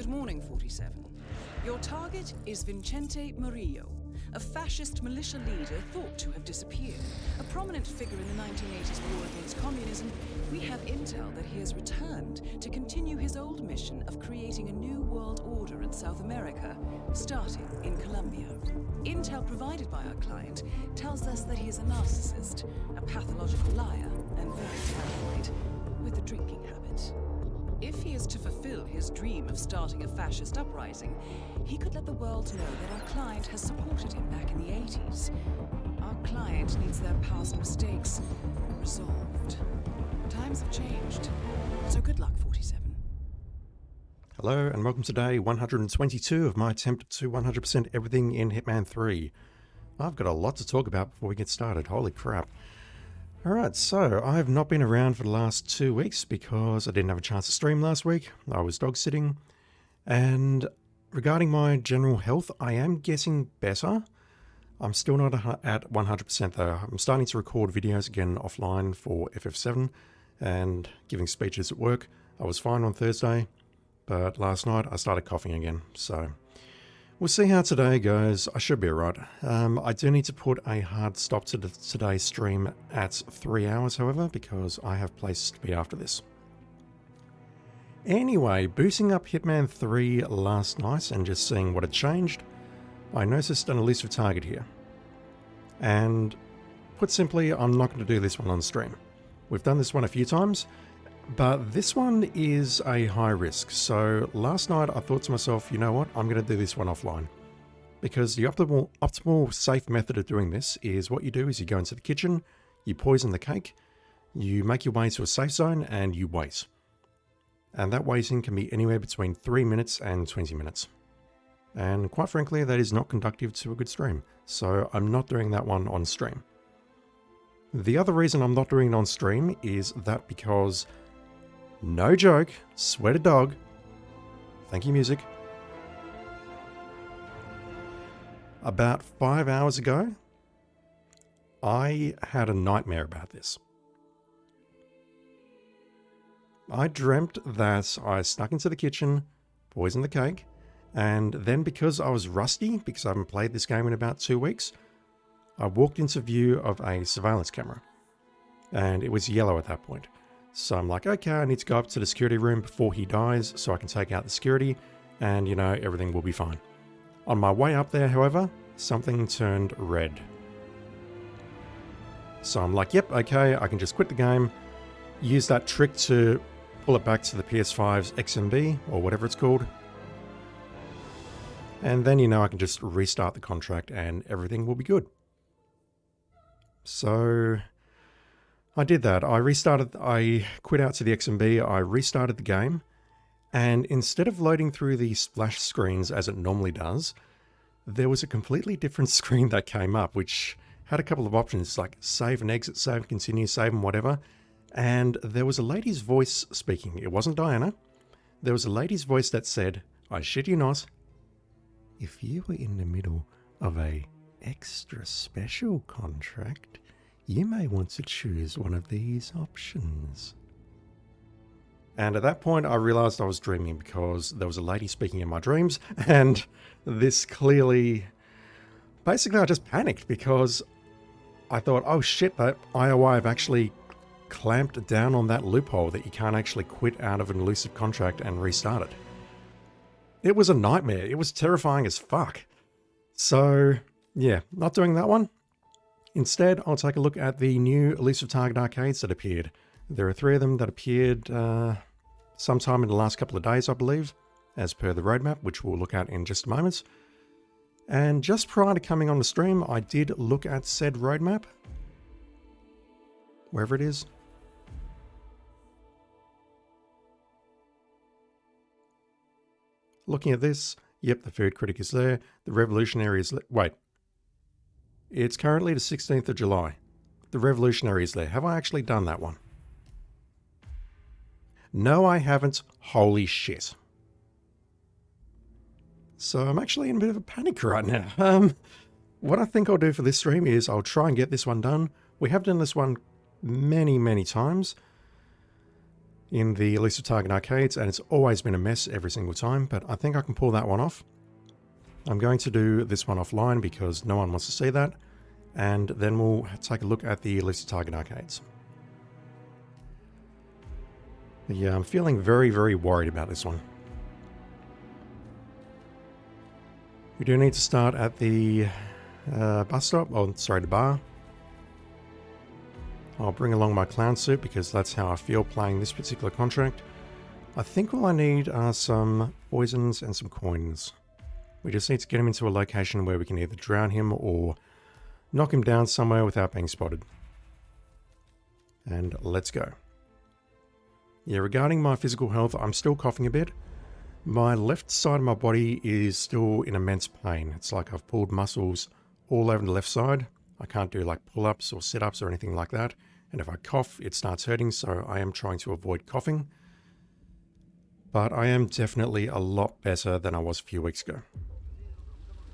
morning, 47. Your target is Vincente Murillo, a fascist militia leader thought to have disappeared. A prominent figure in the 1980s war against communism, we have intel that he has returned to continue his old mission of creating a new world order in South America, starting in Colombia. Intel provided by our client tells us that he is a narcissist, a pathological liar, and very paranoid, with a drinking habit. If he is to fulfill his dream of starting a fascist uprising, he could let the world know that our client has supported him back in the 80s. Our client needs their past mistakes resolved. Times have changed, so good luck, 47. Hello and welcome to day 122 of my attempt to 100% everything in Hitman 3. I've got a lot to talk about before we get started, holy crap. Alright, so I have not been around for the last 2 weeks because I didn't have a chance to stream last week. I was dog sitting. And regarding my general health, I am getting better. I'm still not at 100% though. I'm starting to record videos again offline for FF7 and giving speeches at work. I was fine on Thursday, but last night I started coughing again, so we'll see how today goes. I should be alright. I do need to put a hard stop to today's stream at 3 hours, however, because I have places to be after this. Anyway, booting up Hitman 3 last night and just seeing what had changed, I noticed an elusive target here. And put simply, I'm not going to do this one on stream. We've done this one a few times, but this one is a high risk. So last night I thought to myself, you know what, I'm going to do this one offline. Because the optimal safe method of doing this is what you do is you go into the kitchen, you poison the cake, you make your way to a safe zone and you wait. And that waiting can be anywhere between 3 minutes and 20 minutes. And quite frankly, that is not conducive to a good stream. So I'm not doing that one on stream. The other reason I'm not doing it on stream is that because, no joke, swear to dog, thank you music, about 5 hours ago, I had a nightmare about this. I dreamt that I snuck into the kitchen, poisoned the cake, and then because I was rusty, because I haven't played this game in about 2 weeks, I walked into view of a surveillance camera. And it was yellow at that point. So I'm like, okay, I need to go up to the security room before he dies so I can take out the security and, you know, everything will be fine. On my way up there, however, something turned red. So I'm like, yep, okay, I can just quit the game, use that trick to pull it back to the PS5's XMB or whatever it's called. And then, you know, I can just restart the contract and everything will be good. So I did that. I quit out to the XMB, I restarted the game, and instead of loading through the splash screens as it normally does, there was a completely different screen that came up, which had a couple of options like save and exit, save and continue, save and whatever. And there was a lady's voice speaking. It wasn't Diana. There was a lady's voice that said, I shit you not, if you were in the middle of a extra special contract, you may want to choose one of these options. And at that point I realized I was dreaming because there was a lady speaking in my dreams, and this clearly, basically I just panicked because I thought, oh shit, that IOI have actually clamped down on that loophole that you can't actually quit out of an elusive contract and restart it. It was a nightmare. It was terrifying as fuck. So yeah, not doing that one. Instead, I'll take a look at the new Elusive Target Arcades that appeared. There are 3 of them that appeared sometime in the last couple of days, I believe, as per the roadmap, which we'll look at in just a moment. And just prior to coming on the stream, I did look at said roadmap. Wherever it is. Looking at this, yep, the food critic is there. The revolutionary is... Wait. It's currently the 16th of July. The revolutionary is there. Have I actually done that one? No, I haven't. Holy shit. So I'm actually in a bit of a panic right now. What I think I'll do for this stream is I'll try and get this one done. We have done this one many, many times. in the Elusive Target Arcades, and it's always been a mess every single time, but I think I can pull that one off. I'm going to do this one offline because no one wants to see that, and then we'll take a look at the Elusive Target Arcades. Yeah, I'm feeling very, very worried about this one. We do need to start at the bus stop, oh sorry, the bar. I'll bring along my clown suit because that's how I feel playing this particular contract. I think all I need are some poisons and some coins. We just need to get him into a location where we can either drown him or knock him down somewhere without being spotted. And let's go. Yeah, regarding my physical health, I'm still coughing a bit. My left side of my body is still in immense pain. It's like I've pulled muscles all over the left side. I can't do like pull-ups or sit-ups or anything like that. And if I cough, it starts hurting, so I am trying to avoid coughing. But I am definitely a lot better than I was a few weeks ago.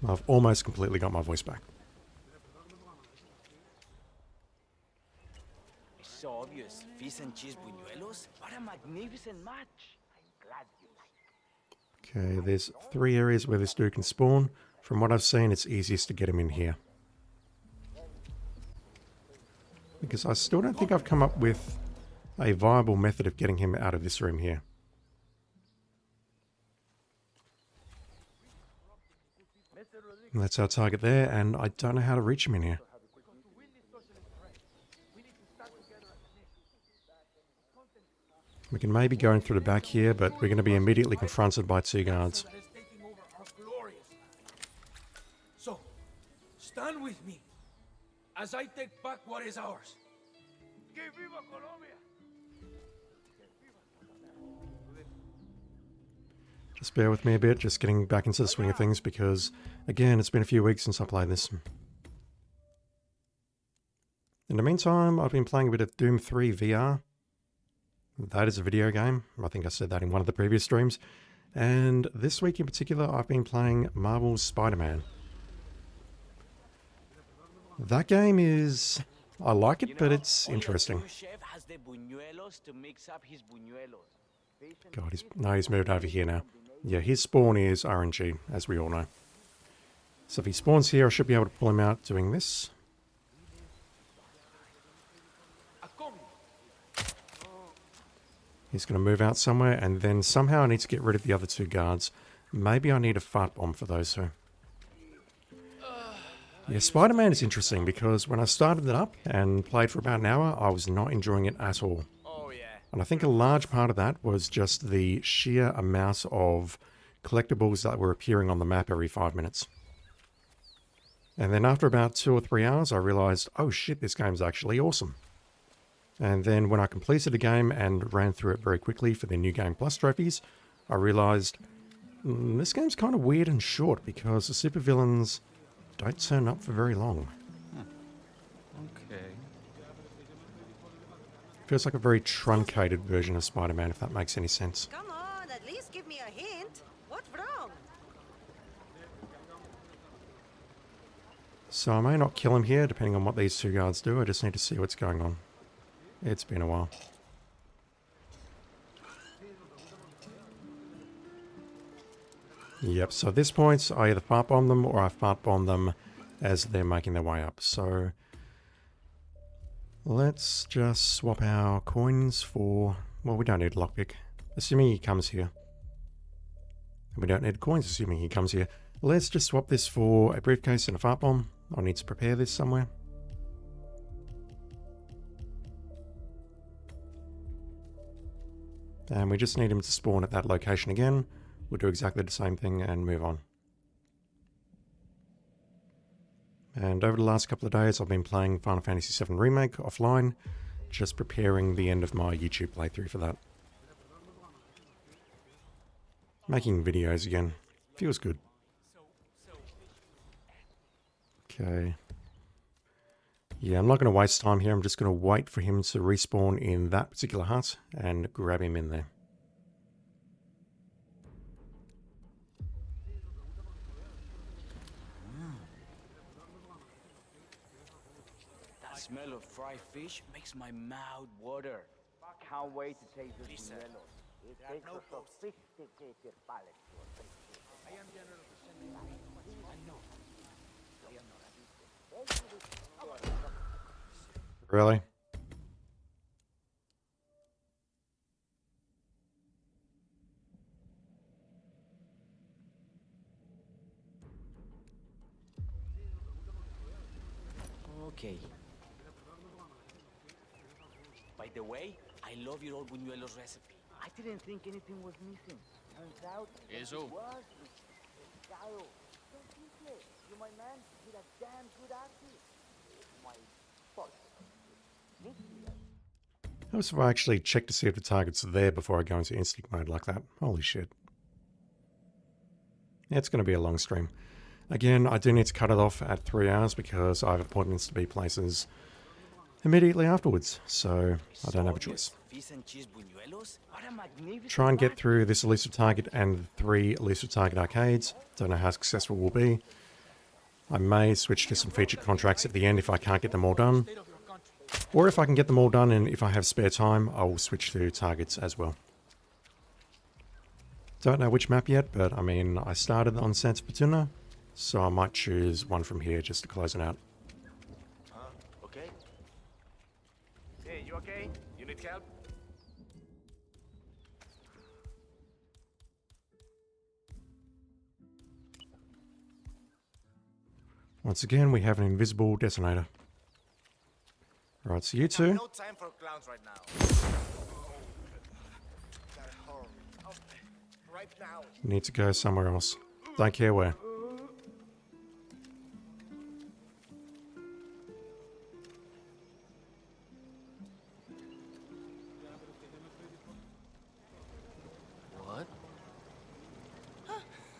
I've almost completely got my voice back. It's so obvious. Fish and cheese buñuelos? What a magnificent match. I'm glad you like it. Okay, there's 3 areas where this dude can spawn. From what I've seen, it's easiest to get him in here. Because I still don't think I've come up with a viable method of getting him out of this room here. And that's our target there, and I don't know how to reach him in here. We can maybe go in through the back here, but we're going to be immediately confronted by 2 guards. So, stand with me as I take back what is ours. Que viva Colombia! Just bear with me a bit, just getting back into the swing of things because, again, it's been a few weeks since I played this. In the meantime, I've been playing a bit of Doom 3 VR. That is a video game. I think I said that in one of the previous streams. And this week in particular, I've been playing Marvel's Spider-Man. That game is... I like it, but it's interesting. God, he's moved over here now. Yeah, his spawn is RNG, as we all know. So if he spawns here, I should be able to pull him out doing this. He's going to move out somewhere, and then somehow I need to get rid of the other 2 guards. Maybe I need a fart bomb for those 2. Yeah, Spider-Man is interesting because when I started it up and played for about an hour, I was not enjoying it at all. And I think a large part of that was just the sheer amount of collectibles that were appearing on the map every 5 minutes. And then after about 2 or 3 hours, I realized, oh shit, this game's actually awesome. And then when I completed the game and ran through it very quickly for the New Game Plus trophies, I realized this game's kind of weird and short because the supervillains don't turn up for very long. Okay. Feels like a very truncated version of Spider-Man, if that makes any sense. Come on, at least give me a hint. What's wrong? So I may not kill him here, depending on what these 2 guards do. I just need to see what's going on. It's been a while. Yep, so at this point, I either fart bomb them or I fart bomb them as they're making their way up. So let's just swap our coins for... Well, we don't need a lockpick. Assuming he comes here. We don't need coins, assuming he comes here. Let's just swap this for a briefcase and a fart bomb. I'll need to prepare this somewhere. And we just need him to spawn at that location again. We'll do exactly the same thing and move on. And over the last couple of days, I've been playing Final Fantasy VII Remake offline, just preparing the end of my YouTube playthrough for that. Making videos again. Feels good. Okay. Yeah, I'm not going to waste time here. I'm just going to wait for him to respawn in that particular hut and grab him in there. That smell of fried fish makes my mouth water. can't wait to taste this buñuelos. It takes a sophisticated palate to appreciate. I am General Really? Okay. By the way, I love your old buñuelos recipe. I didn't think anything was missing. Turns out Eso. it was. Pescado. So simple. You, my man, you're a damn good artist. My fault. How if I actually check to see if the target's there before I go into instinct mode like that? Holy shit. Yeah, it's going to be a long stream. Again, I do need to cut it off at 3 hours because I have appointments to be places immediately afterwards, so I don't have a choice. Fish and cheese buñuelos? What a magnificent Try and get match. through this Elusive Target and the 3 Elusive Target Arcades. Don't know how successful we'll be. I may switch to some featured contracts at the end if I can't get them all done. Or if I can get them all done and if I have spare time, I will switch to targets as well. Don't know which map yet, but I mean, I started on Santa Fortuna, so I might choose one from here just to close it out. Okay. Hey, you okay? You need help? Once again, we have an invisible detonator. Right, so you two No time for clowns right now. Gotta hurry. Right now. need to go somewhere else. Don't care where. What?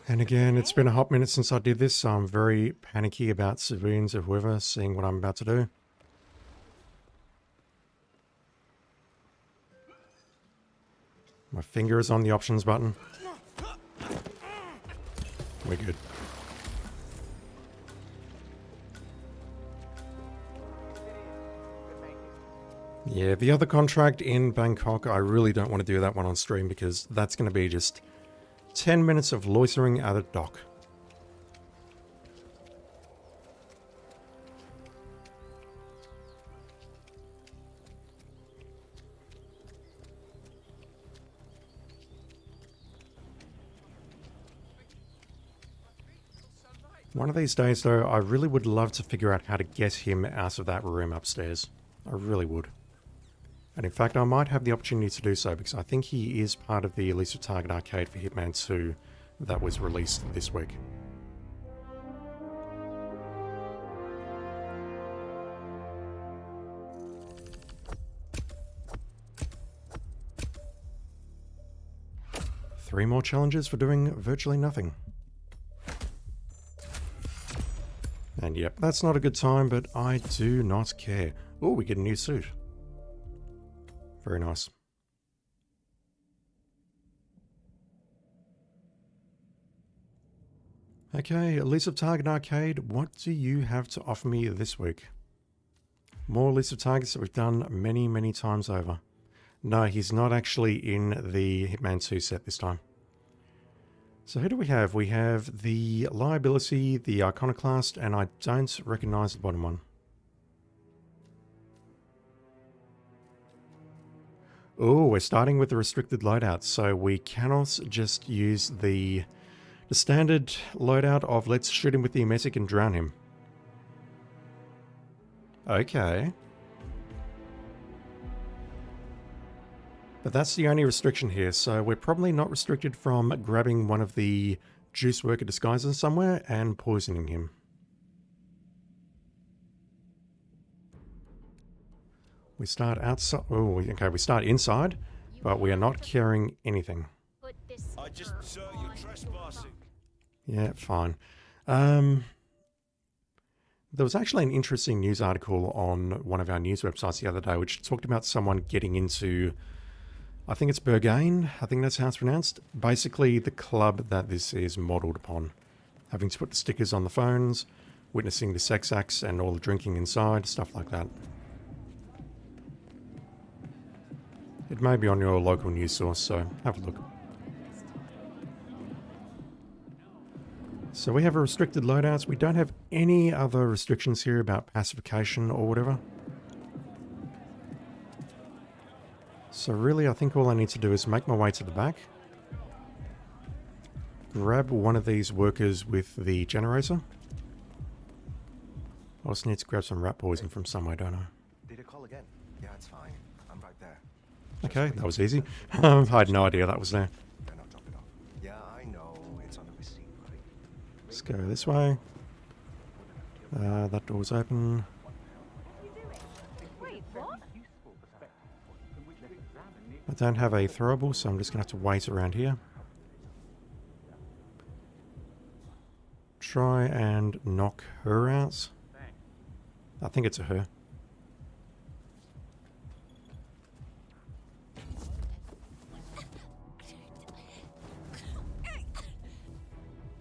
And again, it's been a hot minute since I did this, so I'm very panicky about civilians or whoever seeing what I'm about to do. My finger is on the options button. We're good. Yeah, the other contract in Bangkok, I really don't want to do that one on stream because that's going to be just 10 minutes of loitering at a dock. One of these days, though, I really would love to figure out how to get him out of that room upstairs. I really would. And in fact, I might have the opportunity to do so because I think he is part of the Elusive Target Arcade for Hitman 2 that was released this week. Three more challenges for doing virtually nothing. And yep, that's not a good time, but I do not care. Oh, we get a new suit. Very nice. Okay, Elusive Target Arcade, what do you have to offer me this week? More Elusive Targets that we've done many, many times over. No, he's not actually in the Hitman 2 set this time. So who do we have? We have the Liability, the Iconoclast, and I don't recognize the bottom one. Oh, we're starting with the restricted loadout, so we cannot just use the standard loadout of let's shoot him with the emetic and drown him. Okay. But that's the only restriction here, so we're probably not restricted from grabbing one of the juice worker disguises somewhere and poisoning him. We start outside. Oh, okay, we start inside, but we are not carrying anything. I just saw you trespassing. Yeah, fine. There was actually an interesting news article on one of our news websites the other day, which talked about someone getting into, I think it's Berghain, I think that's how it's pronounced. Basically, the club that this is modelled upon. Having to put the stickers on the phones, witnessing the sex acts and all the drinking inside, stuff like that. It may be on your local news source, so have a look. So we have a restricted loadouts. We don't have any other restrictions here about pacification or whatever. So really, I think all I need to do is make my way to the back. Grab one of these workers with the generator. I also need to grab some rat poison from somewhere, don't I? Did it call again? Yeah, it's fine. I'm right there. Okay, that was easy. I had no idea that was there. Then I'll drop it off. Yeah, I know. It's on the receipt, buddy. Let's go this way. That door's open. Wait, what? I don't have a throwable, so I'm just going to have to wait around here. Try and knock her out. I think it's a her.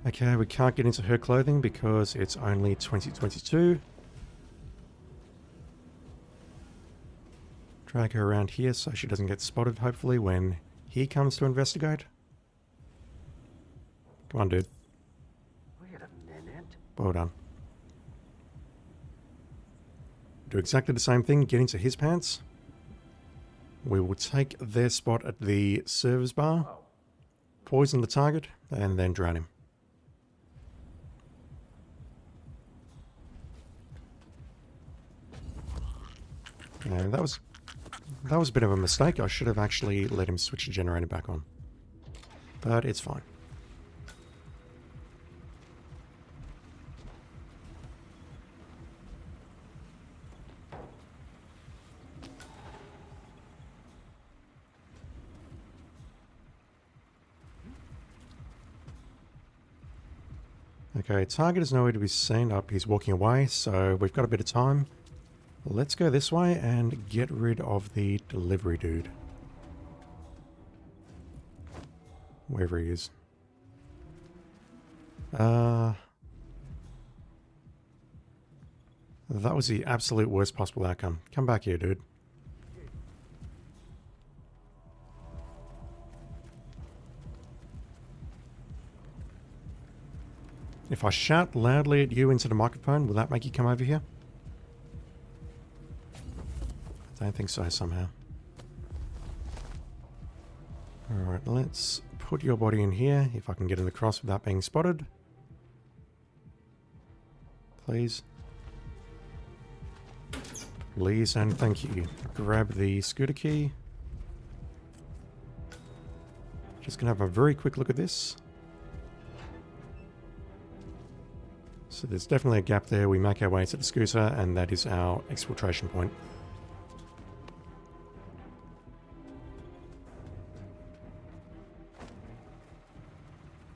Okay, we can't get into her clothing because it's only 2022. Drag her around here so she doesn't get spotted, hopefully, when he comes to investigate. Come on, dude. Wait a minute. Well done. Do exactly the same thing, get into his pants. We will take their spot at the service bar, poison the target, and then drown him. And that was a bit of a mistake. I should have actually let him switch the generator back on. But it's fine. Okay, target is nowhere to be seen. Up, he's walking away, so we've got a bit of time. Let's go this way and get rid of the delivery dude. Wherever he is. That was the absolute worst possible outcome. Come back here, dude. If I shout loudly at you into the microphone, will that make you come over here? I don't think so somehow. Alright, let's put your body in here, if I can get it across without being spotted. Please. Please and thank you. Grab the scooter key. Just gonna have a very quick look at this. So there's definitely a gap there. We make our way to the scooter, and that is our exfiltration point.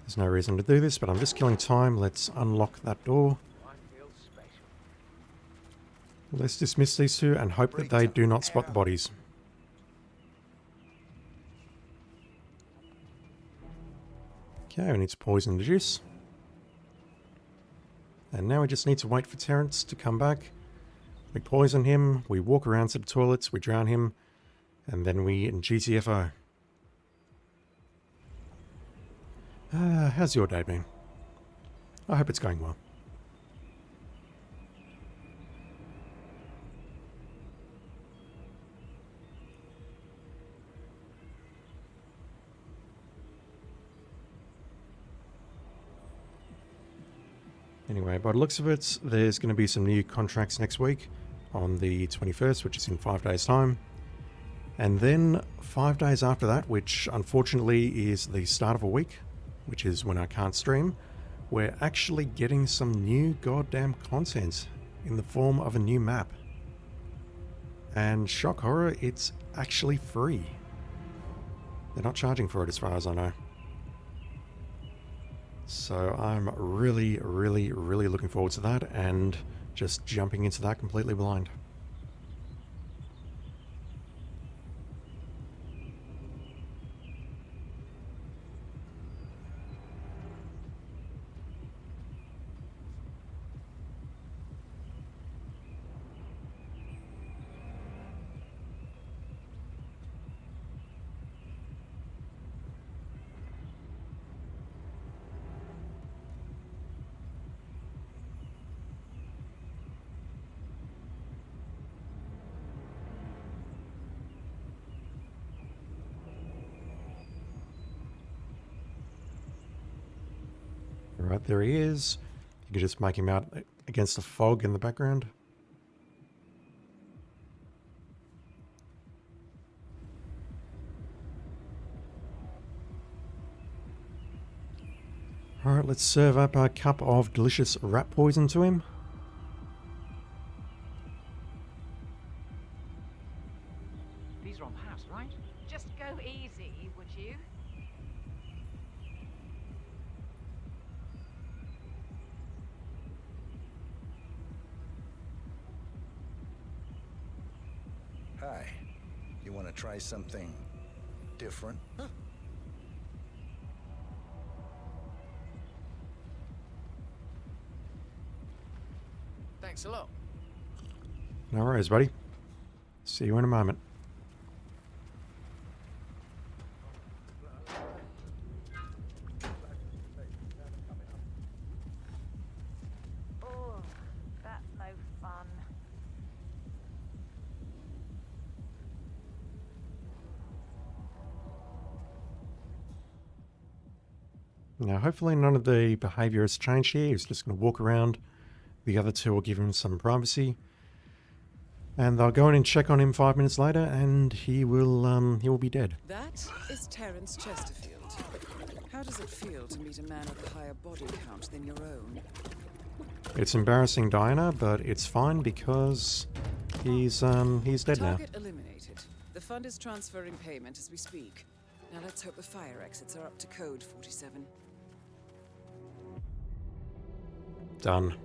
There's no reason to do this, but I'm just killing time. Let's unlock that door. Let's dismiss these two and hope that they do not spot the bodies. Okay, we need to poison the juice. And now we just need to wait for Terrence to come back. We poison him, we walk around to the toilets, we drown him, and then we GTFO. How's your day been? I hope it's going well. Anyway, by the looks of it, there's going to be some new contracts next week on the 21st, which is in 5 days' time. And then 5 days after that, which unfortunately is the start of a week, which is when I can't stream, we're actually getting some new goddamn content in the form of a new map. And shock horror, it's actually free. They're not charging for it as far as I know. So I'm really, really, really looking forward to that and just jumping into that completely blind. Alright, there he is. You can just make him out against the fog in the background. Alright, let's serve up our cup of delicious rat poison to him. These are on the house, right? Just go easy, would you? Hi. You want to try something different? Huh? Thanks a lot. No worries, buddy. See you in a moment. Oh, that's no fun. Now, hopefully none of the behaviour has changed here. He's just going to walk around. The other two will give him some privacy. And they'll go in and check on him 5 minutes later, and he will be dead. That is Terence Chesterfield. How does it feel to meet a man with a higher body count than your own? It's embarrassing, Diana, but it's fine because he's dead now. Target eliminated. The fund is transferring payment as we speak. Now let's hope the fire exits are up to code 47. Done.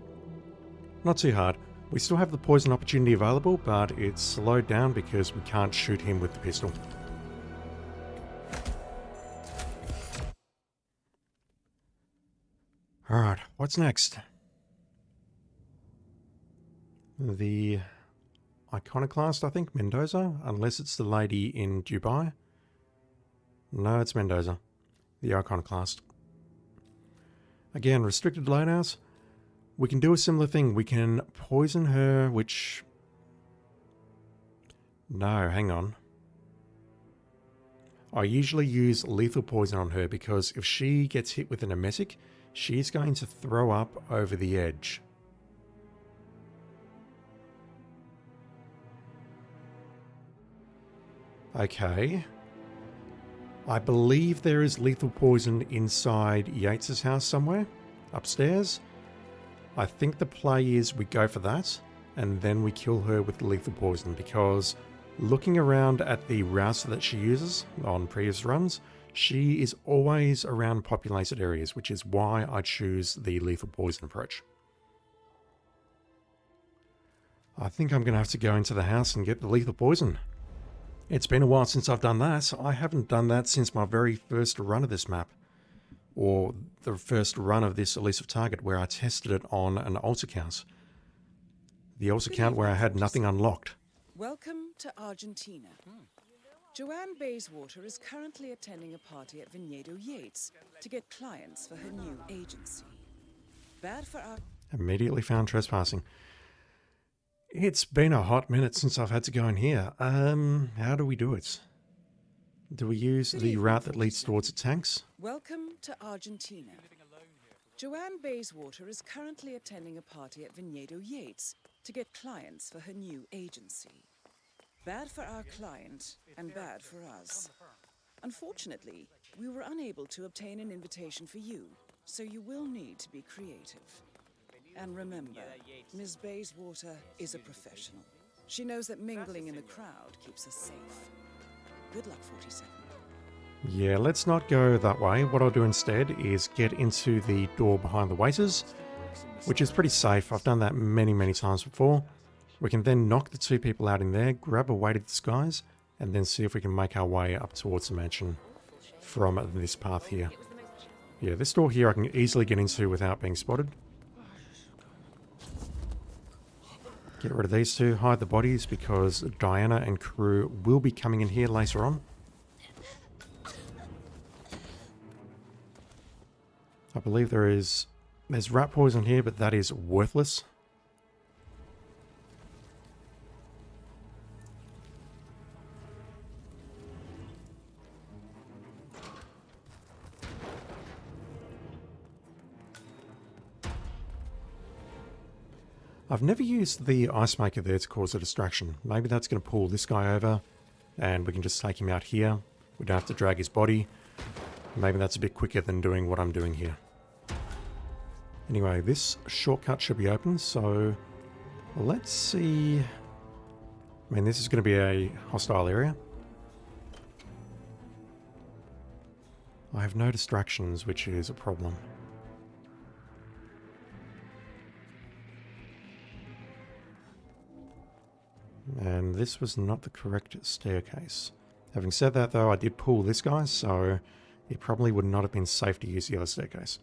Not too hard. We still have the poison opportunity available, but it's slowed down because we can't shoot him with the pistol. Alright, what's next? The iconoclast, I think, Mendoza, unless it's the lady in Dubai. No, it's Mendoza, the iconoclast. Again, restricted loadouts. We can do a similar thing. We can poison her, which... No, hang on. I usually use lethal poison on her because if she gets hit with an emetic, she's going to throw up over the edge. Okay. I believe there is lethal poison inside Yates's house somewhere, upstairs. I think the play is we go for that, and then we kill her with lethal poison, because looking around at the router that she uses on previous runs, she is always around populated areas, which is why I choose the lethal poison approach. I think I'm going to have to go into the house and get the lethal poison. It's been a while since I've done that. I haven't done that since my very first run of this map. Or the first run of this Elusive Target, where I tested it on an alt account. The alt account where I had nothing unlocked. Welcome to Argentina. Joanne Bayswater is currently attending a party at Viñedo Yates to get clients for her new agency. Bad for our... Immediately found trespassing. It's been a hot minute since I've had to go in here. How do we do it? Do we use the route that leads towards the tanks? Welcome to Argentina. Joanne Bayswater is currently attending a party at Viñedo Yates to get clients for her new agency. Bad for our client and bad for us. Unfortunately, we were unable to obtain an invitation for you, so you will need to be creative. And remember, Ms. Bayswater is a professional. She knows that mingling in the crowd keeps us safe. Good luck, 47. Yeah, let's not go that way. What I'll do instead is get into the door behind the waiters, which is pretty safe. I've done that many, many times before. We can then knock the two people out in there, grab a weighted disguise, and then see if we can make our way up towards the mansion from this path here. Yeah, this door here I can easily get into without being spotted. Get rid of these two, hide the bodies, because Diana and crew will be coming in here later on. I believe there's rat poison here, but that is worthless. I've never used the ice maker there to cause a distraction. Maybe that's going to pull this guy over and we can just take him out here. We don't have to drag his body. Maybe that's a bit quicker than doing what I'm doing here. Anyway, this shortcut should be open, so let's see. I mean, this is going to be a hostile area. I have no distractions, which is a problem. And this was not the correct staircase. Having said that, though, I did pull this guy, so it probably would not have been safe to use the other staircase.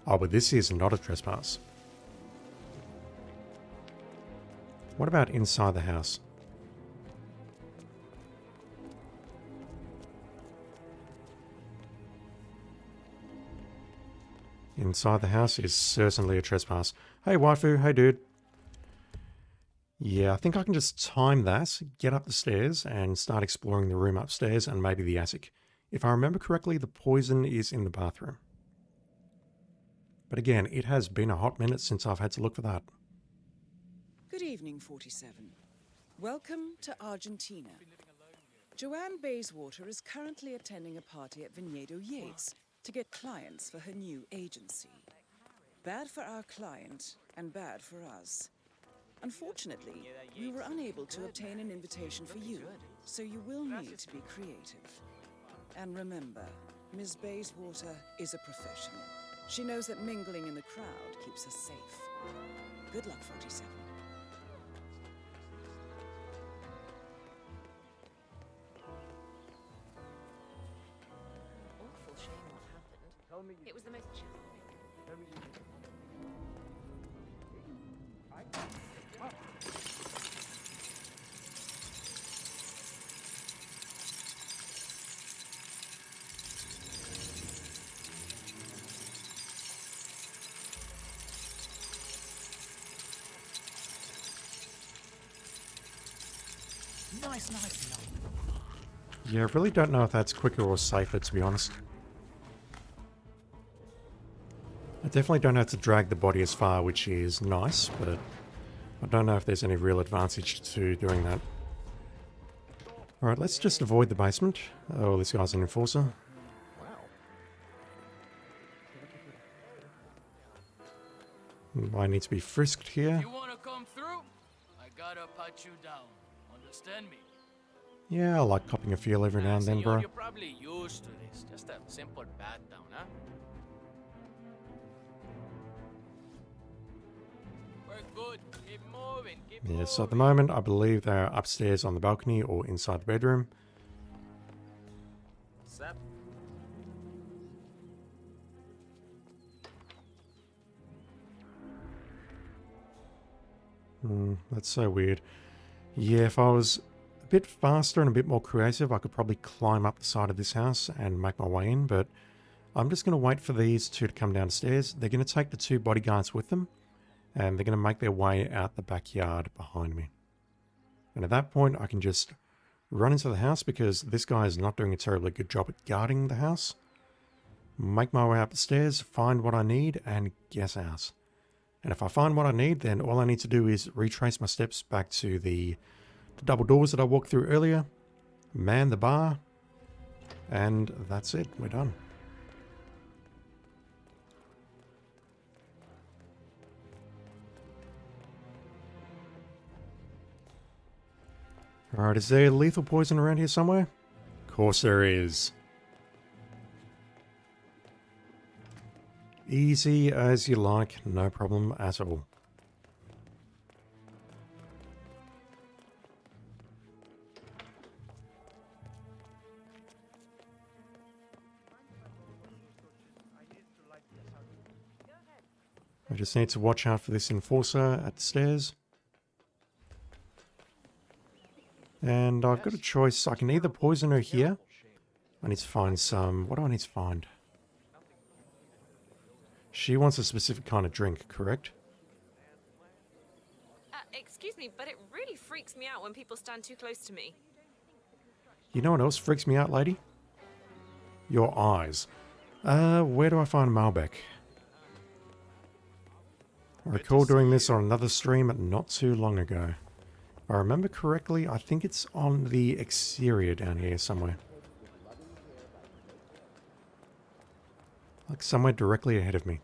Oh, but this is not a trespass. What about inside the house? Inside the house is certainly a trespass. Hey, waifu. Hey, dude. Yeah, I think I can just time that, get up the stairs, and start exploring the room upstairs and maybe the attic. If I remember correctly, the poison is in the bathroom. But again, it has been a hot minute since I've had to look for that. Good evening, 47. Welcome to Argentina. Joanne Bayswater is currently attending a party at Viñedo Yates to get clients for her new agency. Bad for our client and bad for us. Unfortunately, we were unable to obtain an invitation for you, so you will need to be creative. And remember, Ms. Bayswater is a professional. She knows that mingling in the crowd keeps us safe. Good luck, 47. Awful shame what happened. It was the most Nice. Yeah, I really don't know if that's quicker or safer, to be honest. I definitely don't have to drag the body as far, which is nice, but I don't know if there's any real advantage to doing that. Alright, let's just avoid the basement. Oh, this guy's an enforcer. I need to be frisked here. If you want to come through, I gotta pat you down. Understand me? Yeah, I like copping a feel every now and then, bro. You're probably used to this. Just a simple pat down, huh? We're good. Keep moving. Yeah, so at the moment, I believe they're upstairs on the balcony or inside the bedroom. Sap. That's so weird. Yeah, if I was a bit faster and a bit more creative, I could probably climb up the side of this house and make my way in, but I'm just going to wait for these two to come downstairs. They're going to take the two bodyguards with them, and they're going to make their way out the backyard behind me. And at that point, I can just run into the house because this guy is not doing a terribly good job at guarding the house. Make my way up the stairs, find what I need, and get out. And if I find what I need, then all I need to do is retrace my steps back to the double doors that I walked through earlier, man the bar, and that's it. We're done. Alright, is there lethal poison around here somewhere? Of course there is. Easy as you like, no problem at all. I just need to watch out for this enforcer at the stairs. And I've got a choice. I can either poison her here. I need to find some... What do I need to find? She wants a specific kind of drink, correct? Excuse me, but it really freaks me out when people stand too close to me. You know what else freaks me out, lady? Your eyes. Where do I find Malbec? I recall doing this on another stream not too long ago. If I remember correctly, I think it's on the exterior down here somewhere. Like somewhere directly ahead of me.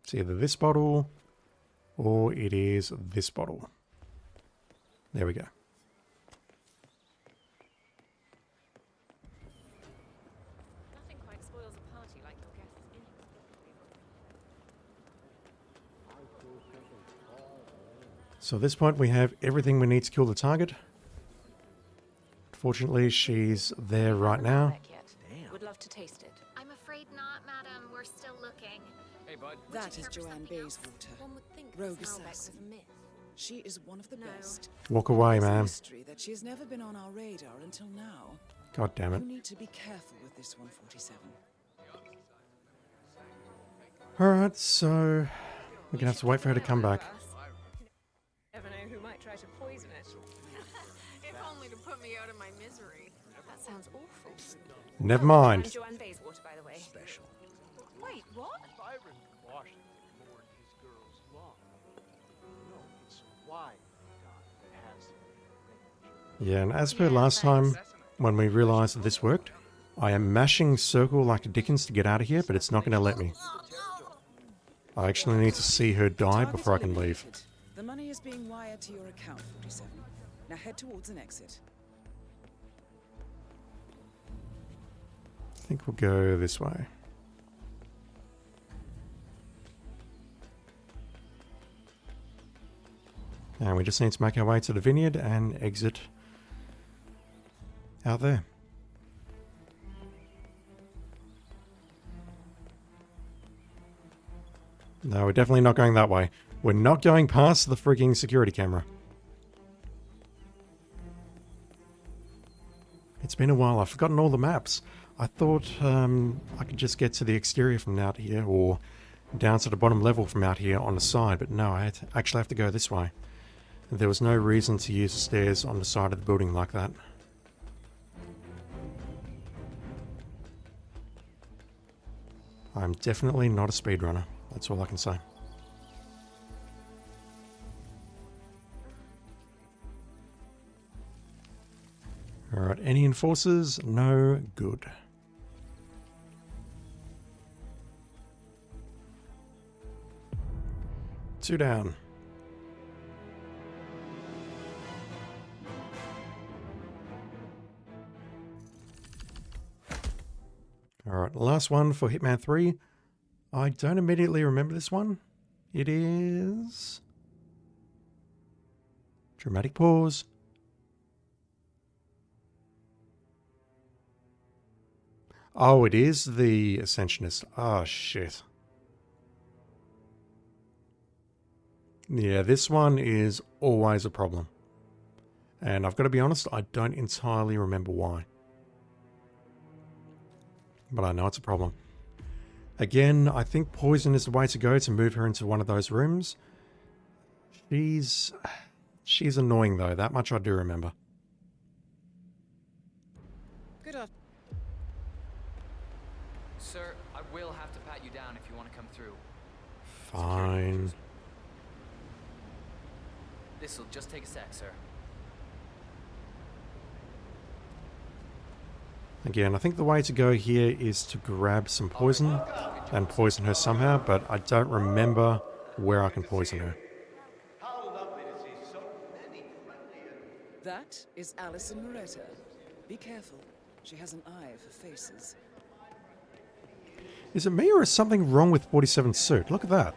It's either this bottle or it is this bottle. There we go. Nothing quite spoils a party like your guests in. So at this point we have everything we need to kill the target. Fortunately, she's there right now. Would love to taste it. I'm afraid not, madam. We're still looking. Hey, bud. That is Joanne Bayswater, One would think rogue the Snarlbeck was assassin. a myth. She is one of the best. Walk away, It's a man. mystery that she has never been on our radar until now. God damn it. You need to be careful with this 147. Alright, so we're gonna have to wait for her to come back. Never know who might try to poison it. If only to put me out of my misery. That sounds awful. Never I'm mind. Joanne Bayswater, by the way. Special. Wait, what? Byron Washington mourned his girl's loss. No, it's why God has Yeah, and as per last time, when we realised that this worked, I am mashing circle like a Dickens to get out of here, but it's not going to let me. I actually need to see her die Target before I can leave. eliminated. The money is being wired to your account, 47. Now head towards an exit. I think we'll go this way. And we just need to make our way to the vineyard and exit out there. No, we're definitely not going that way. We're not going past the freaking security camera. It's been a while. I've forgotten all the maps. I thought I could just get to the exterior from out here, or down to the bottom level from out here on the side, but no, I actually have to go this way. There was no reason to use the stairs on the side of the building like that. I'm definitely not a speedrunner. That's all I can say. Alright, any enforcers? No good. Two down. Alright, last one for Hitman 3. I don't immediately remember this one. It is... Dramatic pause. Oh, it is the Ascensionist. Oh, shit. Yeah, this one is always a problem. And I've got to be honest, I don't entirely remember why. But I know it's a problem. Again, I think poison is the way to go to move her into one of those rooms. She's annoying though, that much I do remember. Good afternoon. Sir, I will have to pat you down if you want to come through. Fine. This'll just take a sec, sir. Again, I think the way to go here is to grab some poison and poison her somehow, but I don't remember where I can poison her. That is Alison Moretta. Be careful. She has an eye for faces. Is it me or is something wrong with 47's suit? Look at that.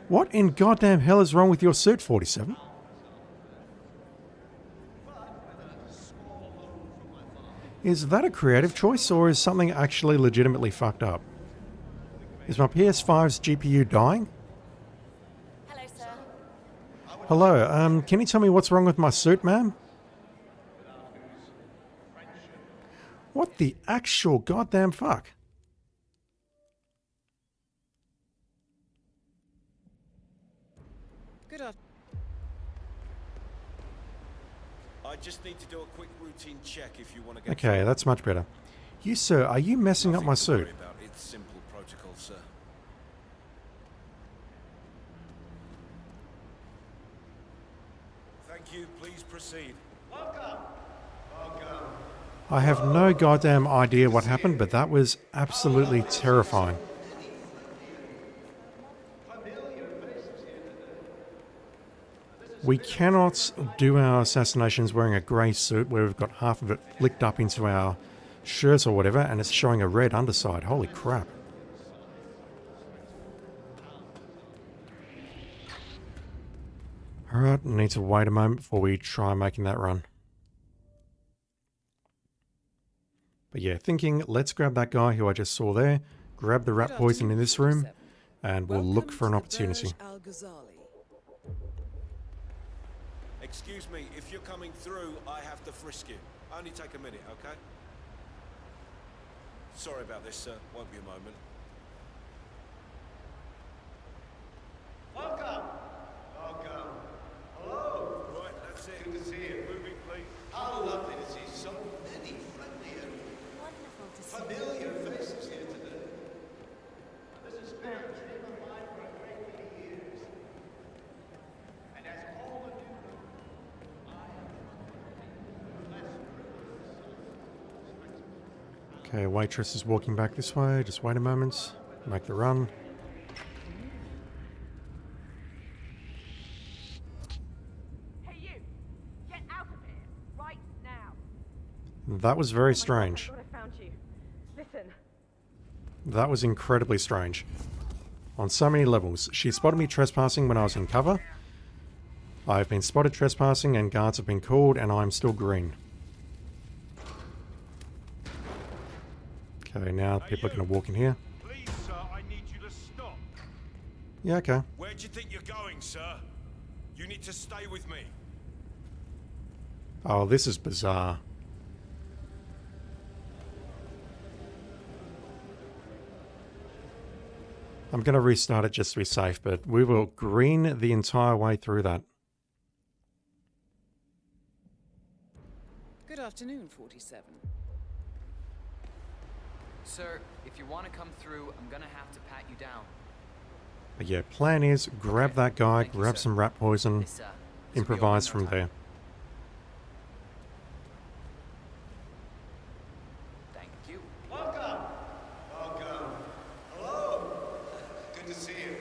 What in goddamn hell is wrong with your suit, 47? Is that a creative choice or is something actually legitimately fucked up? Is my PS5's GPU dying? Hello, sir. Hello, can you tell me what's wrong with my suit, ma'am? What the actual goddamn fuck? I just need to do a quick routine check if you want to get. Okay, that's much better. You, sir, are you messing up my suit? It's simple protocol, sir. Thank you. Please proceed. Welcome. Welcome. I have no goddamn idea what happened, but that was absolutely terrifying. We cannot do our assassinations wearing a grey suit where we've got half of it flicked up into our shirts or whatever, and it's showing a red underside. Holy crap. Alright, need to wait a moment before we try making that run. But yeah, thinking, let's grab that guy who I just saw there, grab the rat poison in this room, and we'll look for an opportunity. Excuse me, if you're coming through, I have to frisk you. Only take a minute, okay? Sorry about this, sir. Won't be a moment. Welcome! Welcome. Hello! Right, that's it. Good to see you. Moving, please. How lovely to see so many friendly and Wonderful to see familiar faces here today. This is spirit dream of mine for a great many years. And as all of you know, Okay, waitress is walking back this way. Just wait a moment. Make the run. Hey you! Get out of here! Right now! That was very strange. I thought I found you. Listen. That was incredibly strange. On so many levels. She spotted me trespassing when I was in cover. I've been spotted trespassing and guards have been called and I'm still green. Okay, now people are going to walk in here. please, sir, I need you to stop. Yeah, okay. Where do you think you're going, sir? You need to stay with me. Oh, this is bizarre. I'm going to restart it just to be safe, but we will green the entire way through that. Good afternoon, 47. Sir, if you want to come through, I'm gonna have to pat you down. But yeah, plan is grab that guy, Thank you, grab sir. some rat poison, This will be improvise over in from no time. there. Thank you. Welcome. Welcome. Hello. Good to see you.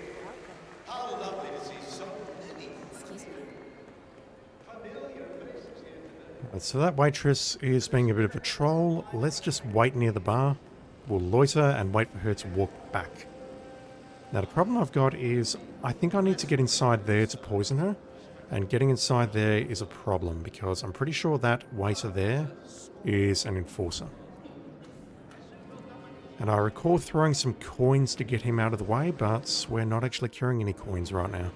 How lovely to see so many familiar faces here today. So that waitress is being a bit of a troll. Let's just wait near the bar. We'll loiter and wait for her to walk back. Now the problem I've got is I think I need to get inside there to poison her. And getting inside there is a problem because I'm pretty sure that waiter there is an enforcer. And I recall throwing some coins to get him out of the way, but we're not actually carrying any coins right now.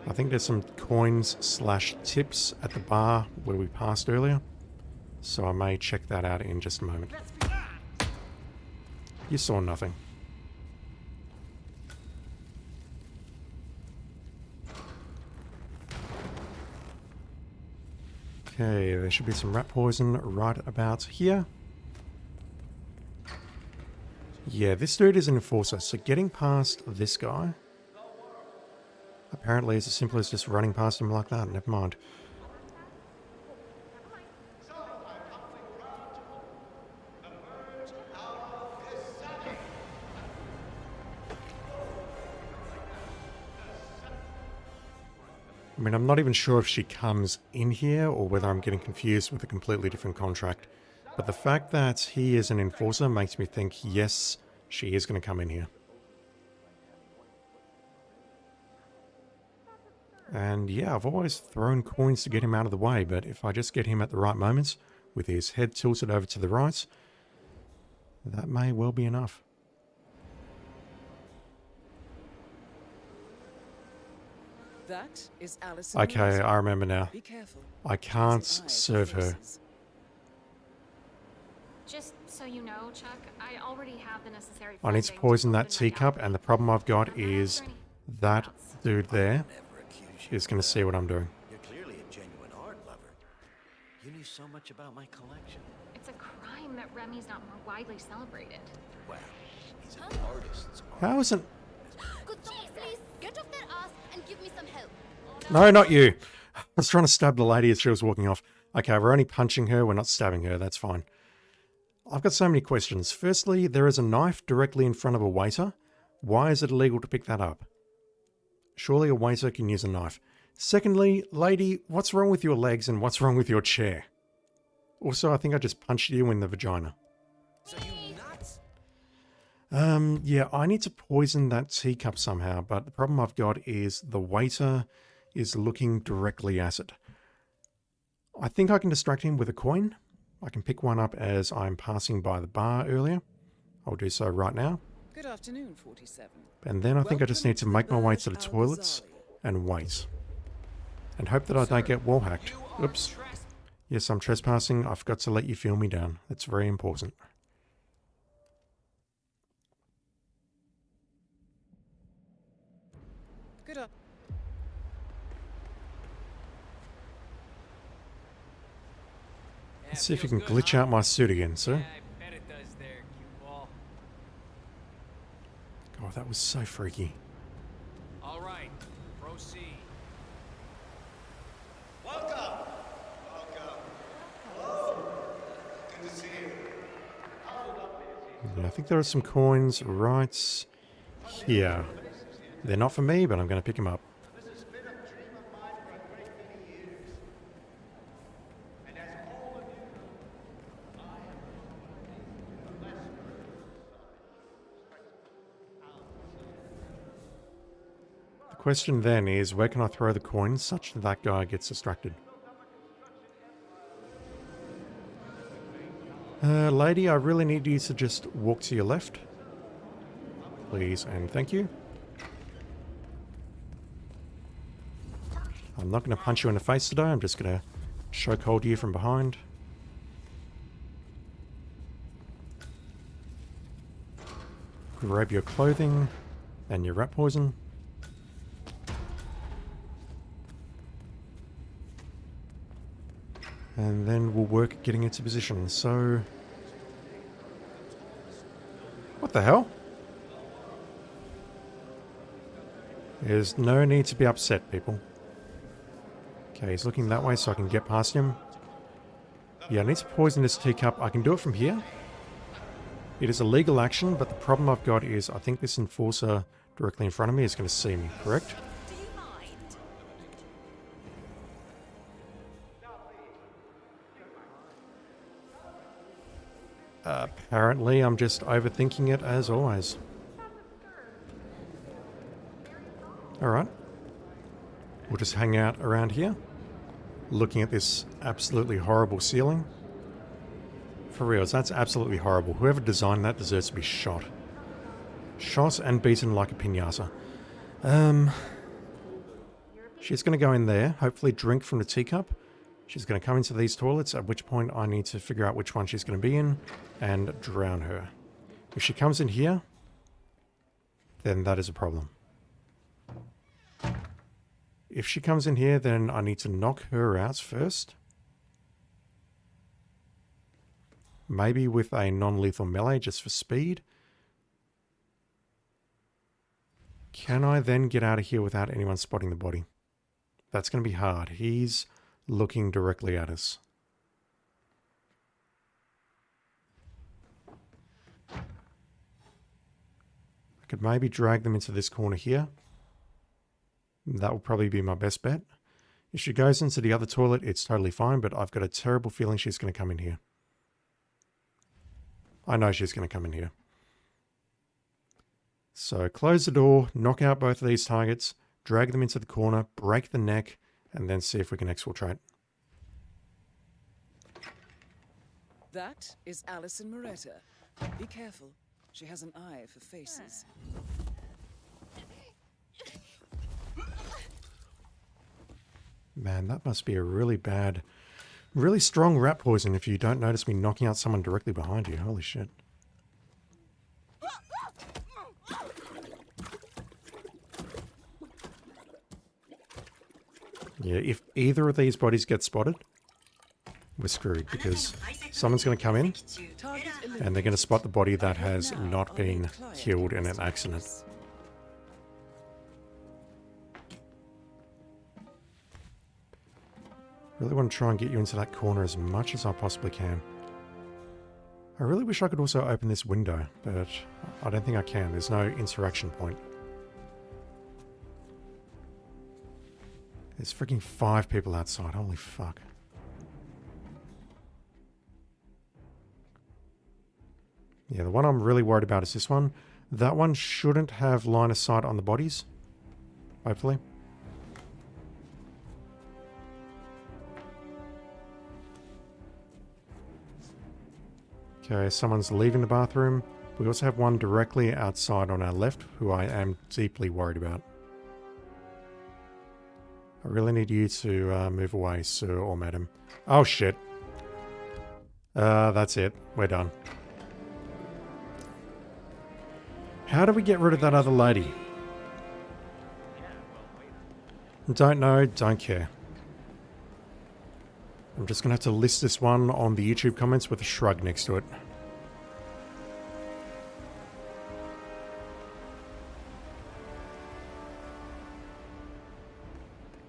I think there's some coins / tips at the bar where we passed earlier. So I may check that out in just a moment. You saw nothing. Okay, there should be some rat poison right about here. Yeah, this dude is an enforcer, so getting past this guy apparently is as simple as just running past him like that. Never mind. I mean, I'm not even sure if she comes in here or whether I'm getting confused with a completely different contract. But the fact that he is an enforcer makes me think, yes, she is going to come in here. And yeah, I've always thrown coins to get him out of the way, but if I just get him at the right moments, with his head tilted over to the right, that may well be enough. That is Alison. Okay, I remember now. Be careful. I can't serve her. Just so you know, Chuck, I already have the necessary I need to funding poison that open my teacup, outlet. and the problem I've got I'm not is for any that doubts. dude there She's going to see what I'm doing. You're clearly a genuine art lover. You knew so much about my collection. It's a crime that Remy's not more widely celebrated. Well, he's an artist's art. How isn't... Good dog, please. Get off their ass and give me some help. No, not you. I was trying to stab the lady as she was walking off. Okay, we're only punching her, we're not stabbing her, that's fine. I've got so many questions. Firstly, there is a knife directly in front of a waiter. Why is it illegal to pick that up? Surely a waiter can use a knife. Secondly, lady, what's wrong with your legs and what's wrong with your chair? Also, I think I just punched you in the vagina. So you nuts? Yeah, I need to poison that teacup somehow, but the problem I've got is the waiter is looking directly at it. I think I can distract him with a coin. I can pick one up as I'm passing by the bar earlier. I'll do so right now. Good afternoon, 47. And then I think I just need to make my way to the toilets and wait. And hope that I don't get wall hacked. Oops. Yes, I'm trespassing. I forgot to let you film me down. That's very important. Good up. Let's see if you can glitch out my suit again, sir. Yeah, I bet it does there, cue ball. God, that was so freaky. All right, proceed. Welcome. Hello. Good to see you. Yeah, I think there are some coins right here. They're not for me, but I'm going to pick them up. This has been a dream of mine for a great many years. And as all of you know, I am the less The question then is, where can I throw the coins such that that guy gets distracted? Lady, I really need you to just walk to your left. Please and thank you. I'm not going to punch you in the face today, I'm just going to choke hold you from behind. Grab your clothing and your rat poison. And then we'll work at getting into position. So... what the hell? There's no need to be upset, people. Okay, he's looking that way so I can get past him. Yeah, I need to poison this teacup. I can do it from here. It is a legal action, but the problem I've got is I think this enforcer directly in front of me is going to see me, correct? Apparently, I'm just overthinking it as always. Alright. We'll just hang out around here, looking at this absolutely horrible ceiling. For reals, that's absolutely horrible. Whoever designed that deserves to be shot. Shot and beaten like a piñata. She's going to go in there, hopefully drink from the teacup. She's going to come into these toilets, at which point I need to figure out which one she's going to be in and drown her. If she comes in here, then that is a problem. If she comes in here, then I need to knock her out first. Maybe with a non-lethal melee just for speed. Can I then get out of here without anyone spotting the body? That's going to be hard. He's looking directly at us. I could maybe drag them into this corner here. That will probably be my best bet. If she goes into the other toilet, it's totally fine, but I've got a terrible feeling she's going to come in here. I know she's going to come in here. So close the door, knock out both of these targets, drag them into the corner, break the neck, and then see if we can exfiltrate. That is Alison Moretta. Be careful. She has an eye for faces. Man, that must be a really bad, really strong rat poison if you don't notice me knocking out someone directly behind you. Holy shit. Yeah, if either of these bodies get spotted, we're screwed because someone's going to come in and they're going to spot the body that has not been killed in an accident. Really want to try and get you into that corner as much as I possibly can. I really wish I could also open this window, but I don't think I can. There's no interaction point. There's freaking 5 people outside. Holy fuck. Yeah, the one I'm really worried about is this one. That one shouldn't have line of sight on the bodies. Hopefully. Okay, someone's leaving the bathroom. We also have one directly outside on our left, who I am deeply worried about. I really need you to move away, sir or madam. Oh shit. That's it. We're done. How do we get rid of that other lady? Don't know, don't care. I'm just going to have to list this one on the YouTube comments with a shrug next to it.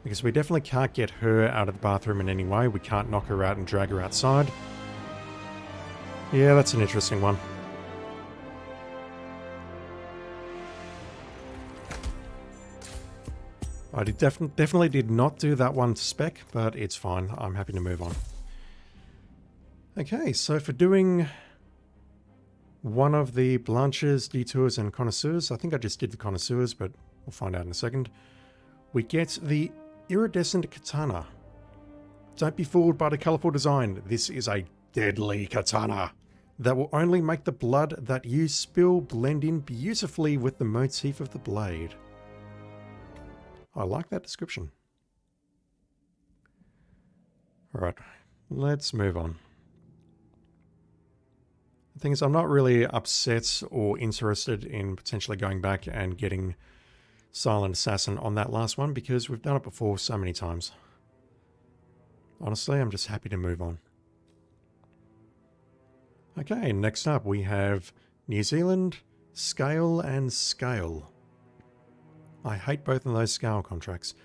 Because we definitely can't get her out of the bathroom in any way. We can't knock her out and drag her outside. Yeah, that's an interesting one. I definitely did not do that one to spec, but it's fine. I'm happy to move on. Okay, so for doing one of the Blanches, Detours, and Connoisseurs, I think I just did the Connoisseurs, but we'll find out in a second. We get the Iridescent Katana. Don't be fooled by the colourful design. This is a deadly katana that will only make the blood that you spill blend in beautifully with the motif of the blade. I like that description. Alright, let's move on. The thing is, I'm not really upset or interested in potentially going back and getting Silent Assassin on that last one because we've done it before so many times. Honestly, I'm just happy to move on. Okay, next up we have New Zealand, Scale and Scale. I hate both of those Scale contracts.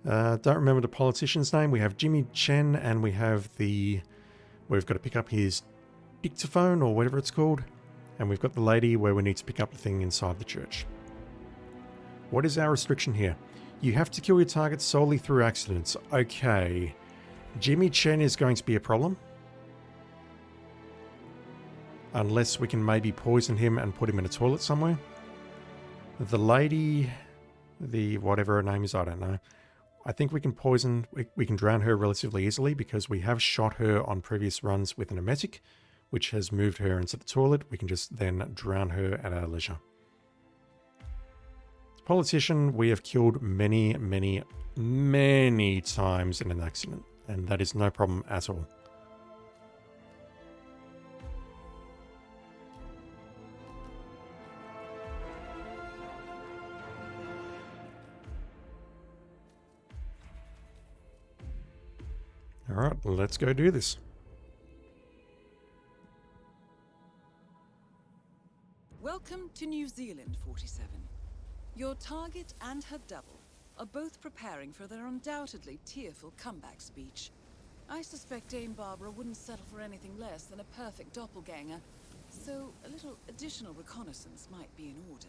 Don't remember the politician's name. We have Jimmy Chen and we have the... We've got to pick up his dictaphone or whatever it's called. And we've got the lady where we need to pick up the thing inside the church. What is our restriction here? You have to kill your target solely through accidents. Okay. Jimmy Chen is going to be a problem. Unless we can maybe poison him and put him in a toilet somewhere. The lady... the whatever her name is, I don't know. I think we can poison, we can drown her relatively easily because we have shot her on previous runs with an emetic, which has moved her into the toilet. We can just then drown her at our leisure. Politician, we have killed many, many, many times in an accident, and that is no problem at all. Alright, let's go do this. Welcome to New Zealand, 47. Your target and her double are both preparing for their undoubtedly tearful comeback speech. I suspect Dame Barbara wouldn't settle for anything less than a perfect doppelganger, so a little additional reconnaissance might be in order.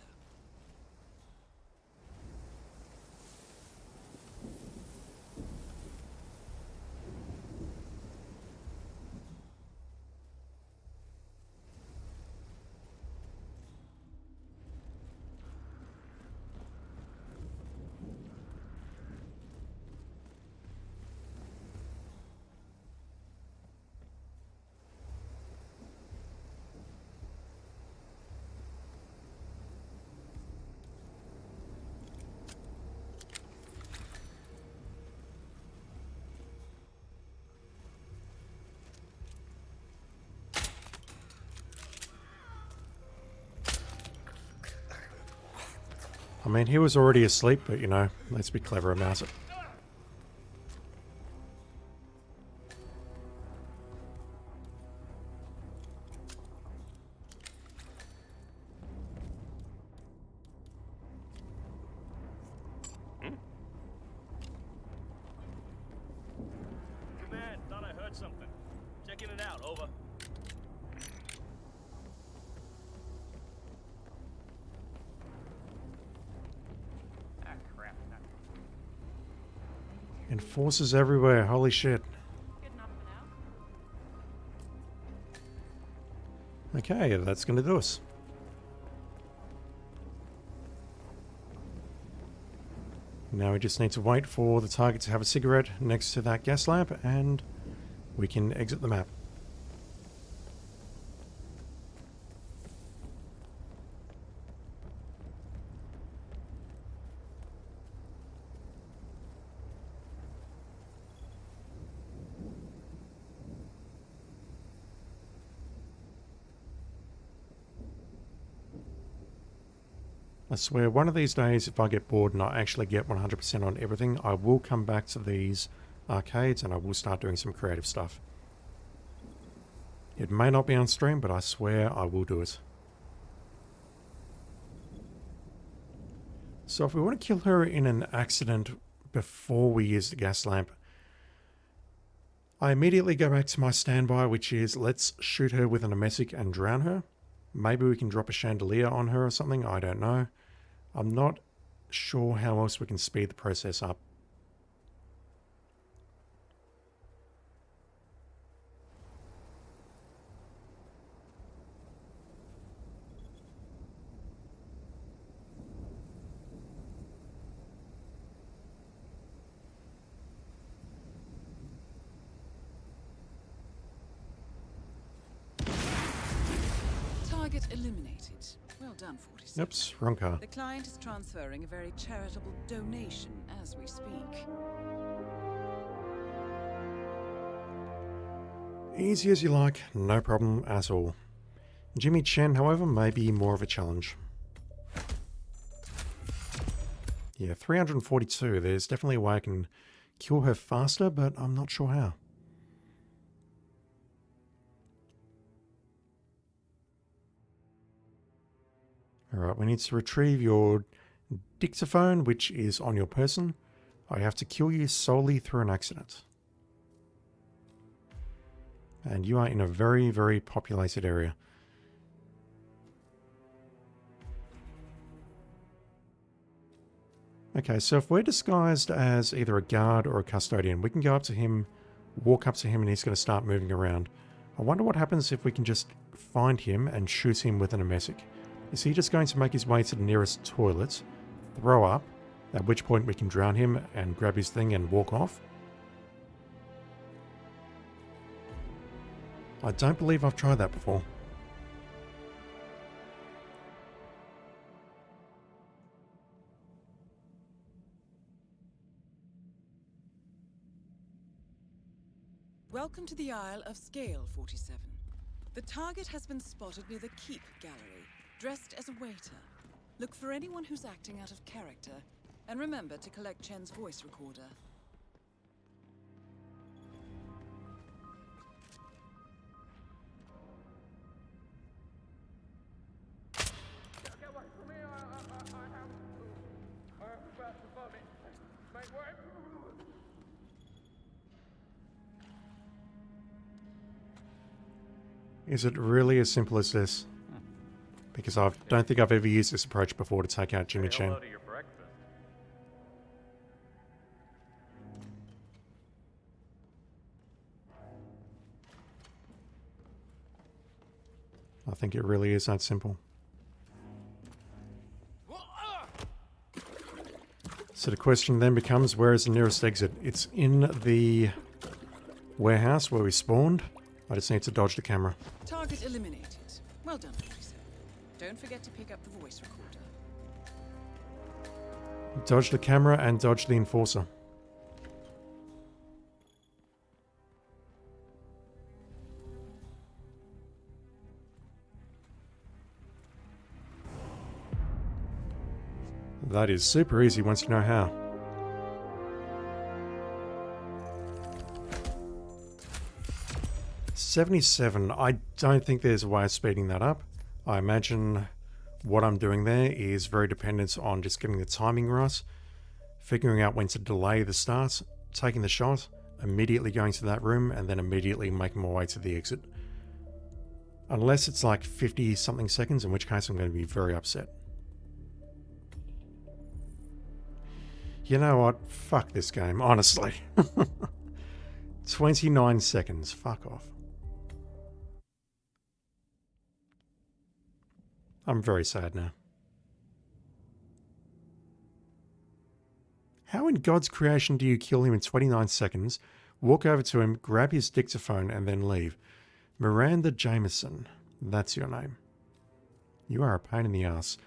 I mean, he was already asleep, but you know, let's be clever about it. out, over. Ah, crap. Enforcers everywhere, holy shit. Okay, that's going to do us. Now we just need to wait for the target to have a cigarette next to that gas lamp and we can exit the map. I swear one of these days if I get bored and I actually get 100% on everything, I will come back to these arcades and I will start doing some creative stuff. It may not be on stream, but I swear I will do it. So if we want to kill her in an accident before we use the gas lamp, I immediately go back to my standby, which is let's shoot her with an emetic and drown her. Maybe we can drop a chandelier on her or something, I don't know. I'm not sure how else we can speed the process up. Target eliminated. Well done, 47. Oops, wrong car. The client is transferring a very charitable donation as we speak. Easy as you like, no problem at all. Jimmy Chen, however, may be more of a challenge. Yeah, 342. There's definitely a way I can kill her faster, but I'm not sure how. Alright, we need to retrieve your dictaphone, which is on your person. I have to kill you solely through an accident. And you are in a very, very populated area. Okay, so if we're disguised as either a guard or a custodian, we can go up to him, walk up to him, and he's going to start moving around. I wonder what happens if we can just find him and shoot him with an emetic. Is he just going to make his way to the nearest toilet, throw up, at which point we can drown him and grab his thing and walk off? I don't believe I've tried that before. Welcome to the Isle of Scale, 47. The target has been spotted near the Keep Gallery, dressed as a waiter. Look for anyone who's acting out of character, and remember to collect Chen's voice recorder. Get away from me, I am about to vomit. Make way. Is it really as simple as this? Because I don't think I've ever used this approach before to take out Jimmy Chen. Hello to your breakfast. I think it really is that simple. So the question then becomes, where is the nearest exit? It's in the warehouse where we spawned. I just need to dodge the camera. Target eliminated. Well done, 47. Don't forget to pick up the voice recorder. Dodge the camera and dodge the enforcer. That is super easy once you know how. $77. I don't think there's a way of speeding that up. I imagine what I'm doing there is very dependent on just getting the timing right, figuring out when to delay the start, taking the shot, immediately going to that room and then immediately making my way to the exit. Unless it's like 50 something seconds, in which case I'm going to be very upset. You know what? Fuck this game, honestly. 29 seconds. Fuck off. I'm very sad now. How in God's creation do you kill him in 29 seconds, walk over to him, grab his dictaphone, and then leave? Miranda Jameson. That's your name. You are a pain in the ass.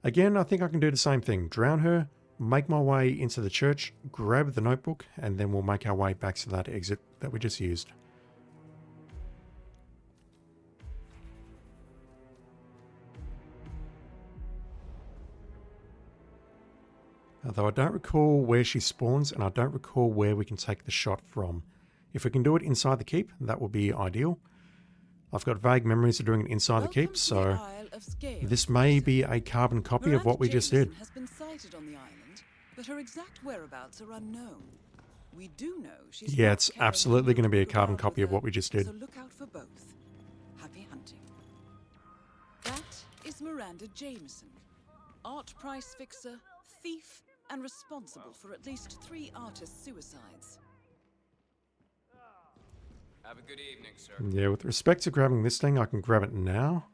Again, I think I can do the same thing. Drown her, make my way into the church, grab the notebook, and then we'll make our way back to that exit that we just used. Although I don't recall where she spawns, and I don't recall where we can take the shot from. If we can do it inside the keep, that would be ideal. I've got vague memories of doing it inside the keep, so this may be a carbon copy of what we just did. Has been sighted on the island, but her exact whereabouts are unknown. We do know she's yeah, it's absolutely going to be a carbon copy of what we just did. So look out for both. Happy hunting. That is Miranda Jameson, art price fixer, thief, and responsible for at least 3 artist suicides. Have a good evening, sir. Yeah, with respect to grabbing this thing, I can grab it now.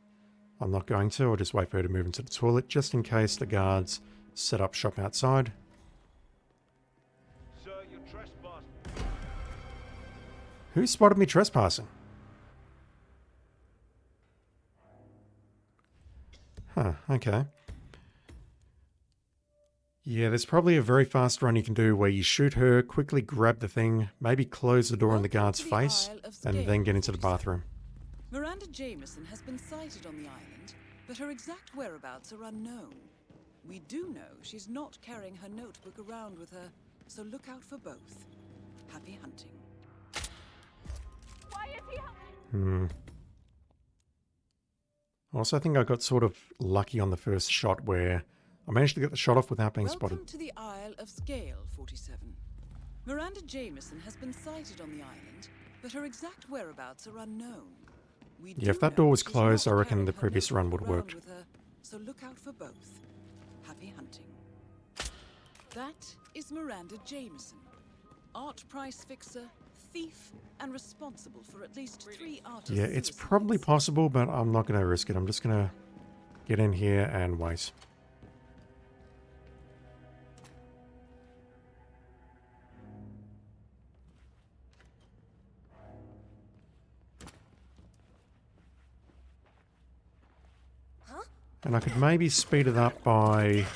I'm not going to. I'll just wait for her to move into the toilet, just in case the guards set up shop outside. Sir, you're trespassing. Who spotted me trespassing? Huh, okay. Yeah, there's probably a very fast run you can do where you shoot her, quickly grab the thing, maybe close the door in the guard's face, and then get into the bathroom. Miranda Jameson has been sighted on the island, but her exact whereabouts are unknown. We do know she's not carrying her notebook around with her, so look out for both. Happy hunting. Why is he I also think I got sort of lucky on the first shot where I managed to get the shot off without being spotted. Welcome to the Isle of Scale, 47. Miranda Jameson has been sighted on the island, but her exact whereabouts are unknown. Yeah, if that door was closed, I reckon the previous run would have worked. So look out for both. Happy hunting. That is Miranda Jameson, art price fixer, thief, and responsible for at least 3 artists. Yeah, it's probably possible, but I'm not going to risk it. I'm just going to get in here and wait. And I could maybe speed it up by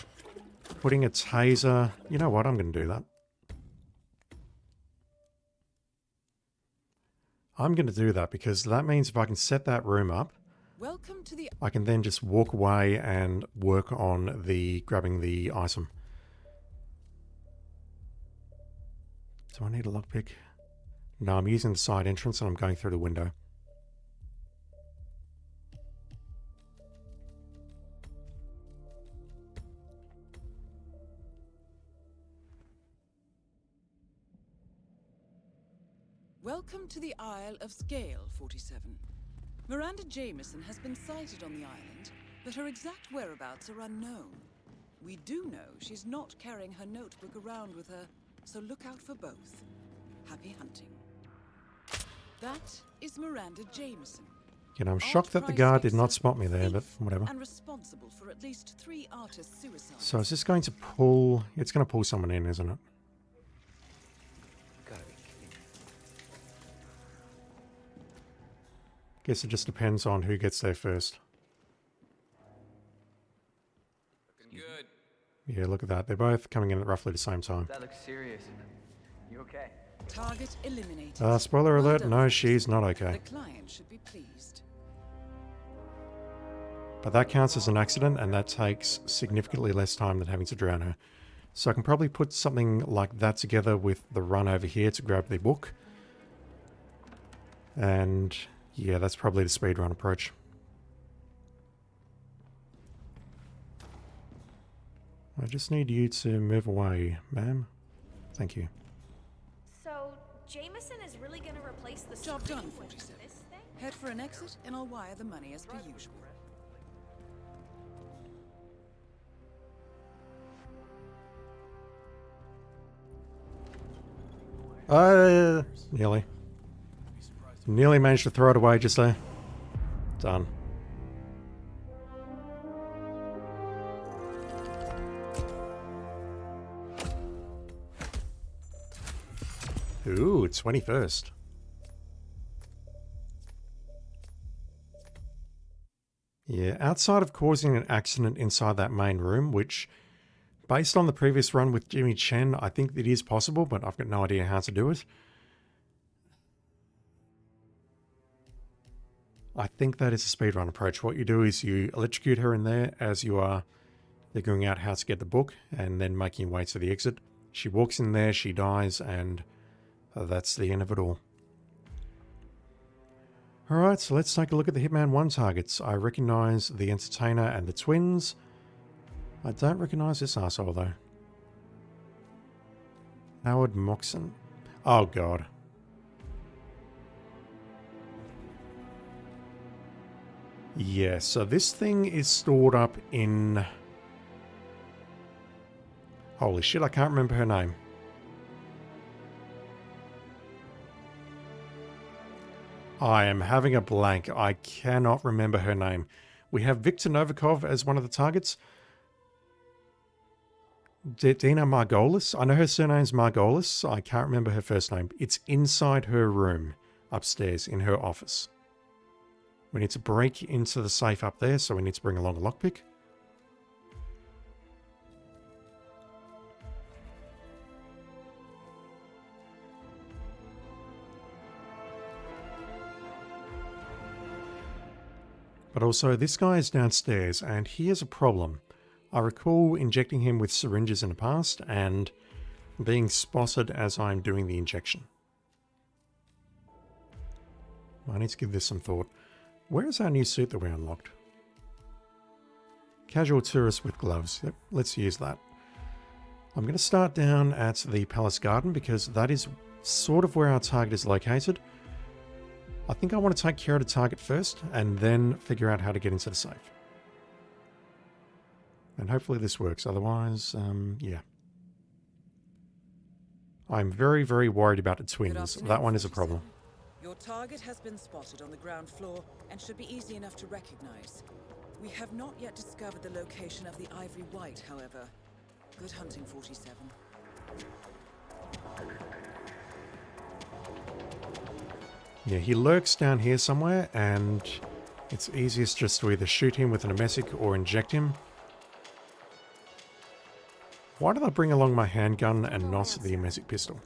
putting a taser. You know what? I'm going to do that. I'm going to do that because that means if I can set that room up, Welcome to the I can then just walk away and work on the grabbing the item. Do I need a lockpick? No, I'm using the side entrance and I'm going through the window. Welcome to the Isle of Scale, 47. Miranda Jameson has been sighted on the island, but her exact whereabouts are unknown. We do know she's not carrying her notebook around with her, so look out for both. Happy hunting. That is Miranda Jameson. You know, I'm shocked that the guard did not spot me there, but whatever. And responsible for at least 3 artist suicides. So is this going to pull... It's going to pull someone in, isn't it? Guess it just depends on who gets there first. Looking good. Yeah, look at that. They're both coming in at roughly the same time. That looks serious. You okay? Target eliminated. Spoiler alert, no, she's not okay. The client should be pleased. But that counts as an accident, and that takes significantly less time than having to drown her. So I can probably put something like that together with the run over here to grab the book. And yeah, that's probably the speedrun approach. I just need you to move away, ma'am. Thank you. So, Jameson is really gonna replace the Job screen done, with 47. this thing? Head for an exit, and I'll wire the money as per usual. Nearly. Nearly managed to throw it away just there. Done. Ooh, 21st. Yeah, outside of causing an accident inside that main room, which, based on the previous run with Jimmy Chen, I think it is possible, but I've got no idea how to do it. I think that is a speedrun approach. What you do is you electrocute her in there as you are figuring out how to get the book and then making your way to the exit. She walks in there, she dies, and that's the end of it all. Alright, so let's take a look at the Hitman 1 targets. I recognise the Entertainer and the Twins. I don't recognise this arsehole though. Howard Moxon. Oh god. Yeah, so this thing is stored up in... Holy shit, I can't remember her name. I am having a blank. I cannot remember her name. We have Viktor Novikov as one of the targets. Dina Margolis. I know her surname's Margolis. I can't remember her first name. It's inside her room, upstairs, in her office. We need to break into the safe up there, so we need to bring along a lockpick. But also, this guy is downstairs, and he has a problem. I recall injecting him with syringes in the past, and being spotted as I'm doing the injection. I need to give this some thought. Where is our new suit that we unlocked? Casual tourist with gloves. Yep, let's use that. I'm going to start down at the Palace Garden, because that is sort of where our target is located. I think I want to take care of the target first, and then figure out how to get into the safe. And hopefully this works, otherwise, yeah. I'm very, very worried about the twins. That one is a problem. Your target has been spotted on the ground floor and should be easy enough to recognize. We have not yet discovered the location of the Ivory White, however. Good hunting, 47. Yeah, he lurks down here somewhere, and it's easiest just to either shoot him with an emetic or inject him. Why did I bring along my handgun and not the emetic pistol?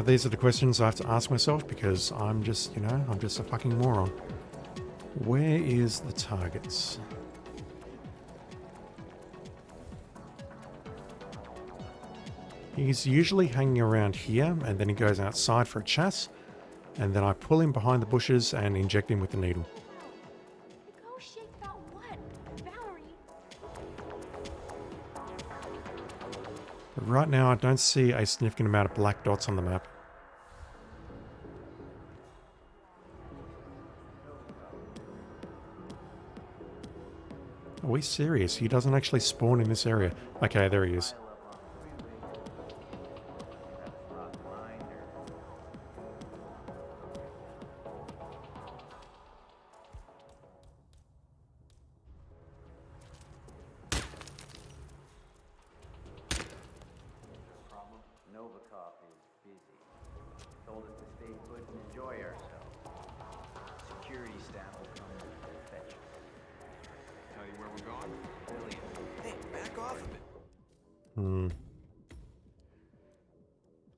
These are the questions I have to ask myself, because I'm just, you know, I'm just a fucking moron. Where is the targets? He's usually hanging around here, and then he goes outside for a chat, and then I pull him behind the bushes and inject him with the needle. But right now I don't see a significant amount of black dots on the map. Are we serious? He doesn't actually spawn in this area. Okay, there he is.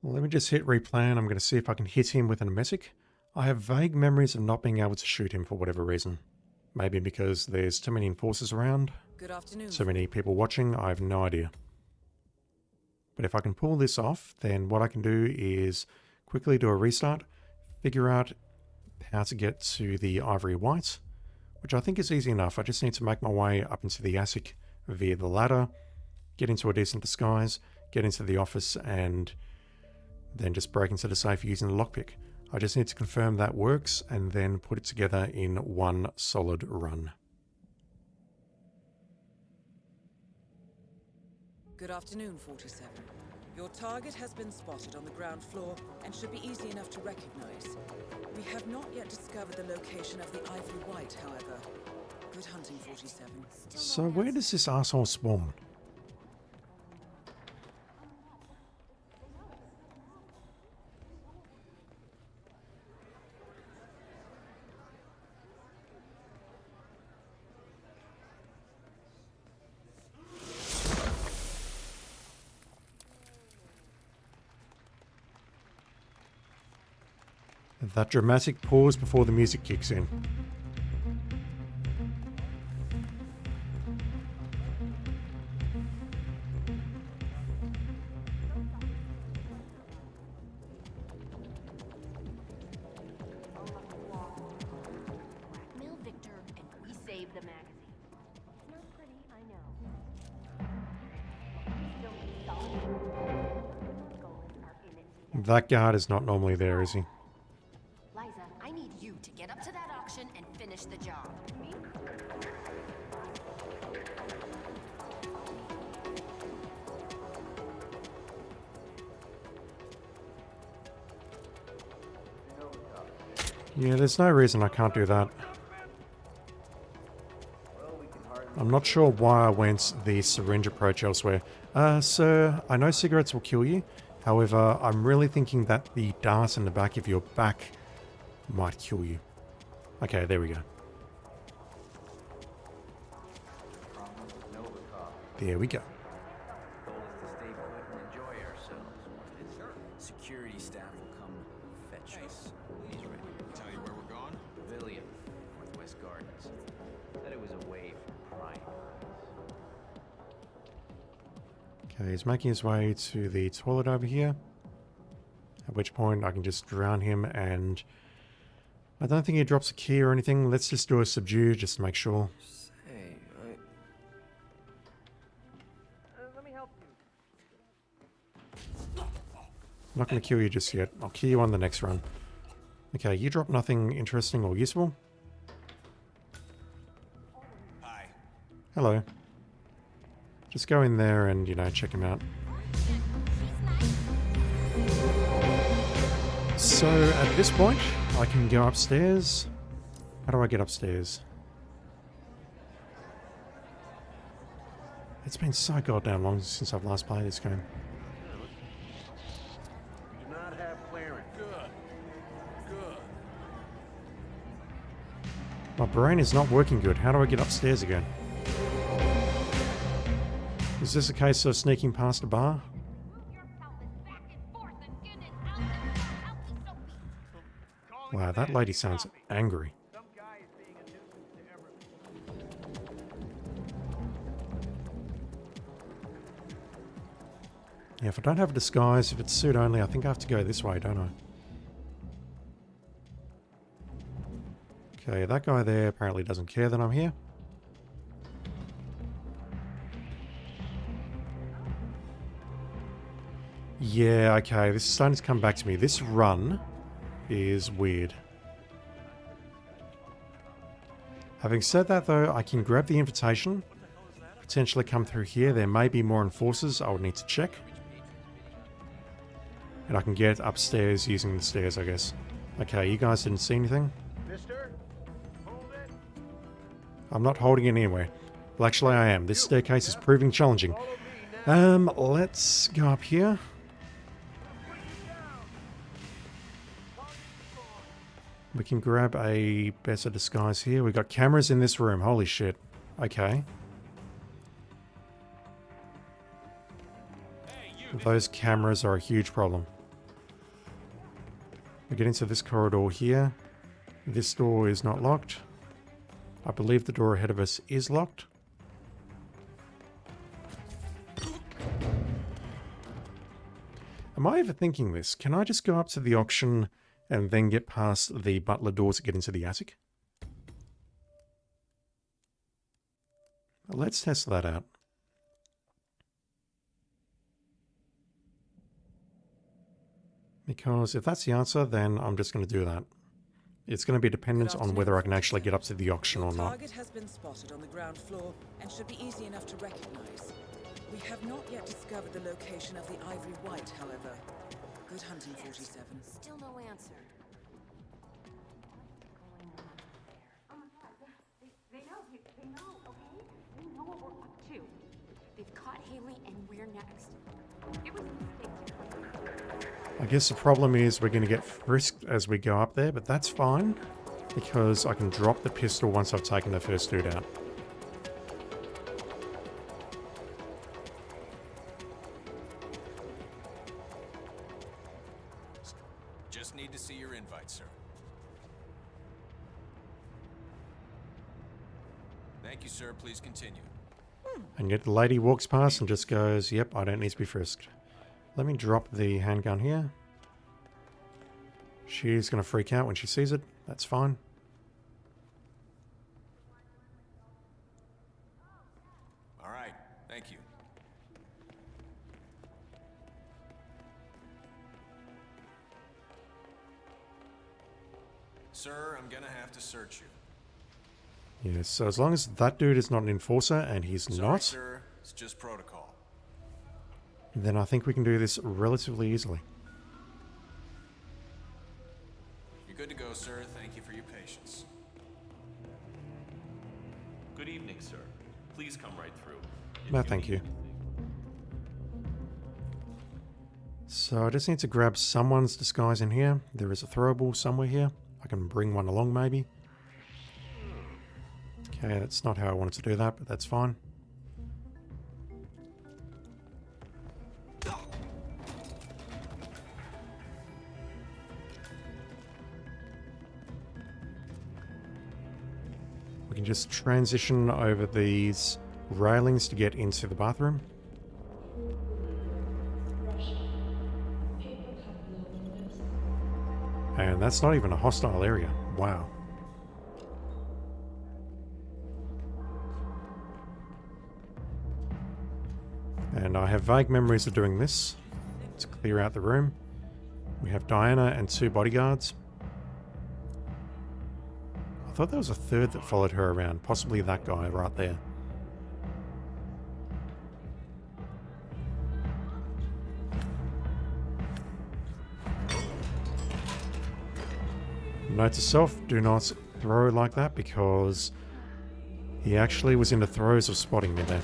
Let me just hit replan. I'm going to see if I can hit him with an emetic. I have vague memories of not being able to shoot him for whatever reason. Maybe because there's too many enforcers around. Good afternoon. So many people watching, I have no idea. But if I can pull this off, then what I can do is quickly do a restart, figure out how to get to the Ivory White, which I think is easy enough. I just need to make my way up into the attic via the ladder, get into a decent disguise, get into the office, and then just break into the safe using the lockpick. I just need to confirm that works and then put it together in one solid run. Good afternoon, 47. Your target has been spotted on the ground floor and should be easy enough to recognize. We have not yet discovered the location of the Ivory White, however. Good hunting, 47. So where does this asshole spawn? That dramatic pause before the music kicks in. Blackmail Victor, and we save the magazine. It's not pretty, I know. Still solid. That guard is not normally there, is he? Liza, I need you to get up to that auction and finish the job. Yeah, there's no reason I can't do that. I'm not sure why I went the syringe approach elsewhere. Sir, I know cigarettes will kill you. However, I'm really thinking that the dart in the back of your back might kill you. Okay, there we go. There we go. Security staff will come fetch us. He's ready. Tell you where we're going? Pavilion, Northwest Gardens. Said it was away from prying. Okay, he's making his way to the toilet over here. At which point I can just drown him, and I don't think he drops a key or anything. Let's just do a subdue just to make sure. Hey, Let me help you. I'm not going to kill you just yet. I'll kill you on the next run. Okay, you drop nothing interesting or useful. Hi. Hello. Just go in there and, you know, check him out. So, at this point, I can go upstairs. How do I get upstairs? It's been so goddamn long since I've last played this game. You do not have clearance. Good. My brain is not working good. How do I get upstairs again? Is this a case of sneaking past a bar? Wow, that lady sounds angry. Yeah, if I don't have a disguise, if it's suit only, I think I have to go this way, don't I? Okay, that guy there apparently doesn't care that I'm here. Yeah, okay, this is starting to come back to me. This run is weird. Having said that, though, I can grab the invitation, potentially come through here. There may be more enforcers. I would need to check. And I can get upstairs using the stairs, I guess. Okay, you guys didn't see anything? Mister, hold it. I'm not holding it anywhere. Well, actually, I am. This staircase is proving challenging. Let's go up here. We can grab a better disguise here. We've got cameras in this room. Holy shit. Okay. Those cameras are a huge problem. We get into this corridor here. This door is not locked. I believe the door ahead of us is locked. Am I overthinking this? Can I just go up to the auction and then get past the butler doors to get into the attic? Let's test that out. Because if that's the answer, then I'm just going to do that. It's going to be dependent on whether I can actually get up to the auction or not. Target has been spotted on the ground floor and should be easy enough to recognize. We have not yet discovered the location of the ivory white, however. Good hunting, 47. Still no answer. They know, okay? They know what we're up to. They've caught Haley and we're next. It was a mistake. I guess the problem is we're going to get frisked as we go up there, but that's fine. Because I can drop the pistol once I've taken the first dude out. Just need to see your invite, sir. Thank you, sir. Please continue. And yet the lady walks past and just goes, yep, I don't need to be frisked. Let me drop the handgun here. She's going to freak out when she sees it. That's fine. All right. Thank you. Sir, I'm gonna have to search you. Yes, so as long as that dude is not an enforcer and he's Sorry, not, sir. It's just protocol. then I think we can do this relatively easily. You're good to go, sir. Thank you for your patience. Good evening, sir. Please come right through. No, thank you. So I just need to grab someone's disguise in here. There is a throwable somewhere here. I can bring one along maybe. Okay, that's not how I wanted to do that, but that's fine. We can just transition over these railings to get into the bathroom. And that's not even a hostile area. Wow. And I have vague memories of doing this to clear out the room. We have Diana and 2 bodyguards. I thought there was a third that followed her around, possibly that guy right there. Note to self, do not throw like that because he actually was in the throes of spotting me there.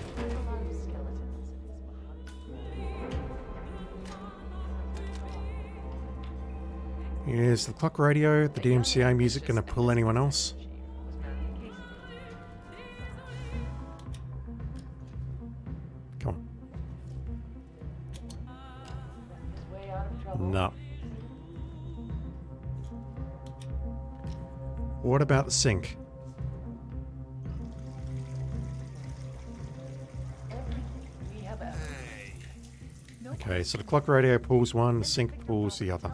Is the clock radio, the DMCA music going to pull anyone else? Come on. No. What about the sink? Okay, so the clock radio pulls one, the sink pulls the other.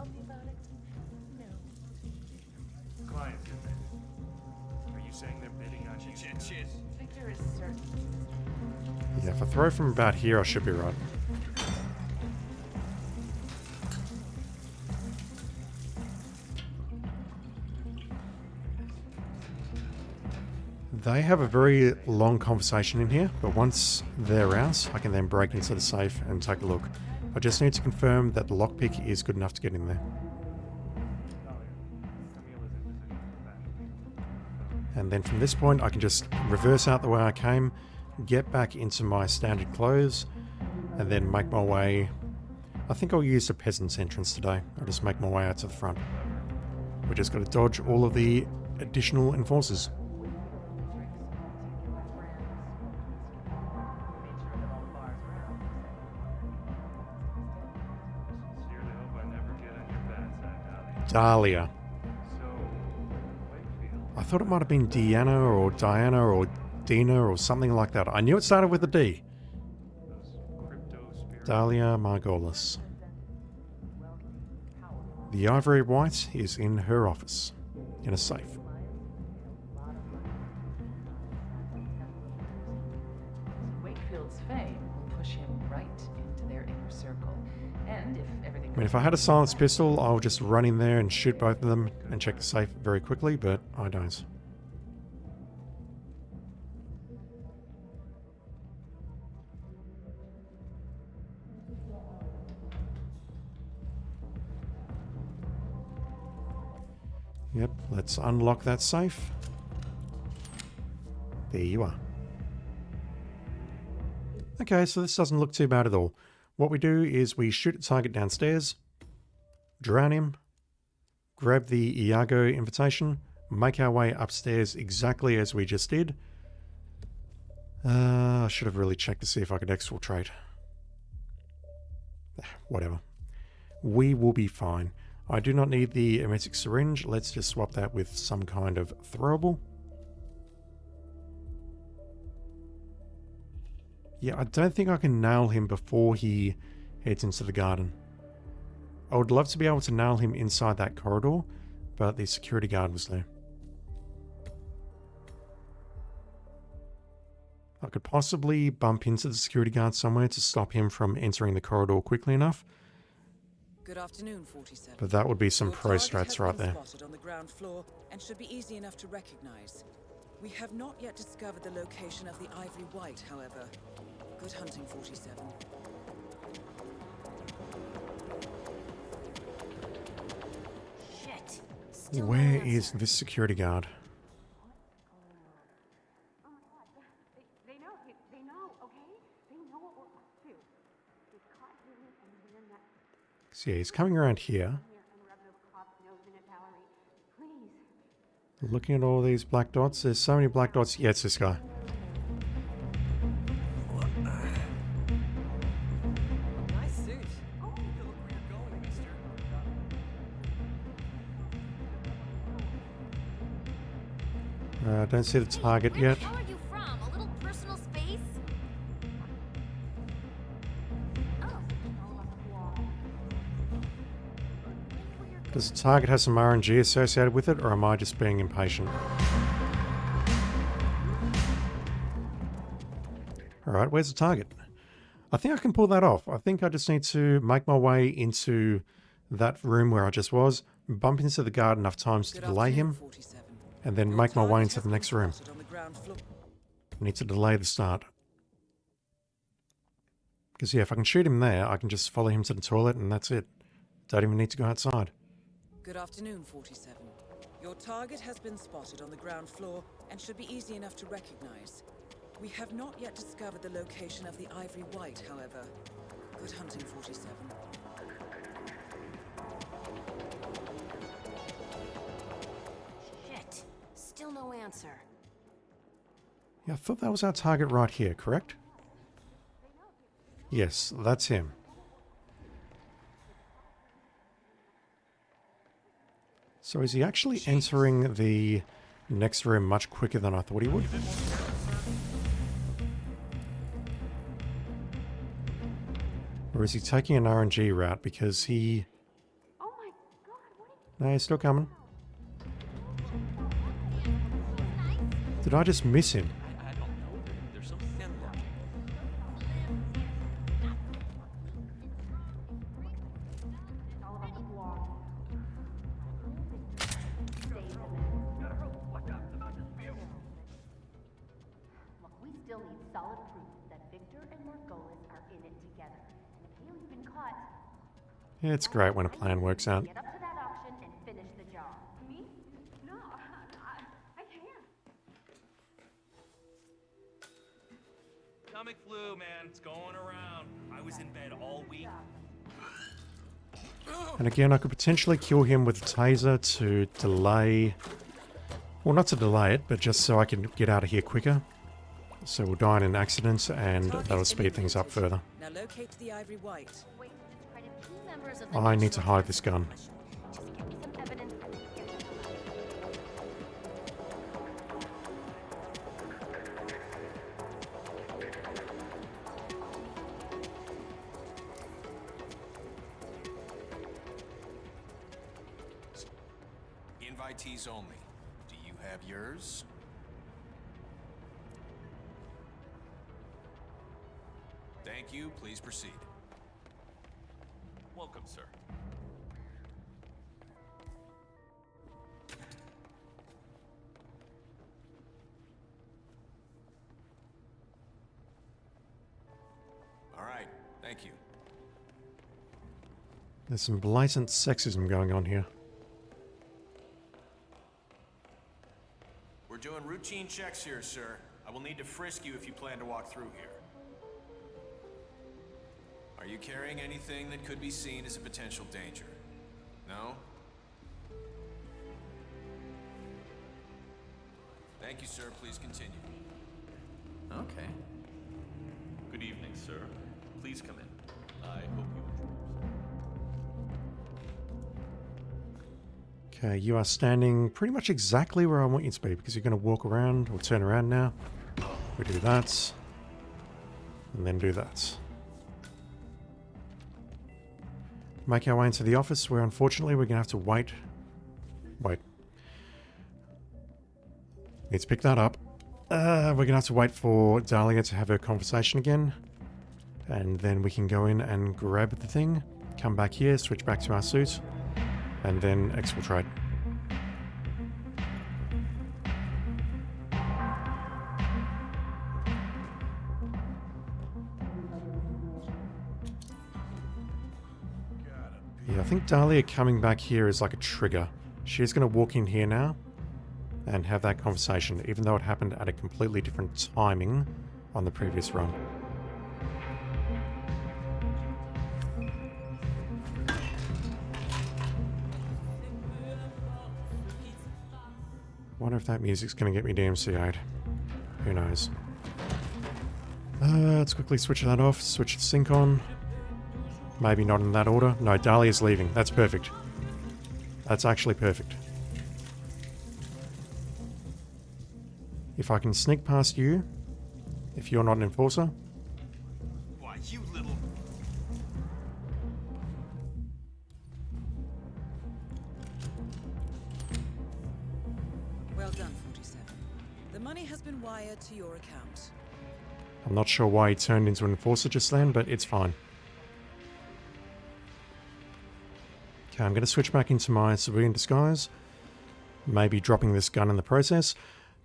Yeah, if I throw from about here, I should be right. They have a very long conversation in here, but once they're out, I can then break into the safe and take a look. I just need to confirm that the lockpick is good enough to get in there. And then from this point, I can just reverse out the way I came, get back into my standard clothes, and then make my way. I think I'll use the peasant's entrance today. I'll just make my way out to the front. We just got to dodge all of the additional enforcers. Dahlia. I thought it might have been Deanna or Diana or Dina or something like that. I knew it started with a D. Dahlia Margolis. The ivory white is in her office, in a safe. Wakefield's fame push him right into their inner circle. And if everything I mean, if I had a silenced pistol, I'll just run in there and shoot both of them and check the safe very quickly, but I don't. Yep, let's unlock that safe. There you are. Okay, so this doesn't look too bad at all. What we do is we shoot a target downstairs, drown him, grab the Iago invitation, make our way upstairs exactly as we just did. I should have really checked to see if I could exfiltrate. Whatever. We will be fine. I do not need the emetic syringe. Let's just swap that with some kind of throwable. Yeah, I don't think I can nail him before he heads into the garden. I would love to be able to nail him inside that corridor, but the security guard was there. I could possibly bump into the security guard somewhere to stop him from entering the corridor quickly enough. Good afternoon, 47. But that would be some Your pro target strats has right been there. spotted on the ground floor and should be easy enough to recognize. We have not yet discovered the location of the ivory white, however. Good hunting, 47. Shit. Still Where no is answer. this security guard? They know, okay? They know what we're up to. They caught him and we're not So yeah, he's coming around here. here and rub those cops' nose in it, Valerie. Please. Looking at all these black dots. There's so many black dots. Yeah, it's this guy. Nice suit. Oh, you look where you're going, mister. I don't see the target yet. Where the hell are you from? A little personal space? Does the target have some RNG associated with it, or am I just being impatient? Alright, where's the target? I think I can pull that off. I think I just need to make my way into that room where I just was, bump into the guard enough times to delay him, and then make my way into the next room. I need to delay the start. Because yeah, if I can shoot him there, I can just follow him to the toilet and that's it. Don't even need to go outside. Good afternoon, 47. Your target has been spotted on the ground floor and should be easy enough to recognize. We have not yet discovered the location of the ivory white, however. Good hunting, 47. Shit. Still no answer. Yeah, I thought that was our target right here, correct? Yes, that's him. So is he actually entering the next room much quicker than I thought he would? Or is he taking an RNG route because he... No, he's still coming. Did I just miss him? I don't know. They're so thin looking. Look, we still need solid proof that Victor and Margolis are in it together. And if Haley's been caught, Yeah, it's great when a plan works out. get up to that option and finish the job. Me? No, I can't. Stomach flu, man. It's going around. I was in bed all week. And again, I could potentially kill him with a taser to delay... Well, not to delay it, but just so I can get out of here quicker. So we'll die in an accident, and that'll speed things up further. Now locate the ivory white. I need to hide this gun. Invitees only. Do you have yours? Thank you. Please proceed. Welcome, sir. All right. Thank you. There's some blatant sexism going on here. We're doing routine checks here, sir. I will need to frisk you if you plan to walk through here. Are you carrying anything that could be seen as a potential danger? No? Thank you, sir. Please continue. Okay. Good evening, sir. Please come in. I hope you enjoy yourself. Okay, you are standing pretty much exactly where I want you to be because you're going to walk around or turn around now. We do that. And then do that. Make our way into the office where unfortunately we're going to have to wait. Need to pick that up. We're going to have to wait for Dahlia to have her conversation again. And then we can go in and grab the thing. Come back here, switch back to our suit. And then exfiltrate. Yeah, I think Dahlia coming back here is like a trigger. She's going to walk in here now and have that conversation, even though it happened at a completely different timing on the previous run. Wonder if that music's going to get me DMCA'd. Who knows? Let's quickly switch that off, switch the sync on. Maybe not in that order. No, Dahlia's leaving. That's perfect. That's actually perfect. If I can sneak past you, if you're not an enforcer. Why, you little... Well done, 47. The money has been wired to your account. I'm not sure why he turned into an enforcer just then, but it's fine. Okay, I'm going to switch back into my civilian disguise. Maybe dropping this gun in the process.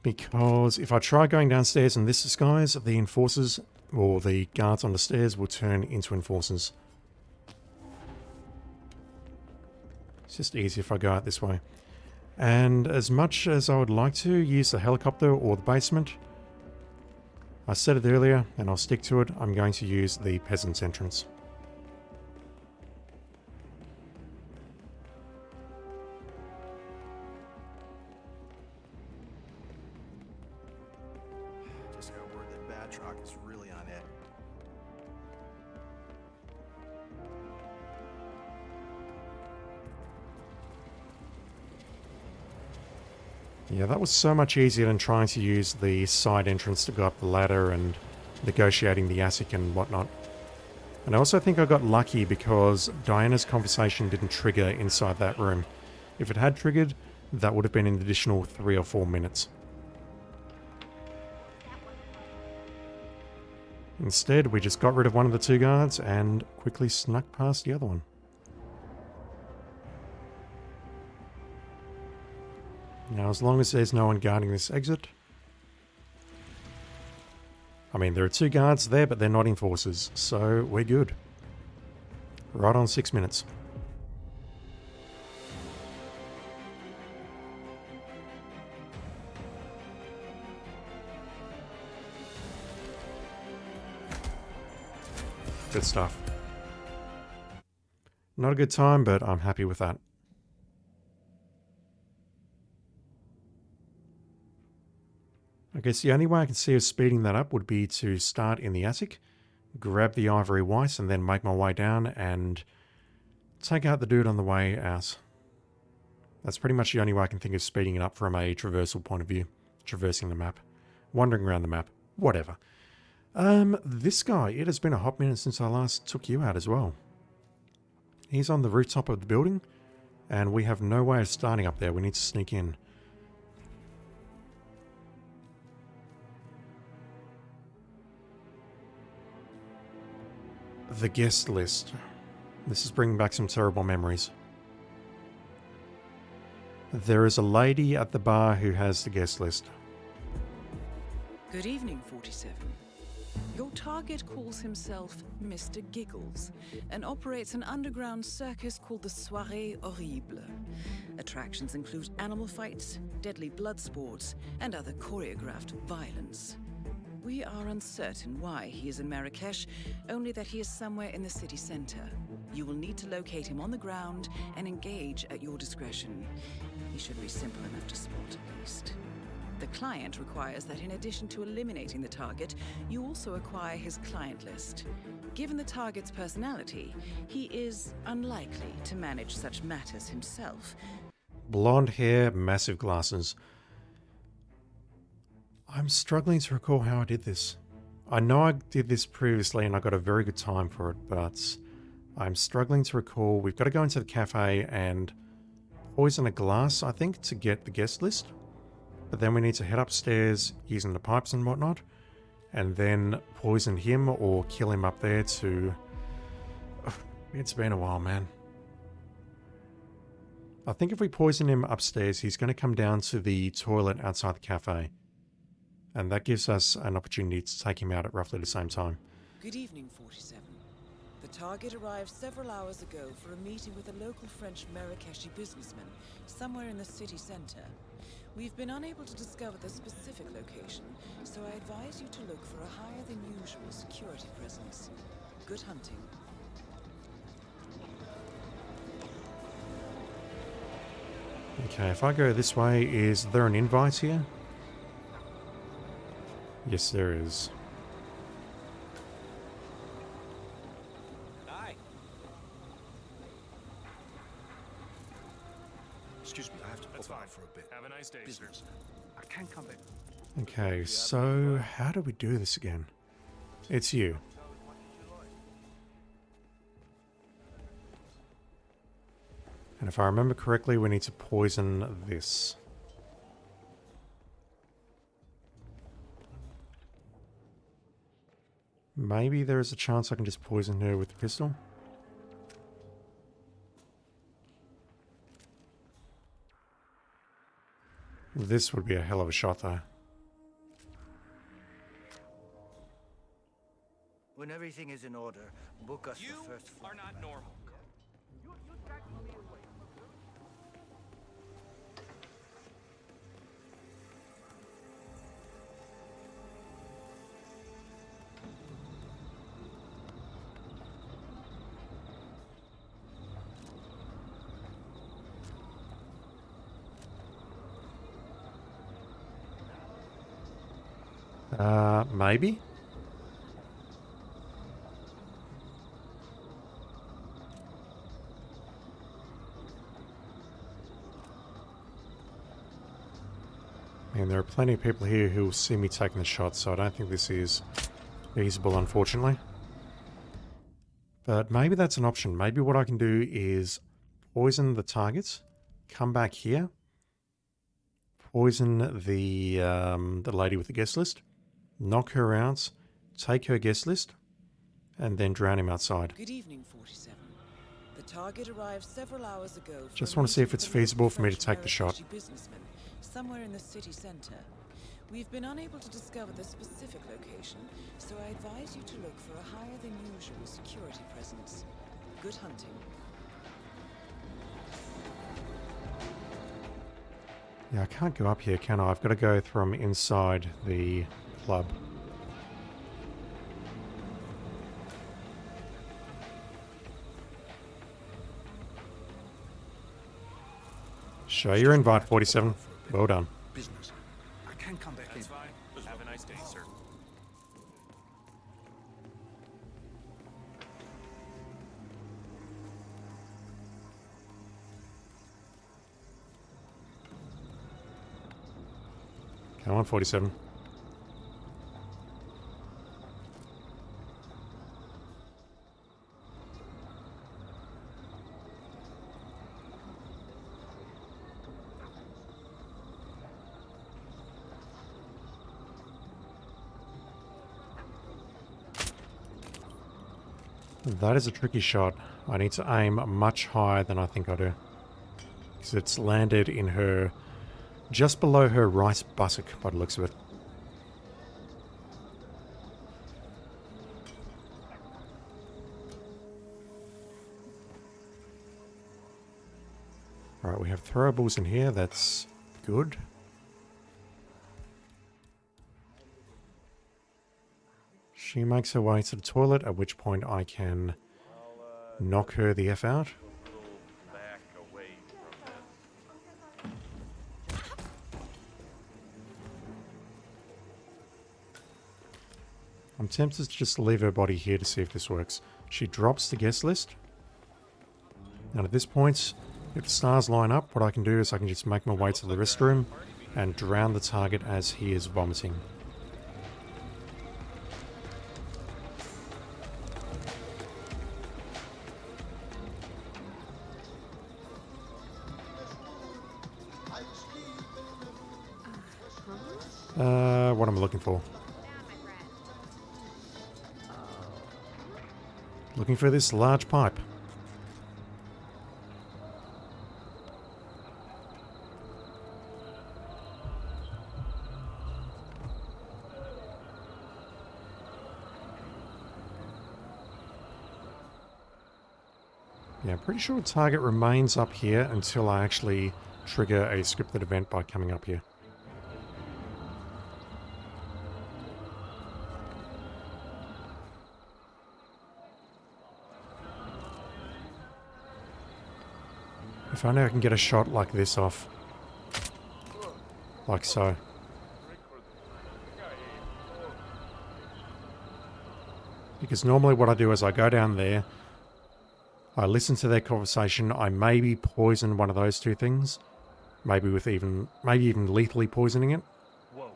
Because if I try going downstairs in this disguise, the enforcers, or the guards on the stairs, will turn into enforcers. It's just easier if I go out this way. And as much as I would like to use the helicopter or the basement, I said it earlier, and I'll stick to it, I'm going to use the peasant's entrance. Just got word that Batroc is really on it. Yeah, that was so much easier than trying to use the side entrance to go up the ladder and negotiating the ASIC and whatnot. And I also think I got lucky because Diana's conversation didn't trigger inside that room. If it had triggered, that would have been an additional 3 or 4 minutes. Instead, we just got rid of one of the 2 guards and quickly snuck past the other one. Now, as long as there's no one guarding this exit... I mean, there are 2 guards there, but they're not enforcers, so we're good. Right on 6 minutes. Good stuff. Not a good time, but I'm happy with that. I guess the only way I can see of speeding that up would be to start in the attic, grab the ivory white, and then make my way down and take out the dude on the way out. That's pretty much the only way I can think of speeding it up from a traversal point of view. Traversing the map. Wandering around the map. Whatever. This guy, it has been a hot minute since I last took you out as well. He's on the rooftop of the building, and we have no way of starting up there. We need to sneak in. The guest list. This is bringing back some terrible memories. There is a lady at the bar who has the guest list. Good evening, 47. Your target calls himself Mr. Giggles and operates an underground circus called the Soirée Horrible. Attractions include animal fights, deadly blood sports, and other choreographed violence. We are uncertain why he is in Marrakesh, only that he is somewhere in the city center. You will need to locate him on the ground and engage at your discretion. He should be simple enough to spot at least. The client requires that in addition to eliminating the target, you also acquire his client list. Given the target's personality, he is unlikely to manage such matters himself. Blonde hair, massive glasses. I'm struggling to recall how I did this. I know I did this previously and I got a very good time for it, but I'm struggling to recall. We've got to go into the cafe and poison a glass, I think, to get the guest list. But then we need to head upstairs using the pipes and whatnot, and then poison him or kill him up there to... It's been a while, man. I think if we poison him upstairs, he's going to come down to the toilet outside the cafe. And that gives us an opportunity to take him out at roughly the same time. Good evening, 47. The target arrived several hours ago for a meeting with a local French Marrakeshi businessman somewhere in the city center. We've been unable to discover the specific location, so I advise you to look for a higher than usual security presence. Good hunting. Okay, if I go this way, is there an invite here? Yes, there is. Hi. Excuse me, I have to pop out for a bit. Have a nice day, sir. I can't come back. Okay, so how do we do this again? It's you. And if I remember correctly, we need to poison this. Maybe there is a chance I can just poison her with the pistol. This would be a hell of a shot, though. When everything is in order, book us the first floor. You are not normal. Maybe? And there are plenty of people here who will see me taking the shot, so I don't think this is feasible, unfortunately. But maybe that's an option. Maybe what I can do is poison the targets, come back here, poison the lady with the guest list, knock her out, take her guest list, and then drown him outside. Good evening, 47. The target arrived several hours ago. Just want to see if it's feasible for me to take the shot. Businessman somewhere in the city center. We've been unable to discover the specific location, so I advise you to look for a higher than usual security presence. Good hunting. Yeah, I can't go up here, can I? I've got to go from inside the club. Show your invite, 47. Well done. Business. I can't come back in. That's fine. Have a nice day, sir. Come on, 47. That is a tricky shot. I need to aim much higher than I think I do. Because it's landed in her... just below her right buttock by the looks of it. Alright, we have throwables in here. That's good. She makes her way to the toilet, at which point I can knock her the F out. I'm tempted to just leave her body here to see if this works. She drops the guest list. And at this point, if the stars line up, what I can do is I can just make my way to the restroom and drown the target as he is vomiting. What am I looking for? Looking for this large pipe. Yeah, I'm pretty sure the target remains up here until I actually trigger a scripted event by coming up here. If only I can get a shot like this off. Like so. Because normally what I do is I go down there, I listen to their conversation, I maybe poison one of those two things. Maybe even lethally poisoning it. Whoa.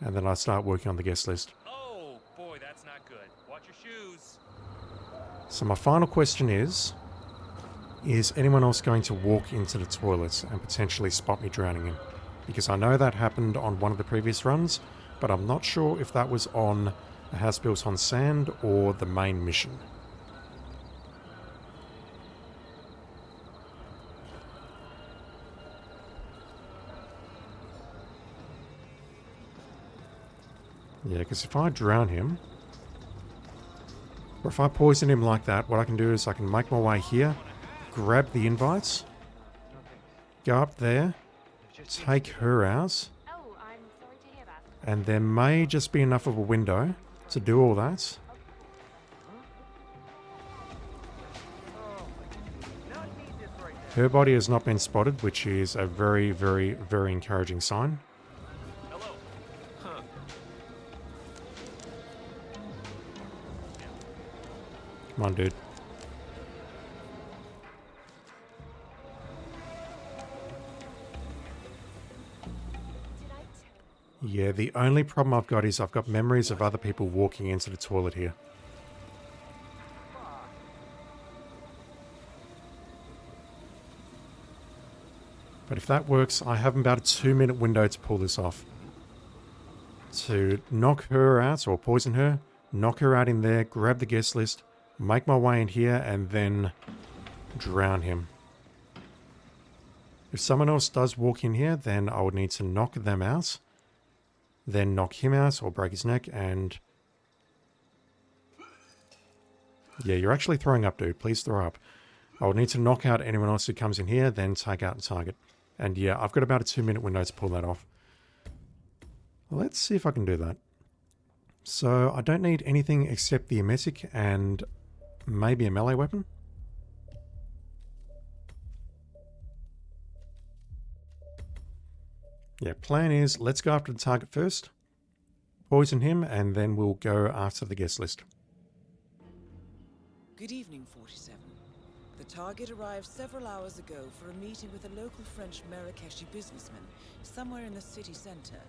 And then I start working on the guest list. Oh boy, that's not good. Watch your shoes. So my final question is anyone else going to walk into the toilets and potentially spot me drowning him? Because I know that happened on one of the previous runs, but I'm not sure if that was on a house built on sand or the main mission. Yeah, because if I drown him, or if I poison him like that, what I can do is I can make my way here, grab the invites, go up there, take her out, and there may just be enough of a window to do all that. Her body has not been spotted, which is a very, very, very encouraging sign. Come on, dude. Yeah, the only problem I've got is I've got memories of other people walking into the toilet here. But if that works, I have about a 2-minute window to pull this off. To knock her out or poison her, knock her out in there, grab the guest list, make my way in here, and then drown him. If someone else does walk in here, then I would need to knock them out, then knock him out or break his neck, and... yeah, you're actually throwing up, dude. Please throw up. I would need to knock out anyone else who comes in here, then take out the target. And yeah, I've got about a 2-minute window to pull that off. Let's see if I can do that. So, I don't need anything except the emetic and maybe a melee weapon. Yeah, plan is, let's go after the target first, poison him, and then we'll go after the guest list. Good evening, 47. The target arrived several hours ago for a meeting with a local French Marrakeshi businessman somewhere in the city center.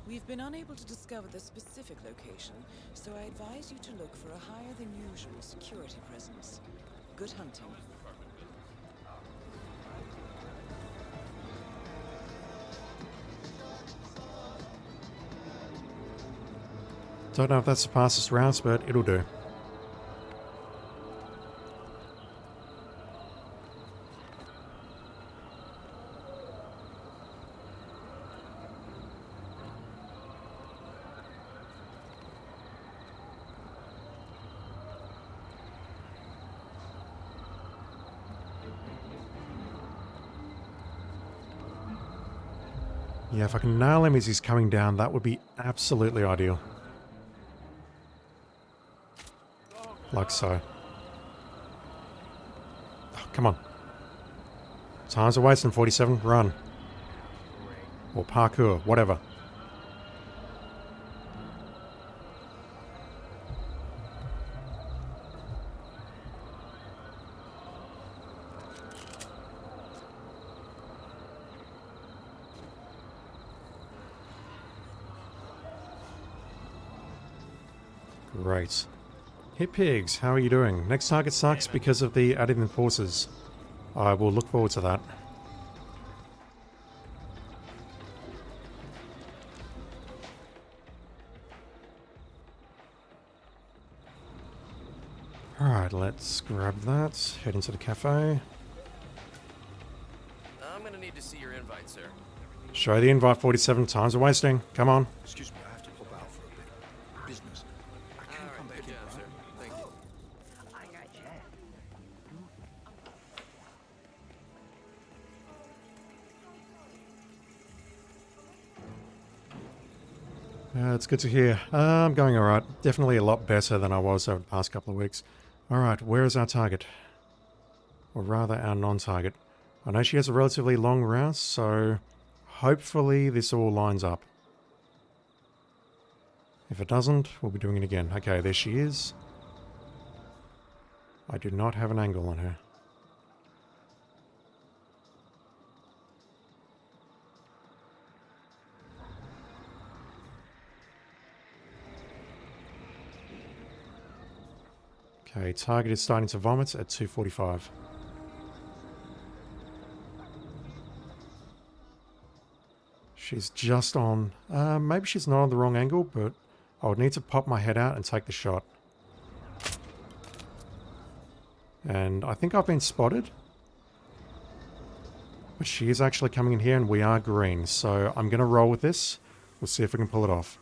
We've been unable to discover the specific location, so I advise you to look for a higher than usual security presence. Good hunting. Don't know if that's the fastest route, but it'll do. Yeah, if I can nail him as he's coming down, that would be absolutely ideal. Like so. Oh, come on. Time's a wasting, 47. Run. Or parkour, whatever. Great. Hey pigs, how are you doing? Next target sucks because of the added enforcers. I will look forward to that. Alright, let's grab that. Head into the cafe. I'm gonna need to see your invite, sir. Show the invite, 47. Time's a wasting. Come on. Excuse me, I have to pop out for a bit. Business. I can come back in, job, sir. Thank you. I got you. It's good to hear. I'm going alright. Definitely a lot better than I was over the past couple of weeks. Alright, where is our target? Or rather, our non-target. I know she has a relatively long route, so hopefully this all lines up. If it doesn't, we'll be doing it again. Okay, there she is. I do not have an angle on her. Okay, target is starting to vomit at 2:45. She's just on... maybe she's not on the wrong angle, but I would need to pop my head out and take the shot. And I think I've been spotted. But she is actually coming in here and we are green, so I'm going to roll with this. We'll see if we can pull it off.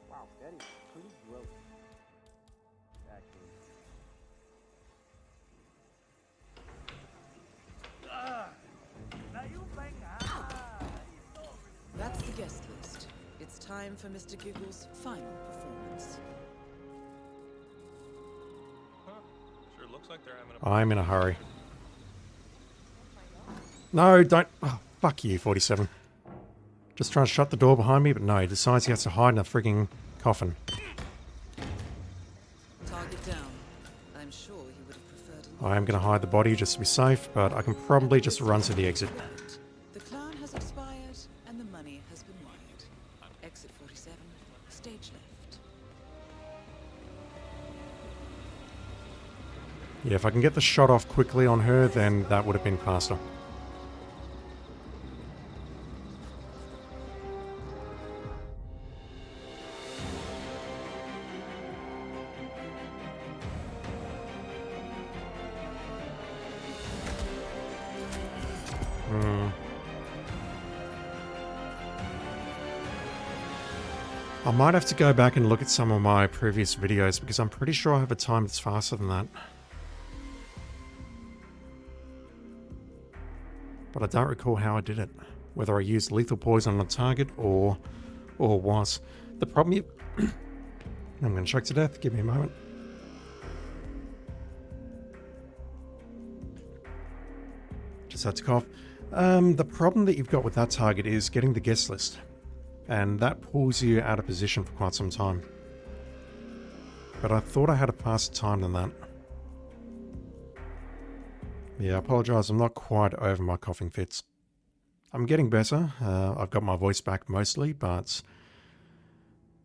Wow, that is pretty gross. Actually. That's the guest list. It's time for Mr. Giggle's final performance. Sure looks like they're having I'm in a hurry. No, don't... Oh, fuck you, 47. Just trying to shut the door behind me, but no, he decides he has to hide in a frigging coffin. Target down. I'm sure he would have preferred... I am going to hide the body just to be safe, but I can probably just run to the exit. The clown has expired, and the money has been wired. Exit 47, stage left. Yeah, if I can get the shot off quickly on her, then that would have been faster. I might have to go back and look at some of my previous videos because I'm pretty sure I have a time that's faster than that. But I don't recall how I did it. Whether I used lethal poison on a target or what. The problem I'm going to choke to death. Give me a moment. Just had to cough. The problem that you've got with that target is getting the guest list. And that pulls you out of position for quite some time. But I thought I had a faster time than that. Yeah, I apologise, I'm not quite over my coughing fits. I'm getting better. I've got my voice back mostly, but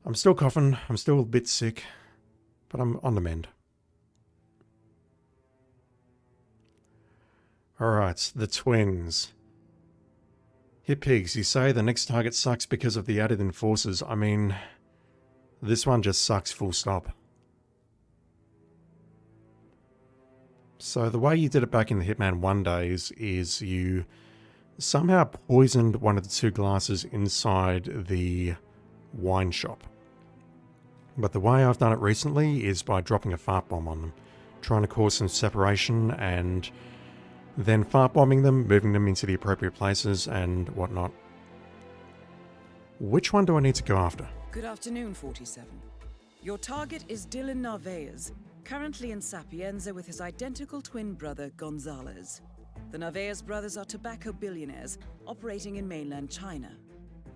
I'm still coughing, I'm still a bit sick, but I'm on the mend. Alright, the twins. Here, pigs, you say the next target sucks because of the added enforcers. I mean, this one just sucks full stop. So the way you did it back in the Hitman 1 days is you somehow poisoned one of the two glasses inside the wine shop. But the way I've done it recently is by dropping a fart bomb on them, trying to cause some separation, and then fart bombing them, moving them into the appropriate places and whatnot. Which one do I need to go after? Good afternoon, 47. Your target is Dylan Narvaez, currently in Sapienza with his identical twin brother, Gonzalez. The Narvaez brothers are tobacco billionaires operating in mainland China.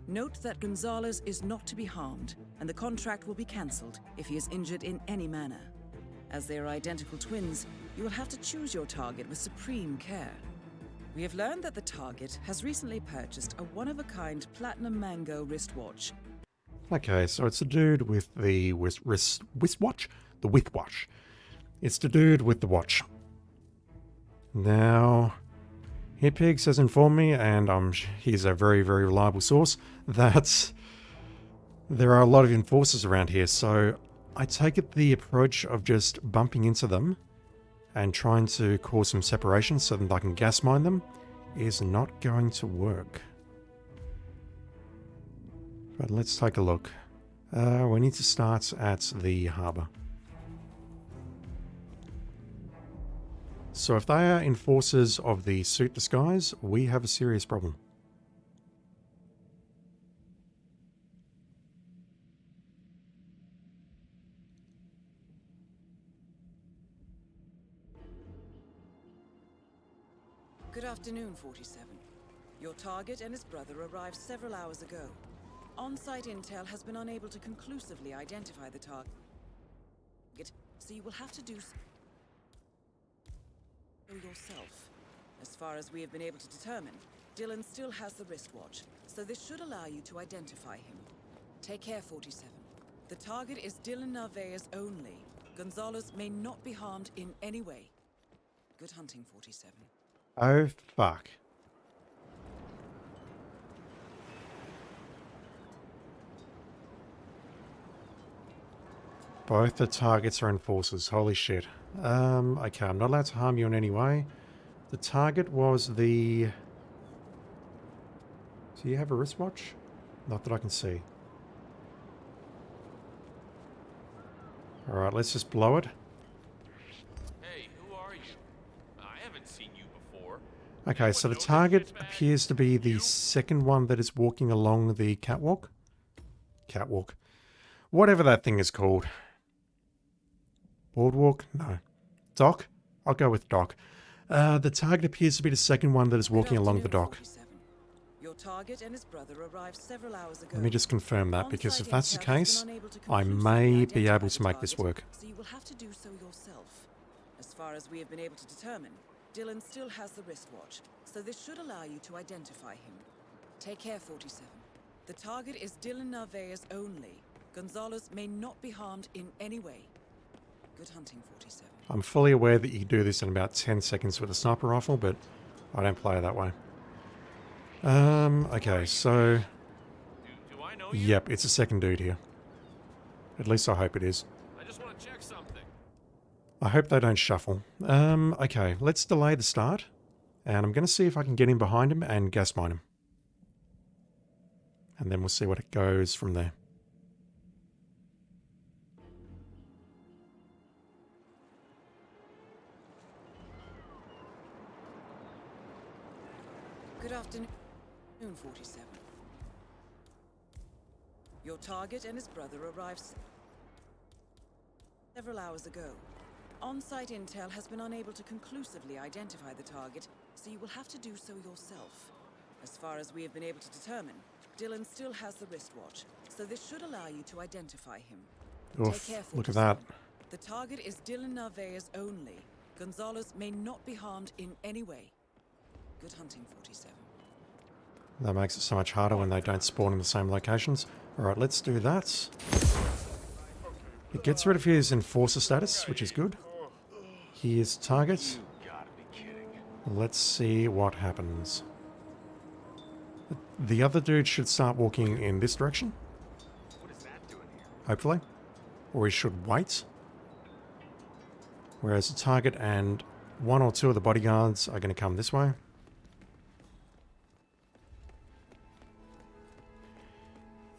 Note that Gonzalez is not to be harmed, and the contract will be cancelled if he is injured in any manner. As they are identical twins, you will have to choose your target with supreme care. We have learned that the target has recently purchased a one-of-a-kind platinum mango wristwatch. Okay, so it's the dude with the wristwatch? The wristwatch. It's the dude with the watch. Now, Hitpigs has informed me, and he's a very, very reliable source, that there are a lot of enforcers around here, so I take it the approach of just bumping into them and trying to cause some separation so that I can gas mine them is not going to work. But let's take a look. We need to start at the harbour. So if they are enforcers of the suit disguise, we have a serious problem. Good afternoon, 47. Your target and his brother arrived several hours ago. On-site intel has been unable to conclusively identify the target, so you will have to do so yourself. As far as we have been able to determine, Dylan still has the wristwatch, so this should allow you to identify him. Take care, 47. The target is Dylan Narvaez only. Gonzalez may not be harmed in any way. Good hunting, 47. Oh, fuck. Both the targets are enforcers. Holy shit. Okay, I'm not allowed to harm you in any way. The target was the... Do you have a wristwatch? Not that I can see. Alright, let's just blow it. Hey, who are you? I haven't seen you before. Okay, so the target appears to be the second one that is walking along the catwalk. Catwalk. Whatever that thing is called. Boardwalk? No. Dock? I'll go with dock. The target appears to be the second one that is walking along the dock. Your target and his brother arrived several hours ago. Let me just confirm that, because if that's the case, I may be able to make this work. So you will have to do so yourself. As far as we have been able to determine, Dylan still has the wristwatch, so this should allow you to identify him. Take care, 47. The target is Dylan Narvaez only. Gonzalez may not be harmed in any way. Good hunting, 47. I'm fully aware that you can do this in about 10 seconds with a sniper rifle, but I don't play it that way. Okay, so... Do I know you? Yep, it's a second dude here. At least I hope it is. I just want to check something. I hope they don't shuffle. Okay, let's delay the start. And I'm going to see if I can get in behind him and gas mine him. And then we'll see what it goes from there. Good afternoon, 47. Your target and his brother arrived several hours ago. On-site intel has been unable to conclusively identify the target, so you will have to do so yourself. As far as we have been able to determine, Dylan still has the wristwatch, so this should allow you to identify him. Oof, Take care, look at 47. that. The target is Dylan Narvaez only. Gonzalez may not be harmed in any way. Good hunting, 47. That makes it so much harder when they don't spawn in the same locations. Alright, let's do that. It gets rid of his enforcer status, which is good. Here's target. Let's see what happens. The other dude should start walking in this direction. Hopefully. Or he should wait. Whereas the target and one or two of the bodyguards are going to come this way.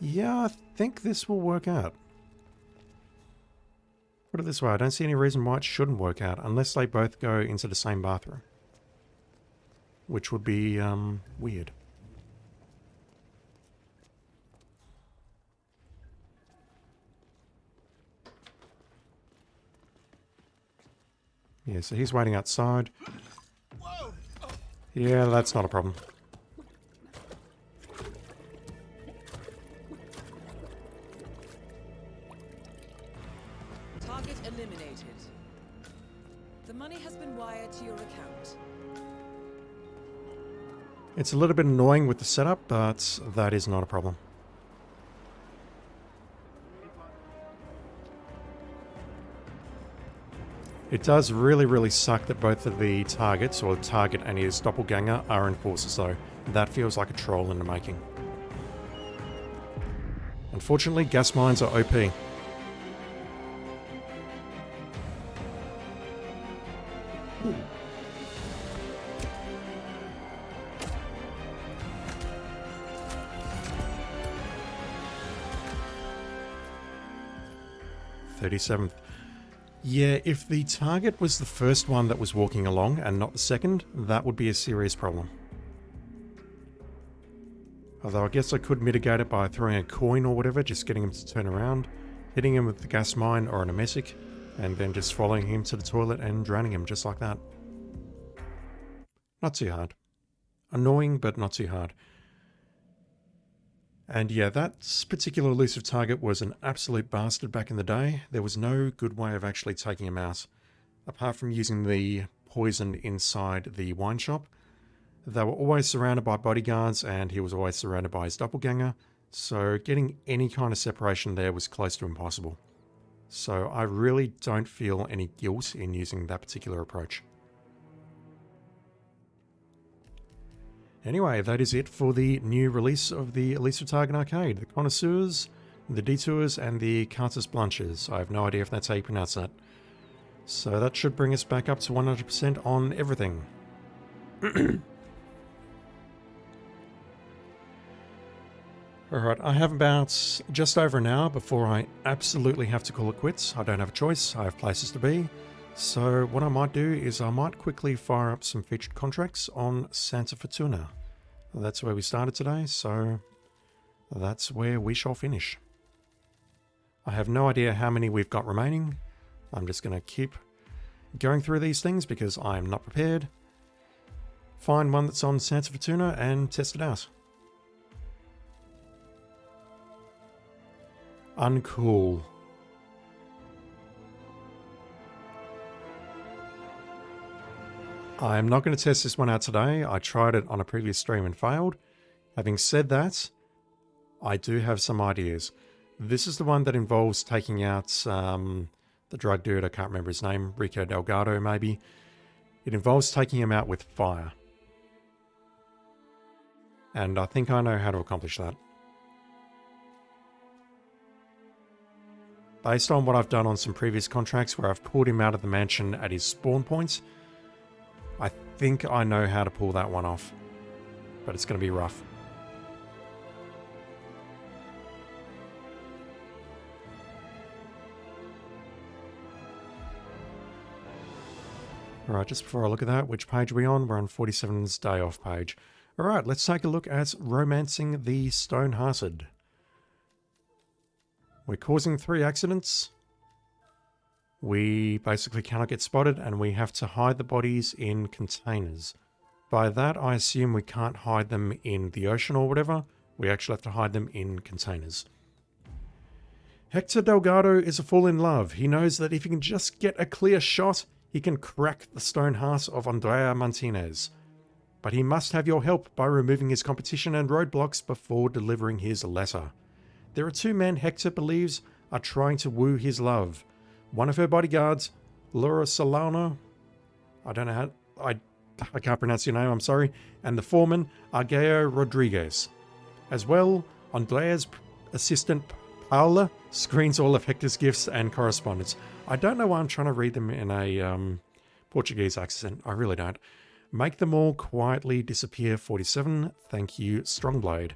Yeah, I think this will work out. Put it this way, I don't see any reason why it shouldn't work out, unless they both go into the same bathroom. which would be weird. Yeah, so he's waiting outside. Yeah, that's not a problem. Target eliminated. The money has been wired to your account. It's a little bit annoying with the setup, but that is not a problem. It does really suck that both of the targets, or the target and his doppelganger, are enforcers though. That feels like a troll in the making. Unfortunately, gas mines are OP. '37th. Yeah, if the target was the first one that was walking along and not the second, that would be a serious problem. Although I guess I could mitigate it by throwing a coin or whatever, just getting him to turn around, hitting him with the gas mine or an emesic, and then just following him to the toilet and drowning him just like that. Not too hard. Annoying, but not too hard. And yeah, that particular elusive target was an absolute bastard back in the day. There was no good way of actually taking him out, apart from using the poison inside the wine shop. They were always surrounded by bodyguards, and he was always surrounded by his doppelganger, so getting any kind of separation there was close to impossible. So I really don't feel any guilt in using that particular approach. Anyway, that is it for the new release of the Elusive Target Arcade. The Connoisseurs, the Detours, and the Blanches. I have no idea if that's how you pronounce that. So that should bring us back up to 100% on everything. Alright, I have about just over an hour before I absolutely have to call it quits. I don't have a choice, I have places to be. So what I might do is I might quickly fire up some featured contracts on Santa Fortuna. That's where we started today, so that's where we shall finish. I have no idea how many we've got remaining. I'm just going to keep going through these things because I am not prepared. Find one that's on Santa Fortuna and test it out. Uncool. I am not going to test this one out today. I tried it on a previous stream and failed. Having said that, I do have some ideas. This is the one that involves taking out the drug dude, I can't remember his name, Rico Delgado maybe. It involves taking him out with fire. And I think I know how to accomplish that. Based on what I've done on some previous contracts where I've pulled him out of the mansion at his spawn points, I think I know how to pull that one off, but it's going to be rough. Alright, just before I look at that, which page are we on? We're on 47's day off page. Alright, let's take a look at Romancing the Stone-Hearted. We're causing 3 accidents. We basically cannot get spotted, and we have to hide the bodies in containers. By that, I assume we can't hide them in the ocean or whatever. We actually have to hide them in containers. Hector Delgado is a fool in love. He knows that if he can just get a clear shot, he can crack the stone heart of Andrea Martinez. But he must have your help by removing his competition and roadblocks before delivering his letter. There are 2 men Hector believes are trying to woo his love. One of her bodyguards, Laura Solano, I don't know how, I can't pronounce your name, I'm sorry, and the foreman, Argeo Rodriguez. As well, Andrea's assistant, Paula, screens all of Hector's gifts and correspondence. I don't know why I'm trying to read them in a Portuguese accent, I really don't. Make them all quietly disappear, 47, thank you, Strongblade.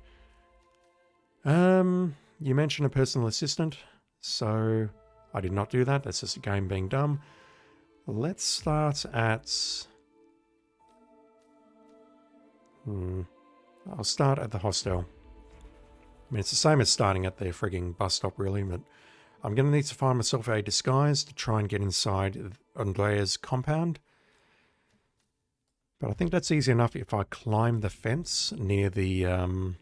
You mentioned a personal assistant, so I did not do that. That's just a game being dumb. Let's start at I'll start at the hostel. I mean, it's the same as starting at the frigging bus stop, really, but I'm going to need to find myself a disguise to try and get inside Andrea's compound. But I think that's easy enough if I climb the fence near the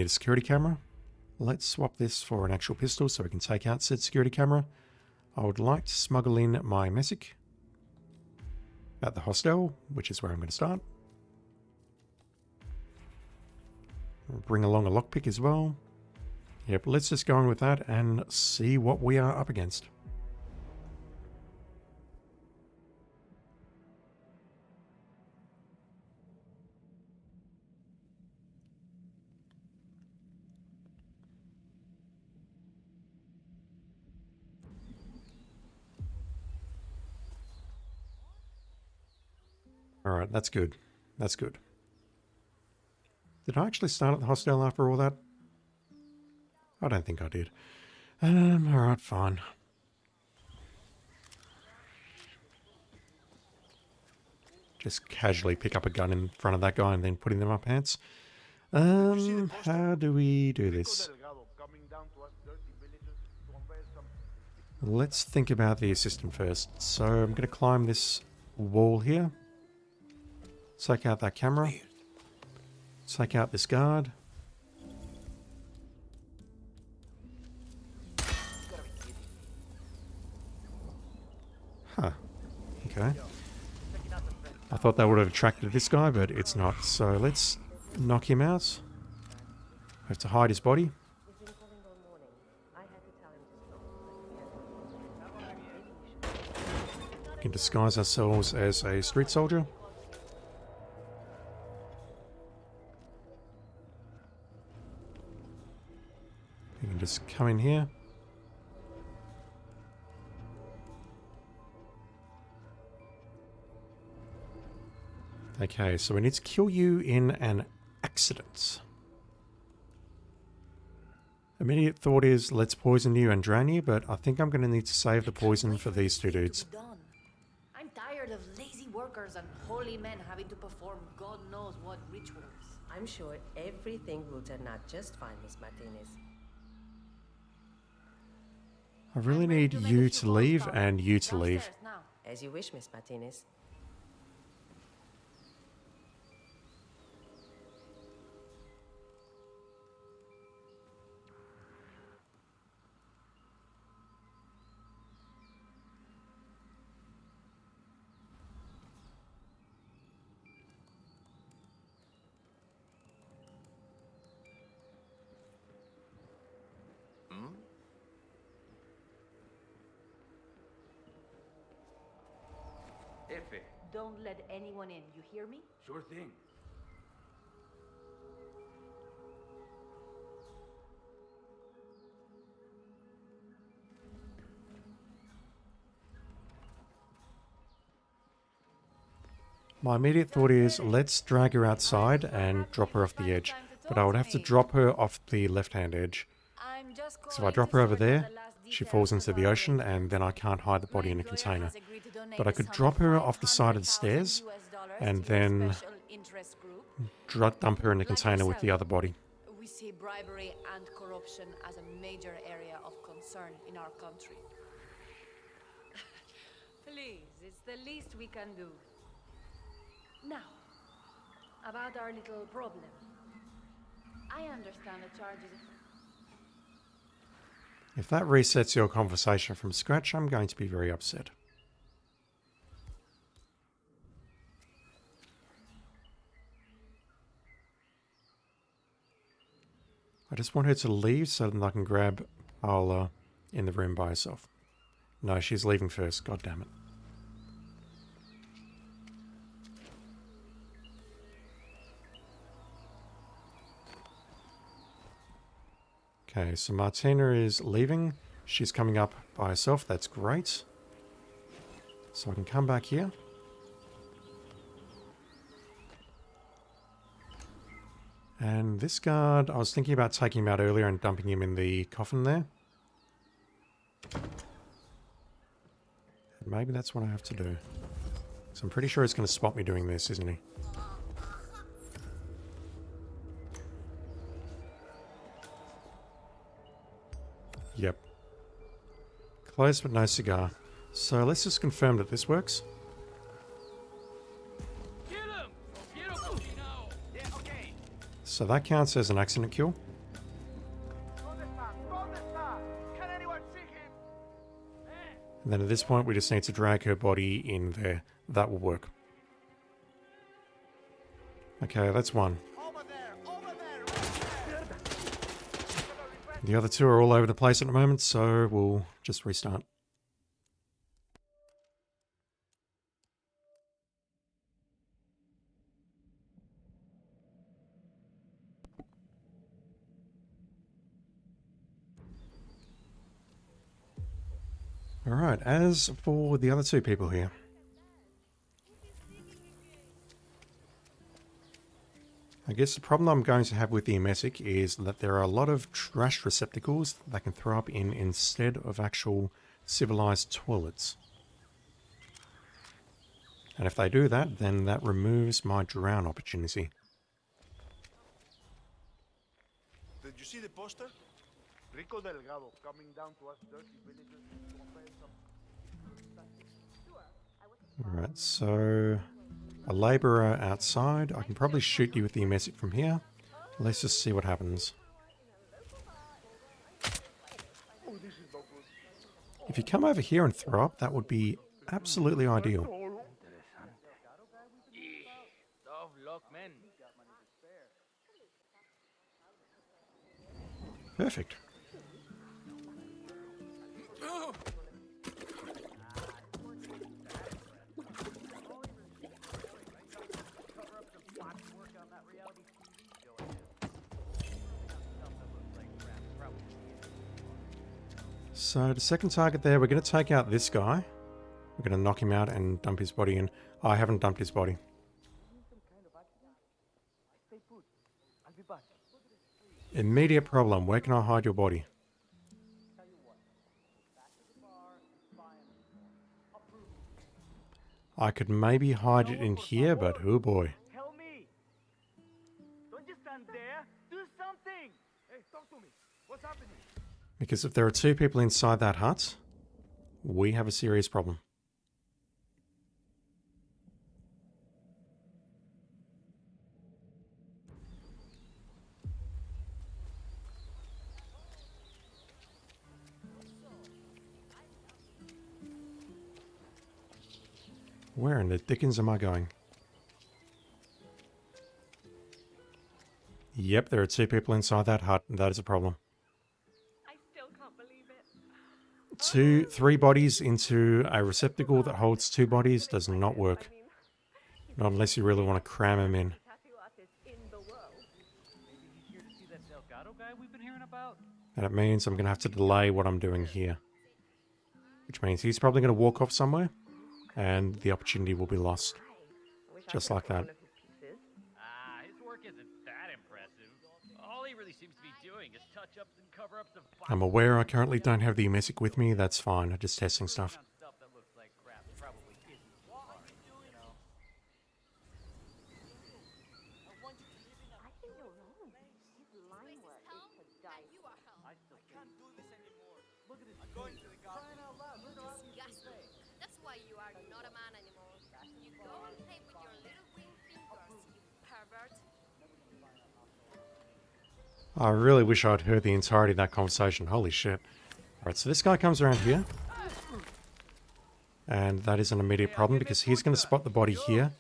security camera. Let's swap this for an actual pistol so we can take out said security camera. I would like to smuggle in my messick at the hostel, which is where I'm going to start. Bring along a lockpick as well. Yep, let's just go on with that and see what we are up against. Alright, that's good. That's good. Did I actually start at the hostel after all that? I don't think I did. Alright, fine. Just casually pick up a gun in front of that guy and then put him in my pants. How do we do this? Let's think about the assistant first. So I'm going to climb this wall here. Take out that camera. Take out this guard. Huh. Okay. I thought that would have attracted this guy, but it's not. So let's knock him out. We have to hide his body. We can disguise ourselves as a street soldier. You can just come in here. Okay, so we need to kill you in an accident. Immediate thought is, let's poison you and drown you, but I think I'm going to need to save the poison for these two dudes. I'm tired of lazy workers and holy men having to perform God knows what rituals. I'm sure everything will turn out just fine, Miss Martinez. I really need you to leave and you to leave. As you wish, Miss Martinez. Don't let anyone in, you hear me? Sure thing. My immediate thought is, let's drag her outside and drop her off the edge. But I would have to drop her off the left-hand edge. So if I drop her over there, she falls into the ocean and then I can't hide the body in a container. But I could drop her off the side of the stairs and then dump her in the container with the other body. We see bribery and corruption as a major area of concern in our country. Please, it's the least we can do. Now, about our little problem. I understand the charges. If that resets your conversation from scratch, I'm going to be very upset. I just want her to leave so that I can grab Paola in the room by herself. No, she's leaving first. God damn it. Okay, so Martina is leaving. She's coming up by herself. That's great. So I can come back here. And this guard, I was thinking about taking him out earlier and dumping him in the coffin there. Maybe that's what I have to do. So I'm pretty sure he's going to spot me doing this, isn't he? Yep. Close but no cigar. So let's just confirm that this works. So that counts as an accident kill. And then at this point we just need to drag her body in there. That will work. Okay, that's one. The other two are all over the place at the moment, so we'll just restart. Alright, as for the other two people here. I guess the problem I'm going to have with the Emesic is that there are a lot of trash receptacles that can throw up in instead of actual civilized toilets. And if they do that, then that removes my drown opportunity. Did you see the poster? Rico Delgado coming down to us dirty villagers to offer some... Alright, so a labourer outside. I can probably shoot you with the Emesic from here. Let's just see what happens. If you come over here and throw up, that would be absolutely ideal. Tough luck, man. Perfect. So the second target there, we're going to take out this guy. We're going to knock him out and dump his body in. Oh, I haven't dumped his body. Immediate problem. Where can I hide your body? I could maybe hide it in here, but oh boy. Help me! Don't just stand there. Do something. Hey, talk to me. What's happening? Because if there are two people inside that hut, we have a serious problem. Where in the dickens am I going? Yep, there are two people inside that hut, and that is a problem. Three bodies into a receptacle that holds two bodies does not work. Not unless you really want to cram them in. And it means I'm going to have to delay what I'm doing here. Which means he's probably going to walk off somewhere, and the opportunity will be lost. Just like that. His work isn't that impressive. All he really seems to be doing is touch-ups and cover-ups of... I'm aware I currently don't have the Emesic with me, that's fine, I'm just testing stuff. That's why you are not a man anymore. You don't play with your little wing fingers, you pervert. I really wish I'd heard the entirety of that conversation. Holy shit. Alright, so this guy comes around here. And that is an immediate problem because he's going to spot the body here.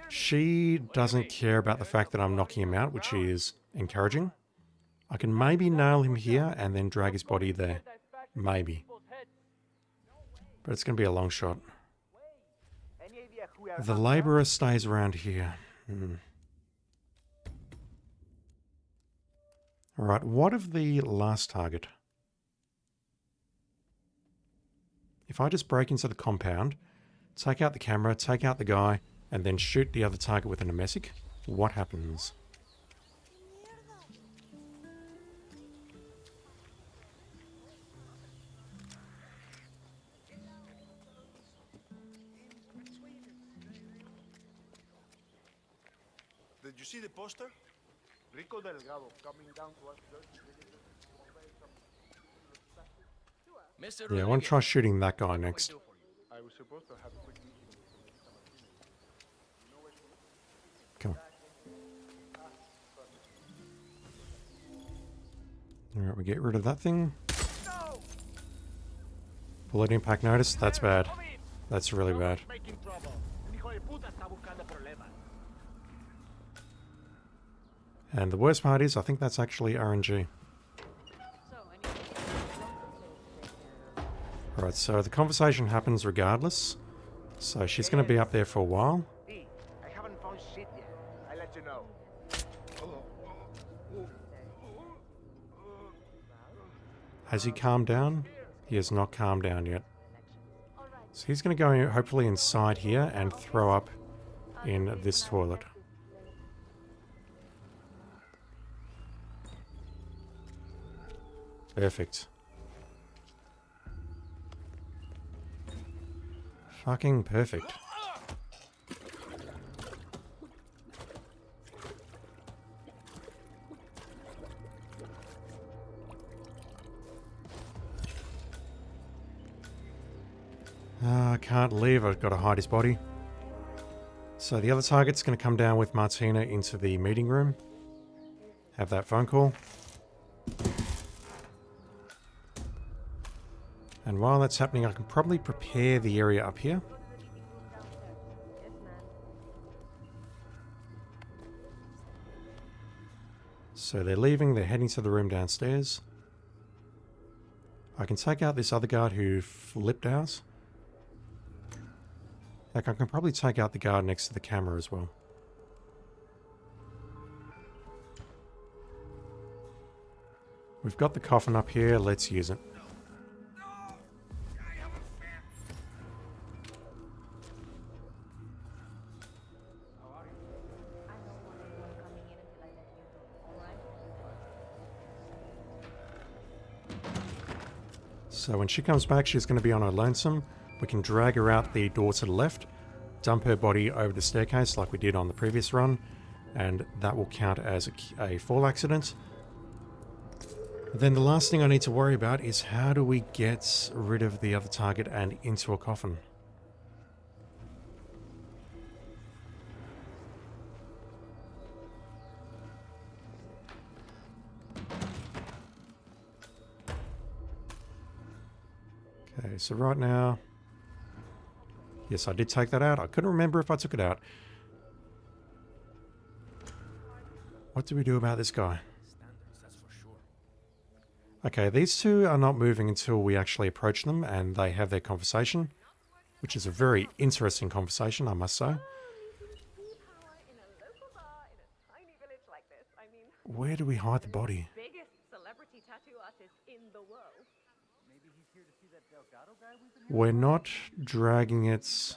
She doesn't care about the fact that I'm knocking him out, which is encouraging. I can maybe nail him here and then drag his body there. Maybe. But it's going to be a long shot. The labourer stays around here. Alright, what of the last target? If I just break into the compound, take out the camera, take out the guy, and then shoot the other target with an Emesic, what happens? Did you see the poster? Rico Delgado coming down to us dirty villagers to offer some... Yeah, I want to try shooting that guy next. I was supposed to have a quick meeting with Come on. Alright, we get rid of that thing. Bullet impact notice? That's bad. That's really bad. And the worst part is, I think that's actually RNG. Alright, so the conversation happens regardless. So she's going to be up there for a while. I haven't found shit yet. I'll let you know. Has he calmed down? He has not calmed down yet. So he's going to go hopefully inside here and throw up in this toilet. Perfect. Fucking perfect. I can't leave, I've got to hide his body. So the other target's going to come down with Martina into the meeting room. Have that phone call. And while that's happening, I can probably prepare the area up here. So they're leaving, they're heading to the room downstairs. I can take out this other guard who flipped out. Like, I can probably take out the guard next to the camera as well. We've got the coffin up here, let's use it. So when she comes back, she's going to be on her lonesome. We can drag her out the door to the left, dump her body over the staircase like we did on the previous run, and that will count as a fall accident. Then the last thing I need to worry about is how do we get rid of the other target and into a coffin? Okay, so right now... Yes, I did take that out. I couldn't remember if I took it out. What do we do about this guy? Okay, these two are not moving until we actually approach them and they have their conversation, which is a very interesting conversation, I must say. Where do we hide the body? We're not dragging it...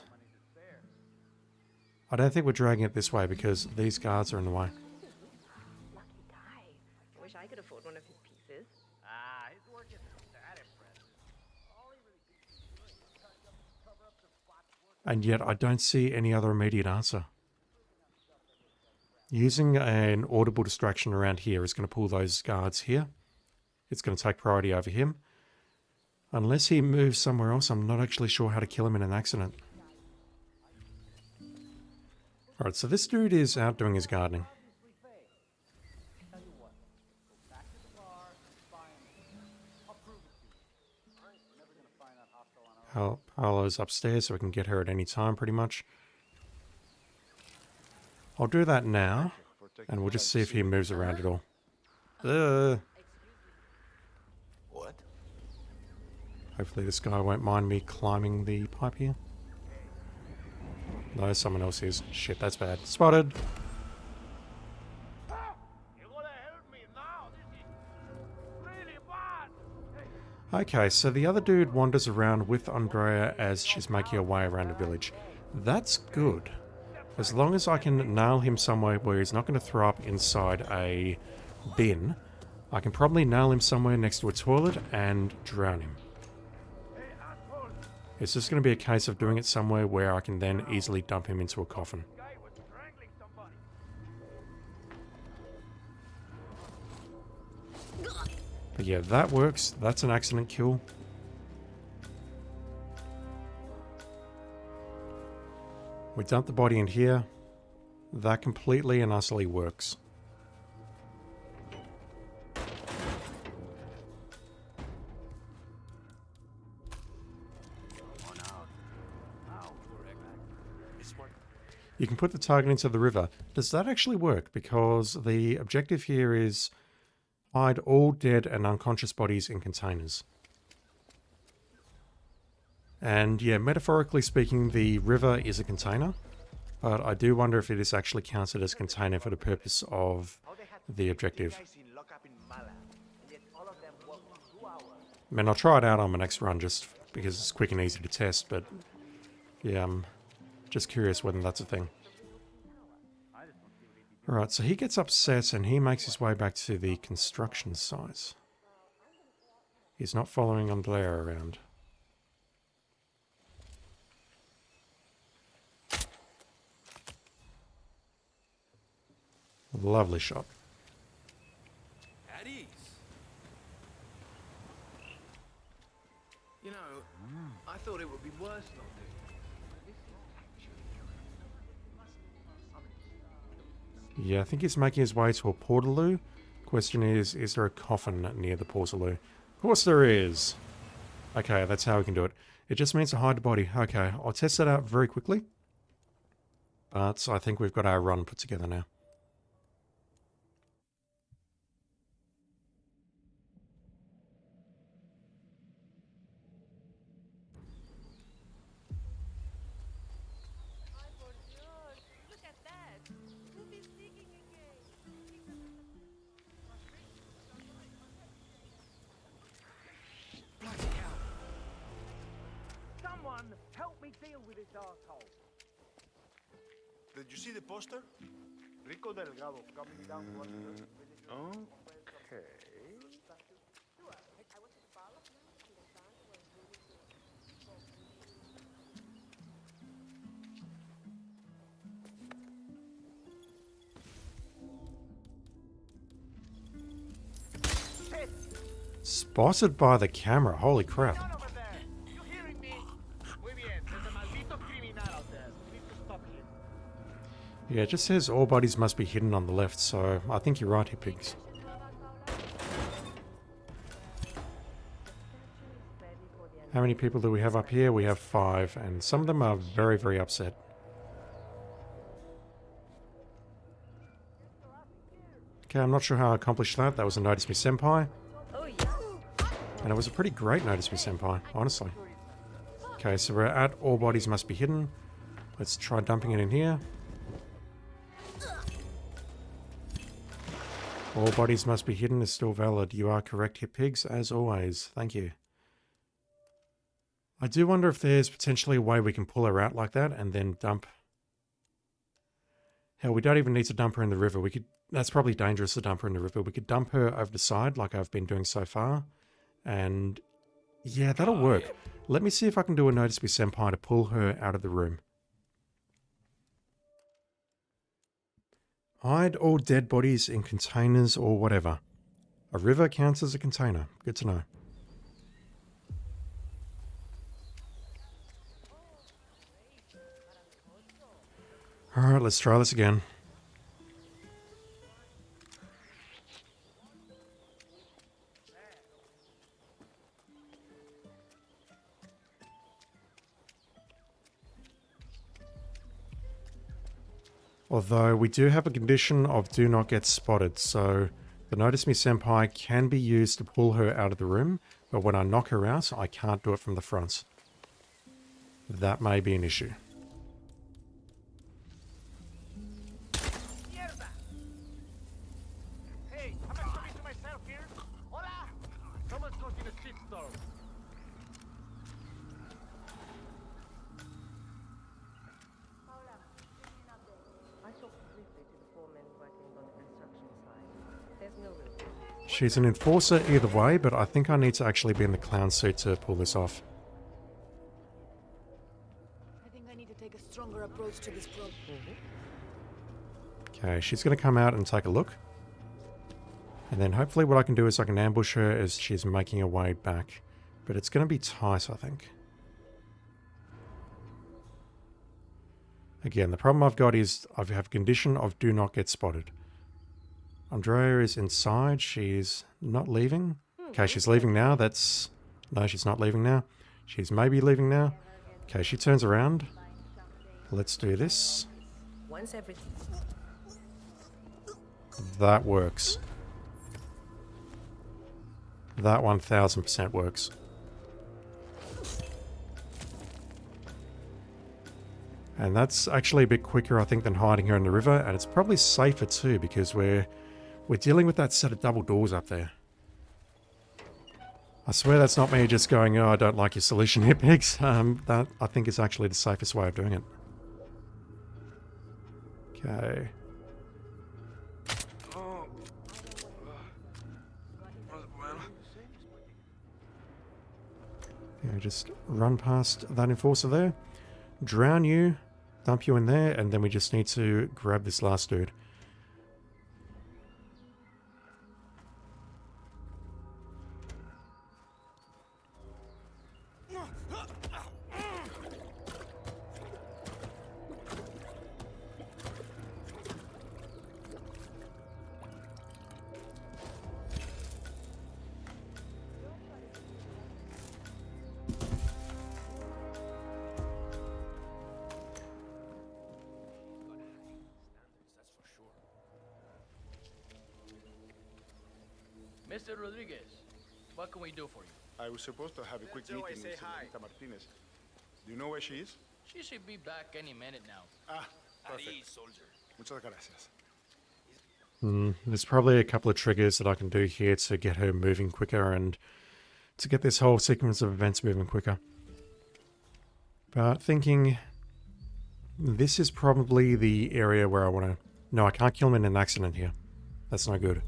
I don't think we're dragging it this way because these guards are in the way. Lucky guy. I wish I could afford one of his pieces. His work isn't that impressive. All he really seems to be doing is cover up the bot's work. And yet I don't see any other immediate answer. Using an audible distraction around here is going to pull those guards here. It's going to take priority over him. Unless he moves somewhere else, I'm not actually sure how to kill him in an accident. Alright, so this dude is out doing his gardening. Paolo's upstairs, so we can get her at any time, pretty much. I'll do that now, and we'll just see if he moves around at all. What? Hopefully this guy won't mind me climbing the pipe here. No, someone else is. Shit, that's bad. Spotted! Okay, so the other dude wanders around with Andrea as she's making her way around the village. That's good. As long as I can nail him somewhere where he's not going to throw up inside a bin, I can probably nail him somewhere next to a toilet and drown him. It's just going to be a case of doing it somewhere where I can then easily dump him into a coffin. But yeah, that works. That's an accident kill. We dump the body in here. That completely and utterly works. You can put the target into the river. Does that actually work? Because the objective here is hide all dead and unconscious bodies in containers. And yeah, metaphorically speaking, the river is a container. But I do wonder if it is actually counted as a container for the purpose of the objective. I mean, I'll try it out on my next run just because it's quick and easy to test, but yeah, I'm just curious whether that's a thing. Alright, so he gets upset and he makes his way back to the construction site. He's not following Andrea around. Lovely shot. At ease. You know, I thought it would be worse not doing. Yeah, I think he's making his way to a portaloo. Question is there a coffin near the portaloo? Of course there is. Okay, that's how we can do it. It just means to hide the body. Okay, I'll test that out very quickly. But I think we've got our run put together now. Someone help me deal with this arsehole. Did you see the poster? Rico Delgado coming down Washington. Okay. Spotted by the camera, holy crap. Yeah, it just says all bodies must be hidden on the left, so I think you're right here, pigs. How many people do we have up here? We have 5, and some of them are very, very upset. Okay, I'm not sure how I accomplished that. That was a Notice Me Senpai. And it was a pretty great Notice Me Senpai, honestly. Okay, so we're at all bodies must be hidden. Let's try dumping it in here. All bodies must be hidden is still valid. You are correct here, pigs, as always. Thank you. I do wonder if there's potentially a way we can pull her out like that and then dump. Hell, we don't even need to dump her in the river. We could. That's probably dangerous to dump her in the river. We could dump her over the side like I've been doing so far. And yeah, that'll work. Let me see if I can do a Notice Me Senpai to pull her out of the room. Hide all dead bodies in containers or whatever. A river counts as a container. Good to know. Alright, let's try this again. Although we do have a condition of do not get spotted, so the Notice Me Senpai can be used to pull her out of the room, but when I knock her out, I can't do it from the front. That may be an issue. Hey, am I talking to myself here? Hola! Someone's causing a shitstorm. She's an enforcer either way, but I think I need to actually be in the clown suit to pull this off. I think I need to take a stronger approach to this problem. Okay, she's going to come out and take a look. And then hopefully what I can do is I can ambush her as she's making her way back. But it's going to be tight, I think. Again, the problem I've got is I have a condition of do not get spotted. Andrea is inside. She's not leaving. Okay, she's leaving now. That's... No, she's not leaving now. She's maybe leaving now. Okay, she turns around. Let's do this. Once everything. That works. That 1000% works. And that's actually a bit quicker, I think, than hiding her in the river. And it's probably safer too, because we're dealing with that set of double doors up there. I swear that's not me just going, oh, I don't like your solution here, pigs. That, I think, is actually the safest way of doing it. Okay. Yeah, just run past that enforcer there. Drown you. Dump you in there. And then we just need to grab this last dude. Mr. Rodriguez, what can we do for you? I was supposed to have a quick meeting with Señorita Martinez. Do you know where she is? She should be back any minute now. Ah, perfect. Soldier. Muchas gracias. There's probably a couple of triggers that I can do here to get her moving quicker and to get this whole sequence of events moving quicker. But thinking this is probably the area where I want to... No, I can't kill him in an accident here. That's no good.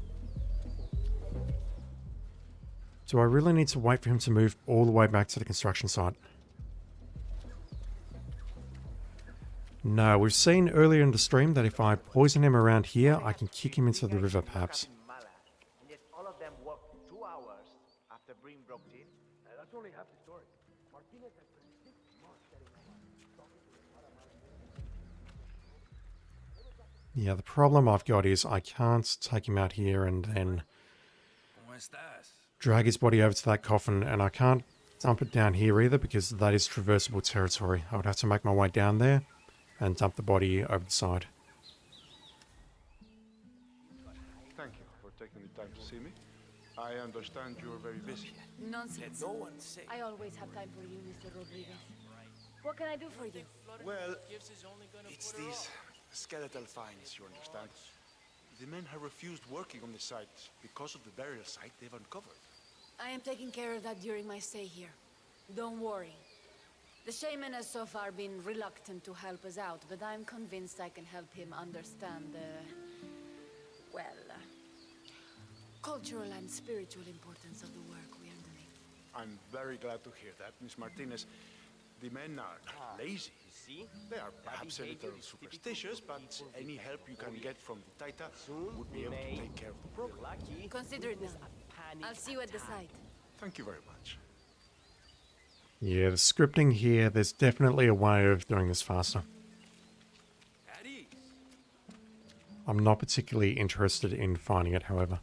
Do I really need to wait for him to move all the way back to the construction site? No, we've seen earlier in the stream that if I poison him around here, I can kick him into the river, perhaps. And yet all of them worked 2 hours after Breen broke in. That's only half the story. Martinez has spent 6 months setting up Yeah, the problem I've got is I can't take him out here and then drag his body over to that coffin, and I can't dump it down here either because that is traversable territory. I would have to make my way down there and dump the body over the side. Thank you for taking the time to see me. I understand you're very busy. Nonsense. I always have time for you, Mr. Rodriguez. What can I do for you? Well, it's these skeletal finds, you understand. The men have refused working on the site because of the burial site they've uncovered. I am taking care of that during my stay here. Don't worry. The shaman has so far been reluctant to help us out, but I'm convinced I can help him understand the... well... cultural and spiritual importance of the work we are doing. I'm very glad to hear that, Miss Martinez. The men are lazy. See? They are perhaps a little superstitious, but any help you can get from the Taita would be able to take care of the problem. Consider it done. I'll see you at the site. Thank you very much. Yeah, the scripting here, there's definitely a way of doing this faster. I'm not particularly interested in finding it, however.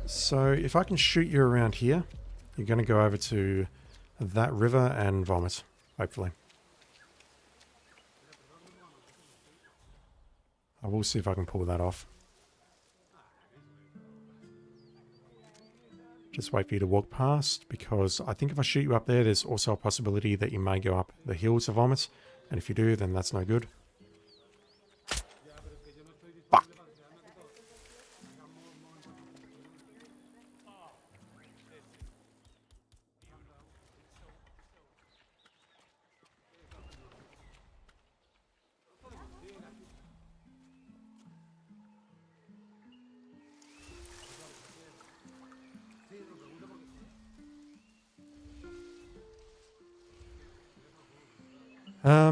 So, if I can shoot you around here, you're going to go over to that river and vomit, hopefully. I will see if I can pull that off. Just wait for you to walk past, because I think if I shoot you up there, there's also a possibility that you may go up the hill to vomit, and if you do, then that's no good. Fuck!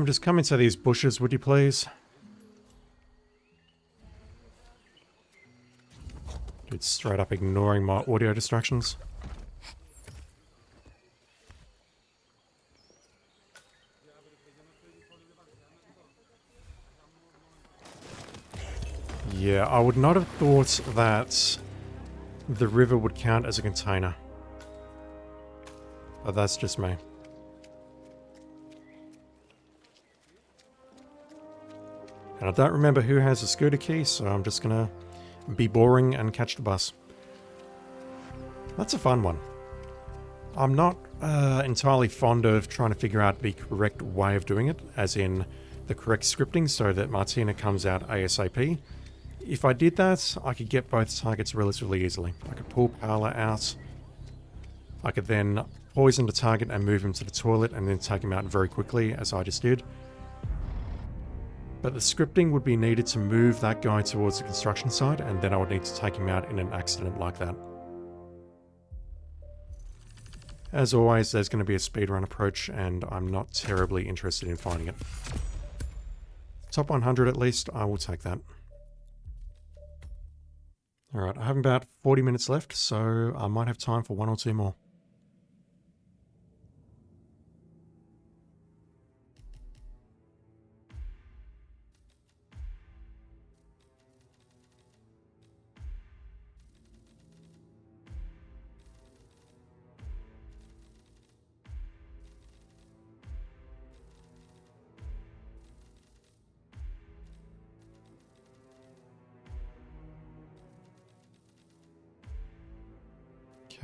Just come into these bushes, would you please? Dude, straight up ignoring my audio distractions. Yeah, I would not have thought that the river would count as a container. But that's just me. And I don't remember who has a scooter key, so I'm just gonna be boring and catch the bus. That's a fun one. I'm not entirely fond of trying to figure out the correct way of doing it, as in the correct scripting so that Martina comes out ASAP. If I did that, I could get both targets relatively easily. I could pull Paola out. I could then poison the target and move him to the toilet and then take him out very quickly, as I just did. But the scripting would be needed to move that guy towards the construction site, and then I would need to take him out in an accident like that. As always, there's going to be a speedrun approach, and I'm not terribly interested in finding it. Top 100 at least, I will take that. Alright, I have about 40 minutes left, so I might have time for one or two more.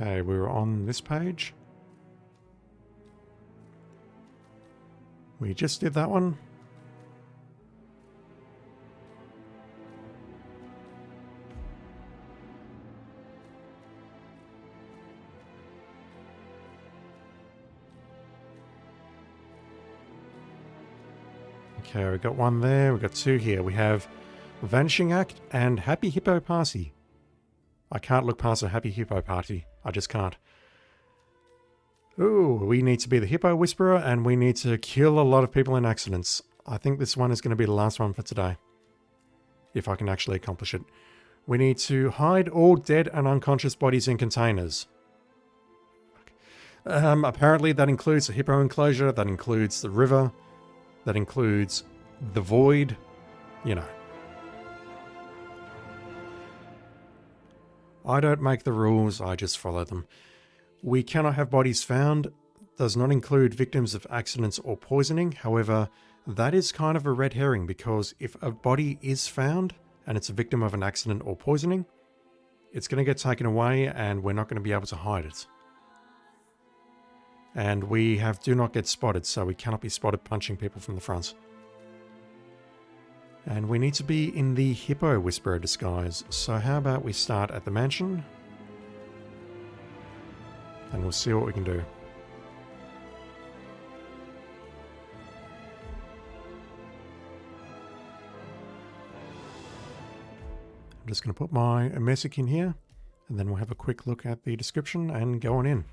Okay, we were on this page. We just did that one. Okay, we got one there, we got two here. We have Vanishing Act and Happpy Hippo Party. I can't look past a Happpy Hippo Party. I just can't. Ooh, we need to be the Hippo Whisperer and we need to kill a lot of people in accidents. I think this one is going to be the last one for today. If I can actually accomplish it. We need to hide all dead and unconscious bodies in containers. Apparently that includes the Hippo enclosure, that includes the river, that includes the void, you know. I don't make the rules, I just follow them. We cannot have bodies found, does not include victims of accidents or poisoning. However, that is kind of a red herring because if a body is found and it's a victim of an accident or poisoning, it's going to get taken away and we're not going to be able to hide it. And we have do not get spotted, so we cannot be spotted punching people from the front. And we need to be in the Hippo Whisperer disguise. So how about we start at the mansion? And we'll see what we can do. I'm just going to put my message in here. And then we'll have a quick look at the description and go on in.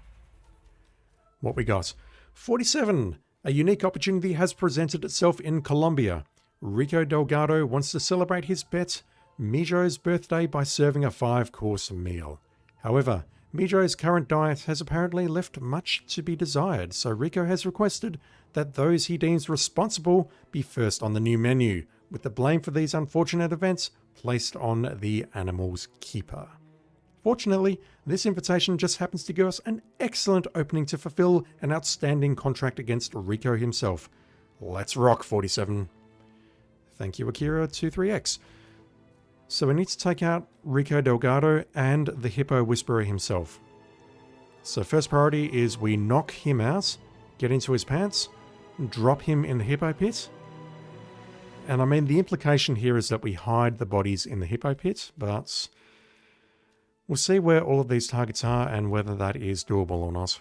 What we got. 47. A unique opportunity has presented itself in Colombia. Rico Delgado wants to celebrate his pet Mijo's birthday by serving a 5-course meal. However, Mijo's current diet has apparently left much to be desired, so Rico has requested that those he deems responsible be first on the new menu, with the blame for these unfortunate events placed on the animal's keeper. Fortunately, this invitation just happens to give us an excellent opening to fulfill an outstanding contract against Rico himself. Let's rock, 47. Thank you, Akira23X. So we need to take out Rico Delgado and the Hippo Whisperer himself. So first priority is we knock him out, get into his pants, drop him in the Hippo pit. And I mean, the implication here is that we hide the bodies in the Hippo pit, but we'll see where all of these targets are and whether that is doable or not.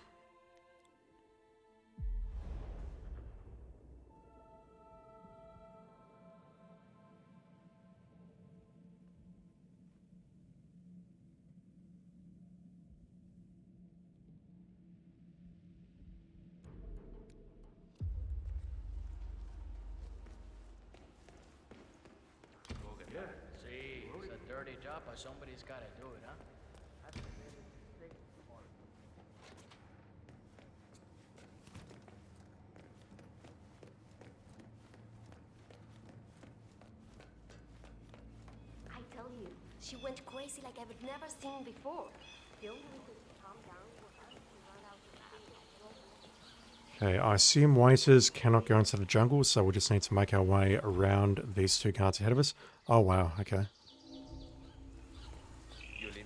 dirty job, but somebody's gotta do it, huh? That's a really sick part. I tell you, she went crazy like I've never seen before. The only way to calm down was her to run out of the Okay, I assume waiters cannot go into the jungle, so we'll just need to make our way around these two guards ahead of us. Oh wow, okay. You leaving?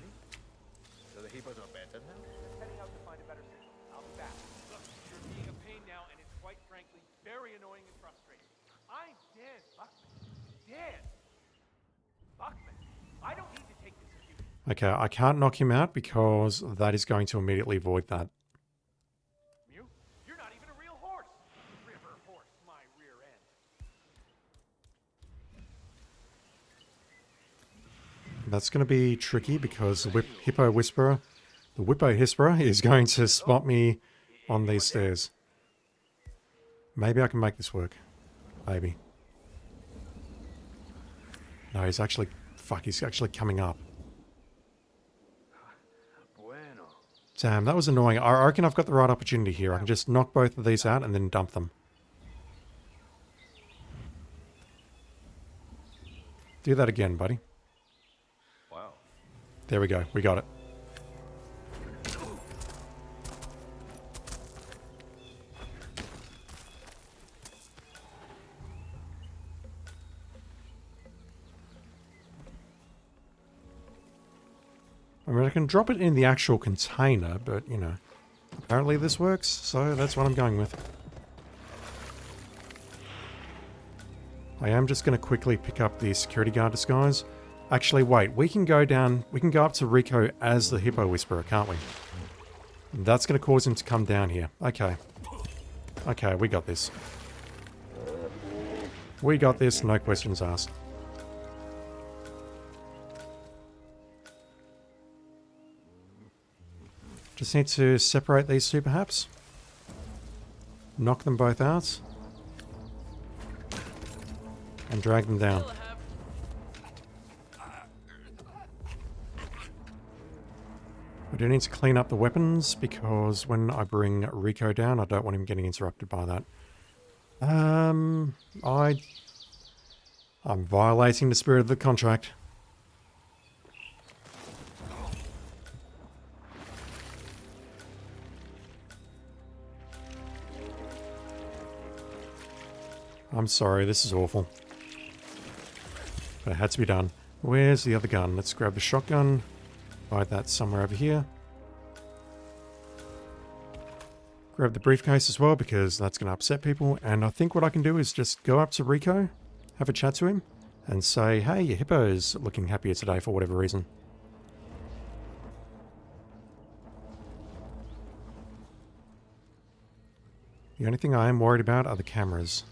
So the Hippos are better now? Just heading out to find a better signal. I'll be back. Look, you're being a pain now, and it's quite frankly very annoying and frustrating. I'm Dan Buckman. Dan! Buckman! I don't need to take this abuse. Okay, I can't knock him out because that is going to immediately void that. Mew, you're not even a real horse. River horse, my rear end. That's going to be tricky because the Hippo Whisperer is going to spot me on these stairs. Maybe I can make this work. Maybe. No, he's actually... Fuck, he's actually coming up. Damn, that was annoying. I reckon I've got the right opportunity here. I can just knock both of these out and then dump them. Do that again, buddy. Wow. There we go. We got it. I mean, I can drop it in the actual container, but, you know, apparently this works, so that's what I'm going with. I am just going to quickly pick up the security guard disguise. Actually, wait, we can go up to Rico as the Hippo Whisperer, can't we? That's going to cause him to come down here. Okay. Okay, we got this. We got this, no questions asked. Just need to separate these two, perhaps. Knock them both out. And drag them down. I do need to clean up the weapons, because when I bring Rico down, I don't want him getting interrupted by that. I'm violating the spirit of the contract. I'm sorry, this is awful. But it had to be done. Where's the other gun? Let's grab the shotgun. Hide that somewhere over here. Grab the briefcase as well, because that's going to upset people. And I think what I can do is just go up to Rico, have a chat to him, and say, hey, your Hippo's looking happier today for whatever reason. The only thing I am worried about are the cameras.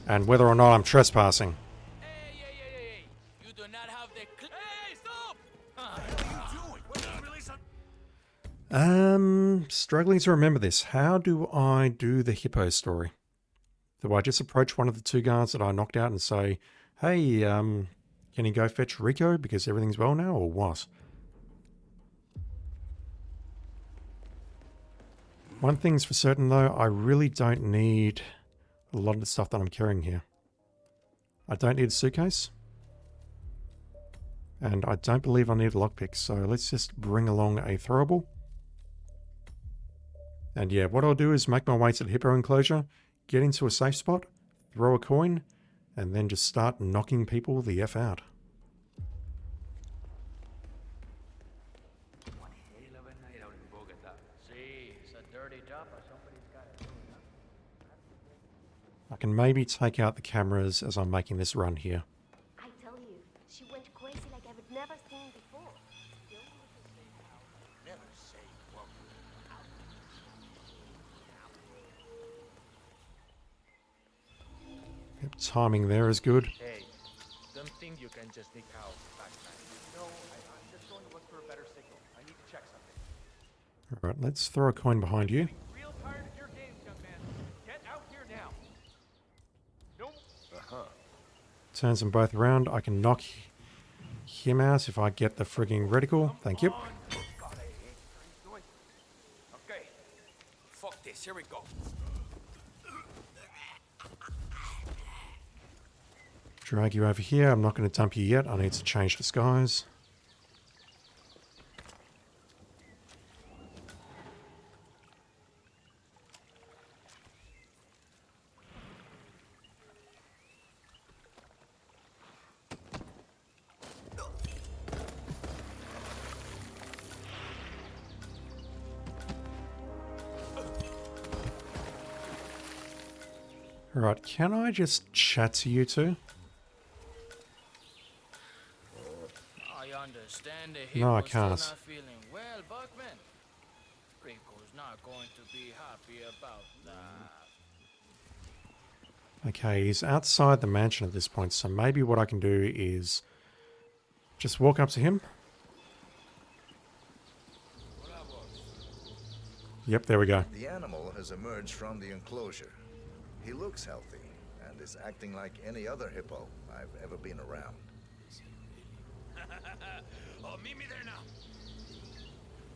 And whether or not I'm trespassing. Hey! You do not have the... Hey, stop! Struggling to remember this. How do I do the Hippo story? Do I just approach one of the two guards that I knocked out and say, hey, can you go fetch Rico because everything's well now, or what? One thing's for certain though, I really don't need a lot of the stuff that I'm carrying here. I don't need a suitcase. And I don't believe I need a lockpick, so let's just bring along a throwable. And yeah, what I'll do is make my way to the Hippo enclosure, get into a safe spot, throw a coin, and then just start knocking people the F out. I can maybe take out the cameras as I'm making this run here. I tell you, she went crazy like I've never seen before. Never say welcome. Yep, timing there is good. Hey, don't think you can just sneak out backpack. No, I'm just going to look for a better signal. I need to check something. Alright, let's throw a coin behind you. Real tired of your games, young man. Get out here now. No. Turns them both around. I can knock him out if I get the frigging reticle. Thank you. Okay. Fuck this. Here we go. Drag you over here. I'm not going to dump you yet. I need to change disguise. Alright, can I just chat to you two? I understand the No, I Hippo's still can't. not feeling well, Buckman. Rico's not going to be happy about that. Okay, he's outside the mansion at this point, so maybe what I can do is just walk up to him. Yep, there we go. The animal has emerged from the enclosure. He looks healthy and is acting like any other hippo I've ever been around. Oh, meet me there now.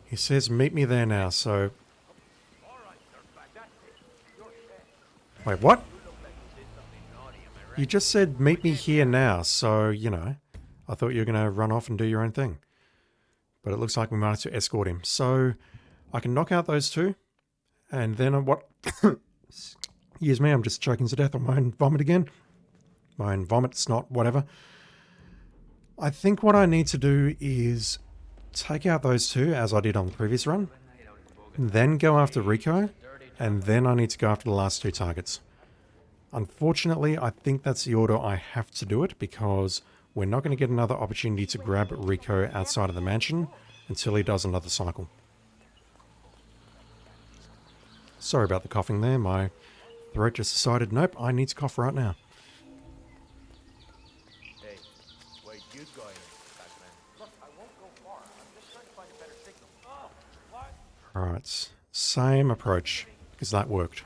He says meet me there now, so... Wait, what? You just said meet me here now, so, you know, I thought you were going to run off and do your own thing. But it looks like we might have to escort him. So, I can knock out those two, and then what... Excuse me, I'm just choking to death on my own vomit again. My own vomit, snot, whatever. I think what I need to do is take out those two, as I did on the previous run, then go after Rico, and then I need to go after the last two targets. Unfortunately, I think that's the order I have to do it, because we're not going to get another opportunity to grab Rico outside of the mansion until he does another cycle. Sorry about the coughing there, my throat just decided, nope, I need to cough right now. Hey, where you going, Batman? Look, I won't go far. I'm just trying to find a better signal. Oh, what? Alright, same approach, because that worked.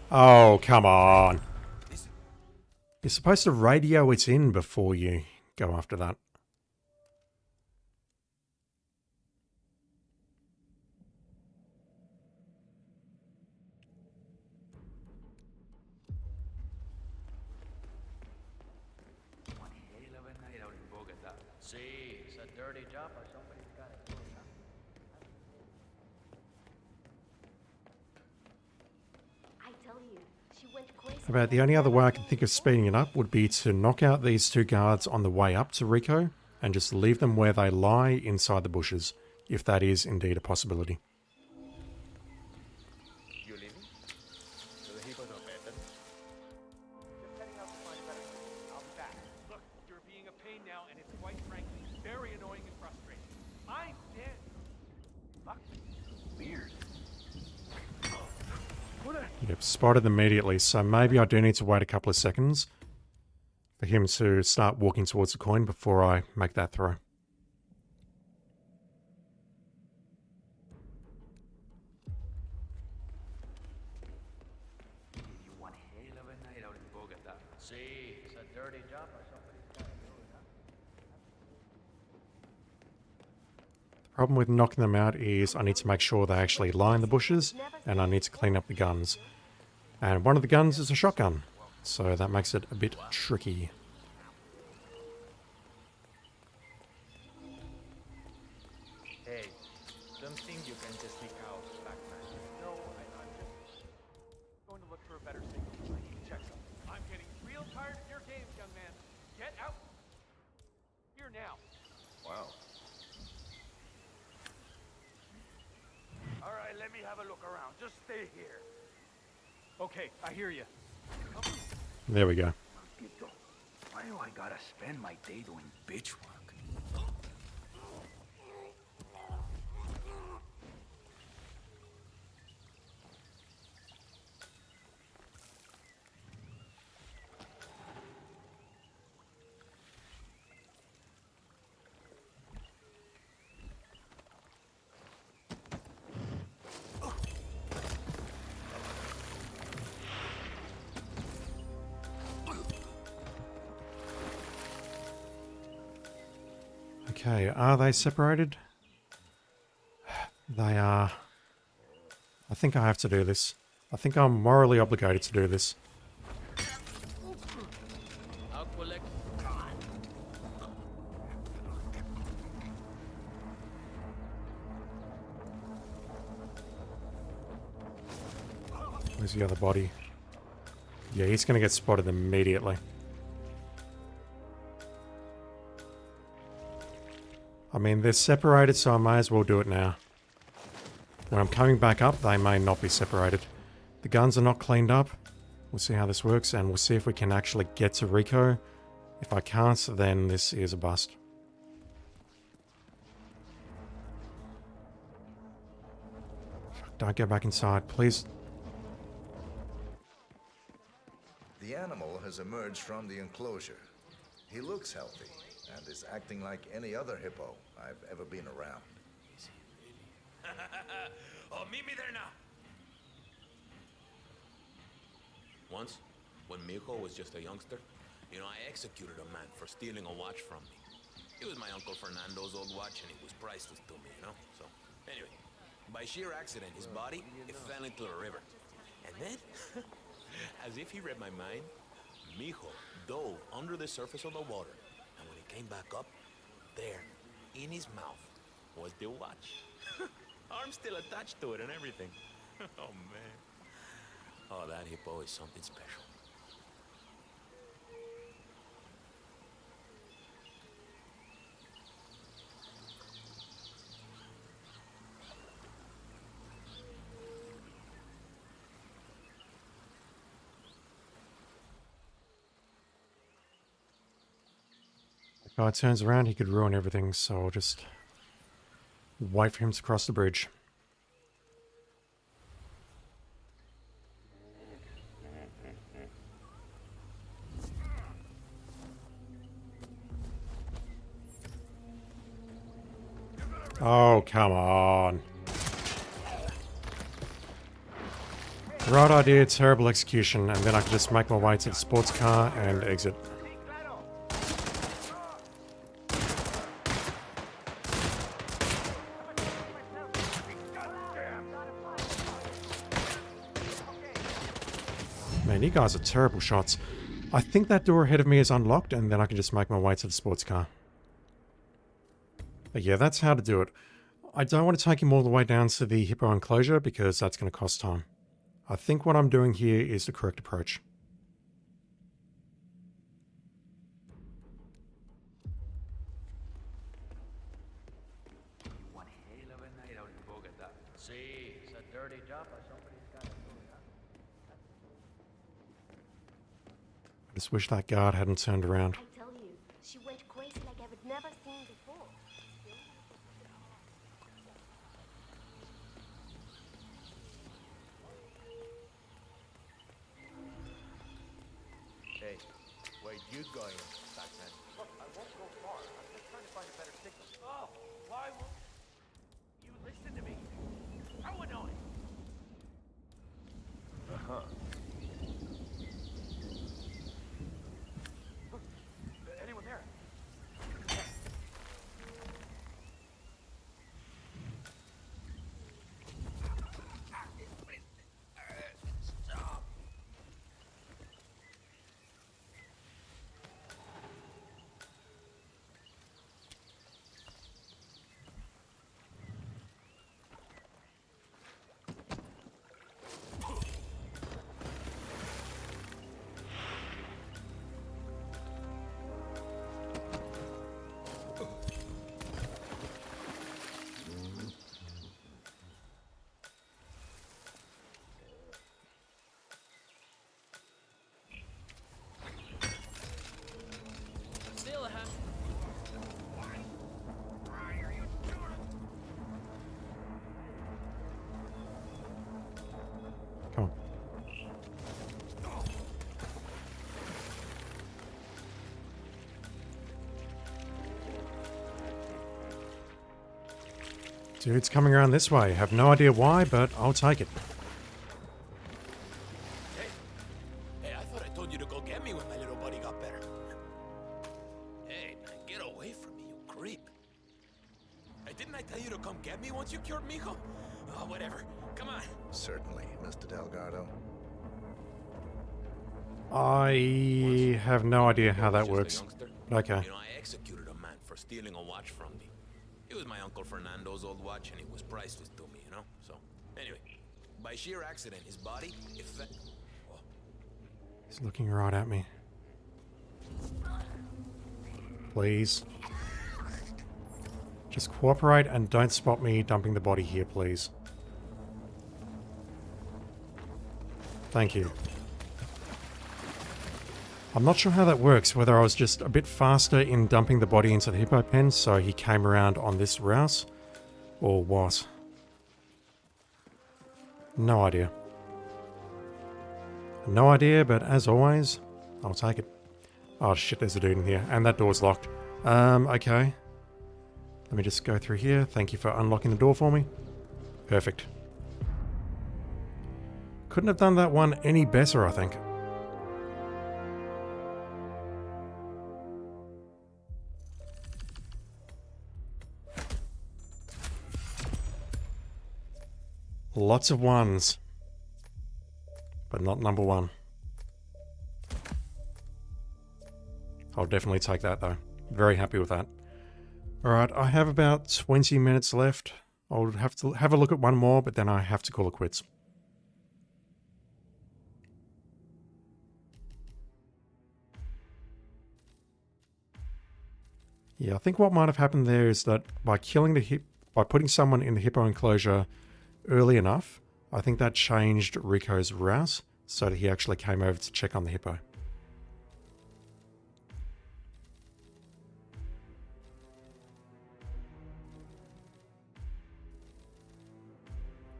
Oh, come on. You're supposed to radio it in before you go after that. See, it's a dirty job, but somebody's got to do it, huh? I tell you, she went crazy. About the only other way I can think of speeding it up would be to knock out these two guards on the way up to Rico and just leave them where they lie inside the bushes, if that is indeed a possibility. You leaving? So the Hippo's not better? Just heading out to find a better signal. I'll be back. Look, you're being a pain now, and it's quite frankly very annoying and frustrating. I'm dead. Fuck. Weird. Yep, spotted them immediately, so maybe I do need to wait a couple of seconds for him to start walking towards the coin before I make that throw. You one hell of a night out in Bogota. See, it's a dirty job, but somebody's got to do it, huh? Problem with knocking them out is I need to make sure they actually lie in the bushes, and I need to clean up the guns. And one of the guns is a shotgun, so that makes it a bit tricky. Hey, don't think you can just sneak out, Batman. No, I'm just going to look for a better signal. I need to check something. I'm getting real tired of your games, young man. Get out here now. Wow. All right, let me have a look around. Just stay here. Okay, I hear you. There we go. Why do I gotta spend my day doing bitch work? Okay, are they separated? They are. I think I have to do this. I think I'm morally obligated to do this. Where's the other body? Yeah, he's going to get spotted immediately. I mean, they're separated, so I may as well do it now. When I'm coming back up, they may not be separated. The guns are not cleaned up. We'll see how this works, and we'll see if we can actually get to Rico. If I can't, then this is a bust. Don't go back inside, please. The animal has emerged from the enclosure. He looks healthy and is acting like any other hippo I've ever been around. Oh, meet me there now. Once, when Mijo was just a youngster, you know, I executed a man for stealing a watch from me. It was my Uncle Fernando's old watch, and it was priceless to me, you know? So, anyway, by sheer accident, his body, it fell into the river. And then, as if he read my mind, Mijo dove under the surface of the water. And when he came back up, there, in his mouth, was the watch. Arm still attached to it and everything. Oh, man. Oh, that hippo is something special. If the guy turns around, he could ruin everything, so I'll just wait for him to cross the bridge. Oh, come on. Right idea, terrible execution, and then I can just make my way to the sports car and exit. Man, you guys are terrible shots. I think that door ahead of me is unlocked, and then I can just make my way to the sports car. But yeah, that's how to do it. I don't want to take him all the way down to the hippo enclosure because that's going to cost time. I think what I'm doing here is the correct approach. One hell of a night out in Bogota. See, it's a dirty job, but somebody's got to do it. I just wish that guard hadn't turned around. I tell you, she went crazy like I've never seen before. Hey, where you going, Batman? Look, I won't go far. I'm just trying to find a better signal. Oh, why won't you listen to me? How annoying. Uh-huh. Anyone there? Come on. Dude's coming around this way. Have no idea why, but I'll take it. Hey, I thought I told you to go get me when my little buddy got better. Hey, man, get away from me, you creep. certainly, Mr. Delgado. I have no idea how that works. Okay. You know, I executed a man for stealing a watch from me. It was my Uncle Fernando's old watch, and it was priceless to me, you know? So, anyway, by sheer accident, his body, He's looking right at me. Please. Just cooperate and don't spot me dumping the body here, please. Thank you. I'm not sure how that works, whether I was just a bit faster in dumping the body into the hippo pen, so he came around on this route, or what? No idea. No idea, but as always, I'll take it. Oh shit, there's a dude in here, and that door's locked. Okay. Let me just go through here. Thank you for unlocking the door for me. Perfect. Couldn't have done that one any better, I think. Lots of ones. But not number one. I'll definitely take that though. Very happy with that. Alright, I have about 20 minutes left. I'll have to have a look at one more, but then I have to call it quits. Yeah, I think what might have happened there is that by putting someone in the hippo enclosure early enough, I think that changed Rico's route so that he actually came over to check on the hippo.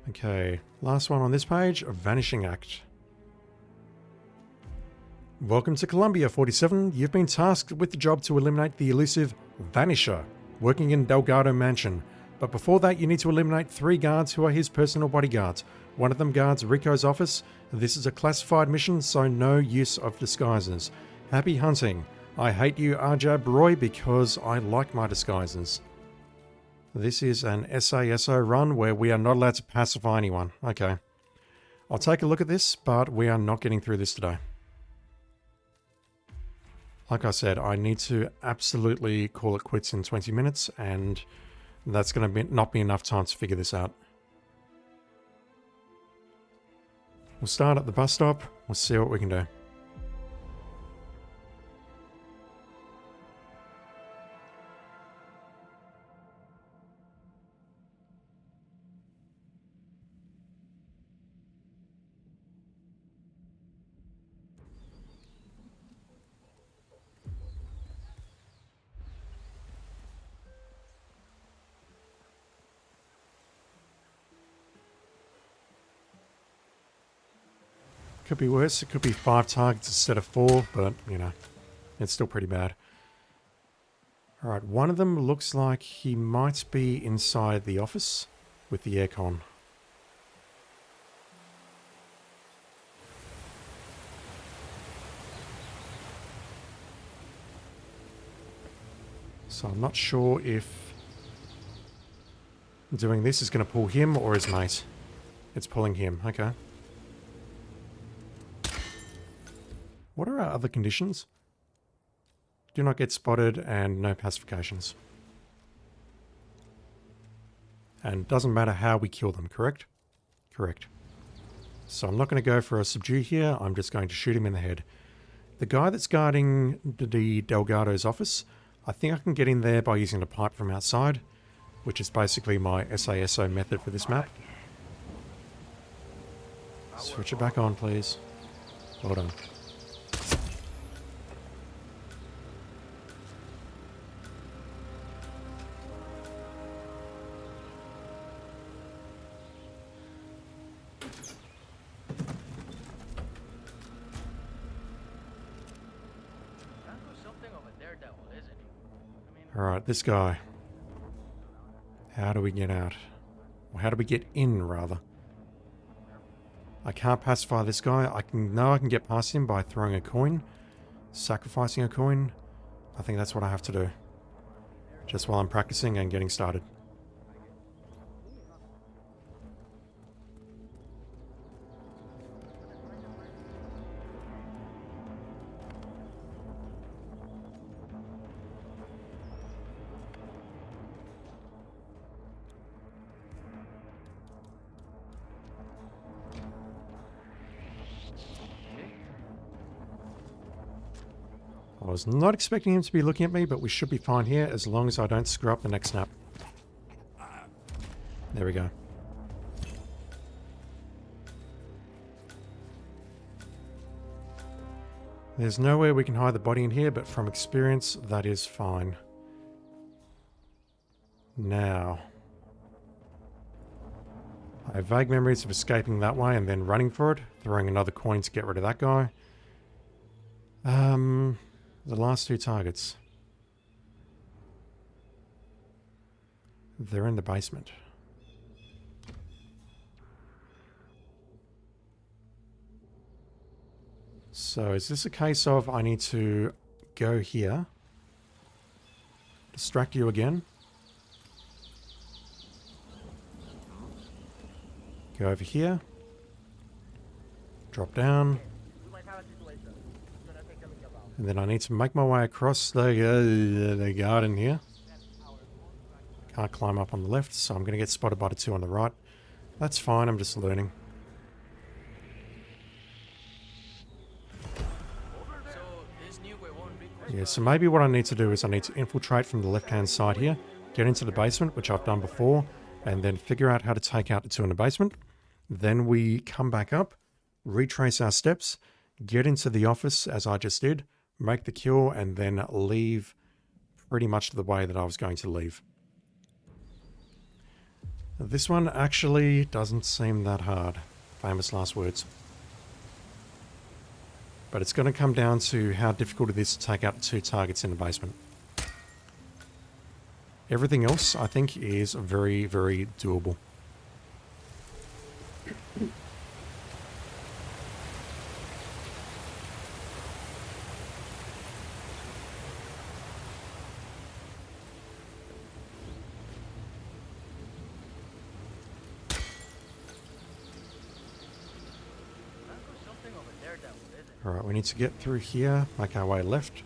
Okay, last one on this page, a Vanishing Act. Welcome to Columbia 47. You've been tasked with the job to eliminate the elusive Vanisher, working in Delgado Mansion. But before that, you need to eliminate 3 guards who are his personal bodyguards. One of them guards Rico's office. This is a classified mission, so no use of disguises. Happy hunting. I hate you, Arjab Roy, because I like my disguises. This is an SASO run where we are not allowed to pacify anyone. Okay. I'll take a look at this, but we are not getting through this today. Like I said, I need to absolutely call it quits in 20 minutes, and that's going to not be enough time to figure this out. We'll start at the bus stop. We'll see what we can do. Could be worse. It could be 5 targets instead of 4, but, you know, it's still pretty bad. Alright, one of them looks like he might be inside the office with the aircon. So I'm not sure if doing this is going to pull him or his mate. It's pulling him, okay. What are our other conditions? Do not get spotted and no pacifications. And doesn't matter how we kill them, correct? Correct. So I'm not going to go for a subdue here, I'm just going to shoot him in the head. The guy that's guarding the Delgado's office, I think I can get in there by using the pipe from outside, which is basically my SASO method for this map. Switch it back on, please. Well done. Alright, this guy. How do we get out? Or how do we get in, rather? I can't pacify this guy. I can get past him by throwing a coin. Sacrificing a coin. I think that's what I have to do. Just while I'm practicing and getting started. I was not expecting him to be looking at me, but we should be fine here as long as I don't screw up the next snap. There we go. There's nowhere we can hide the body in here, but from experience, that is fine. Now, I have vague memories of escaping that way and then running for it, throwing another coin to get rid of that guy. The last two targets. They're in the basement. So is this a case of I need to go here, distract you again, go over here, drop down, and then I need to make my way across the garden here. Can't climb up on the left, so I'm going to get spotted by the two on the right. That's fine, I'm just learning. Yeah, so maybe what I need to do is I need to infiltrate from the left-hand side here, get into the basement, which I've done before, and then figure out how to take out the two in the basement. Then we come back up, retrace our steps, get into the office as I just did, make the kill, and then leave pretty much the way that I was going to leave. This one actually doesn't seem that hard. Famous last words. But it's going to come down to how difficult it is to take out the two targets in the basement. Everything else, I think, is very, very doable. Alright, we need to get through here, make our way left.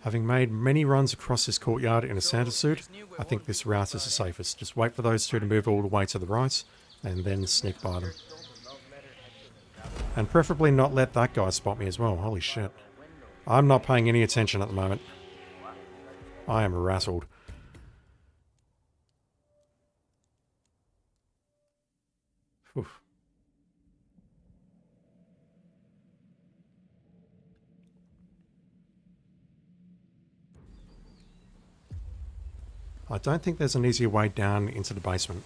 Having made many runs across this courtyard in a Santa suit, I think this route is the safest. Just wait for those two to move all the way to the right, and then sneak by them. And preferably not let that guy spot me as well. Holy shit. I'm not paying any attention at the moment. I am rattled. Oof. I don't think there's an easier way down into the basement.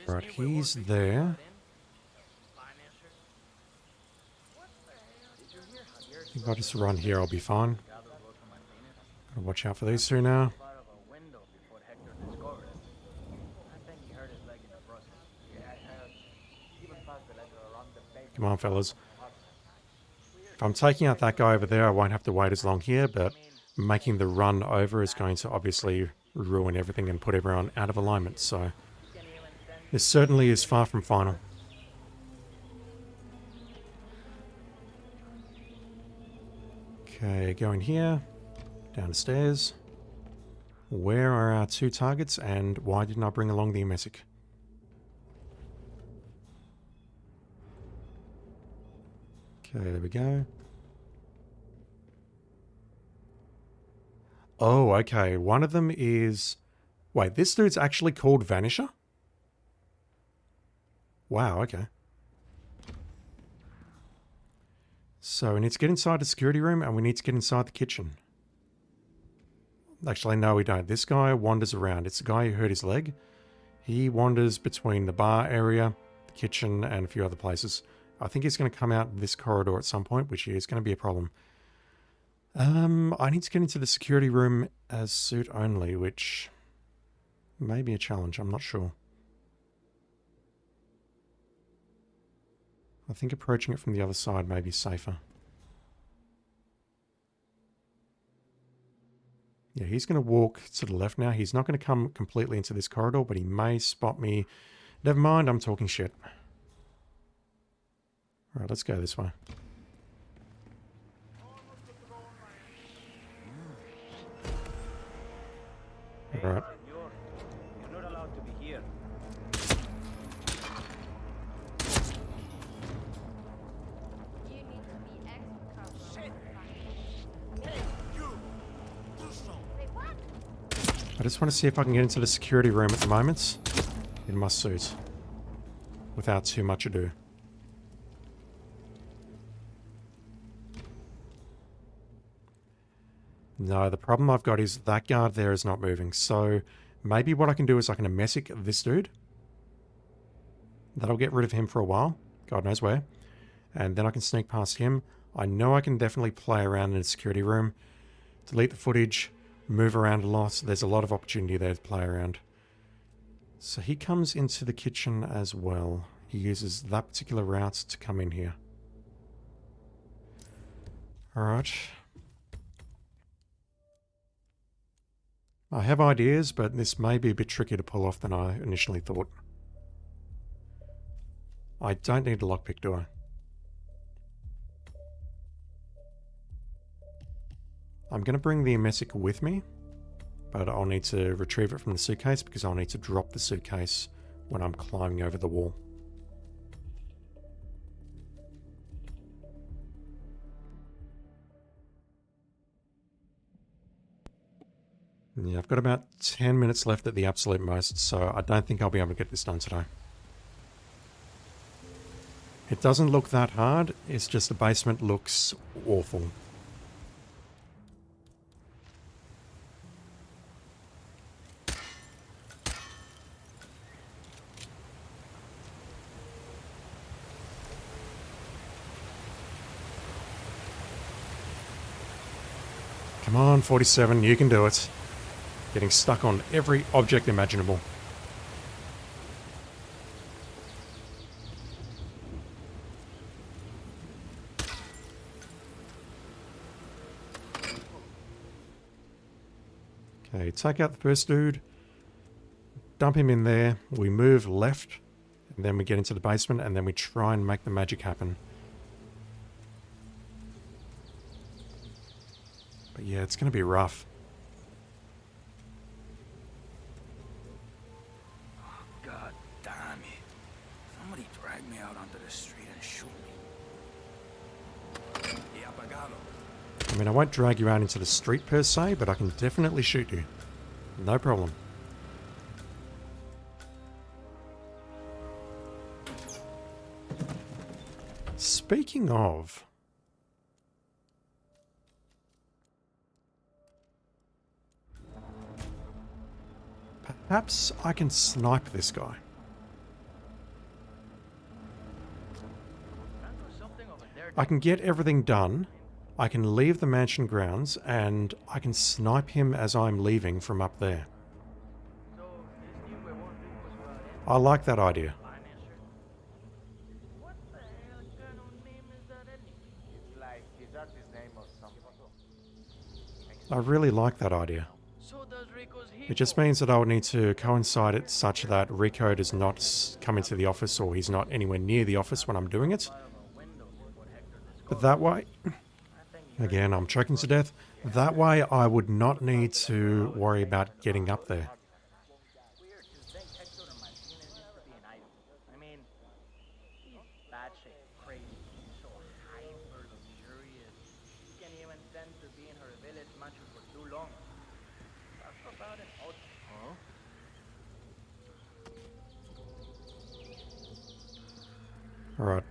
Right, he's there. I think I'll just run here, I'll be fine. Gotta watch out for these two now. Come on, fellas. If I'm taking out that guy over there, I won't have to wait as long here, but making the run over is going to obviously ruin everything and put everyone out of alignment, so this certainly is far from final. Okay, going here, down the stairs. Where are our two targets, and why didn't I bring along the emetic? Okay, there we go. Oh, okay, one of them is... Wait, this dude's actually called Vanisher? Wow, okay. So we need to get inside the security room and we need to get inside the kitchen. Actually, no, we don't. This guy wanders around. It's the guy who hurt his leg. He wanders between the bar area, the kitchen, and a few other places. I think he's going to come out this corridor at some point, which is going to be a problem. I need to get into the security room as suit only, which may be a challenge. I'm not sure. I think approaching it from the other side may be safer. Yeah, he's going to walk to the left now. He's not going to come completely into this corridor, but he may spot me. Never mind, I'm talking shit. Alright, let's go this way. Alright. You're not allowed to be here. You need to be extra careful. Shit! Hey, you! Do so! Wait, what? I just want to see if I can get into the security room at the moment in my suit without too much ado. No, the problem I've got is that guard there is not moving. So maybe what I can do is I can amnesic this dude. That'll get rid of him for a while. God knows where. And then I can sneak past him. I know I can definitely play around in the security room. Delete the footage. Move around a lot. There's a lot of opportunity there to play around. So he comes into the kitchen as well. He uses that particular route to come in here. Alright. I have ideas, but this may be a bit trickier to pull off than I initially thought. I don't need a lockpick, do I? I'm going to bring the amnesic with me, but I'll need to retrieve it from the suitcase because I'll need to drop the suitcase when I'm climbing over the wall. Yeah, I've got about 10 minutes left at the absolute most, so I don't think I'll be able to get this done today. It doesn't look that hard, it's just the basement looks awful. Come on, 47, you can do it. Getting stuck on every object imaginable. Okay, take out the first dude. Dump him in there. We move left. And then we get into the basement and then we try and make the magic happen. But yeah, it's going to be rough. God damn it. Somebody drag me out onto the street and shoot me. I mean, I won't drag you out into the street per se, but I can definitely shoot you. No problem. Speaking of... perhaps I can snipe this guy. I can get everything done. I can leave the mansion grounds and I can snipe him as I'm leaving from up there. I like that idea. I really like that idea. It just means that I would need to coincide it such that Rico does not come into the office or he's not anywhere near the office when I'm doing it. But that way, again, I'm choking to death. That way I would not need to worry about getting up there. Alright.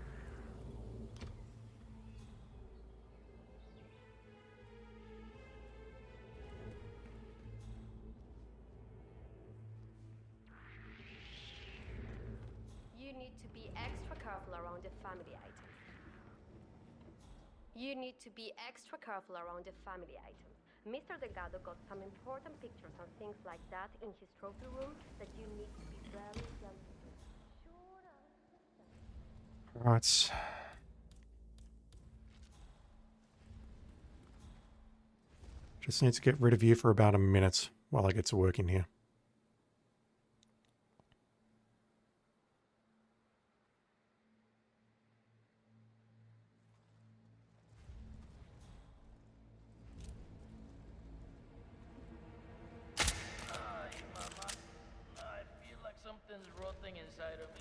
You You need to be extra careful around the family items. You need to be extra careful around the family items. Mr. Delgado got some important pictures and things like that in his trophy room that you need to be very sensitive. Right. Just need to get rid of you for about a minute while I get to work in here. Something's rotting inside of me.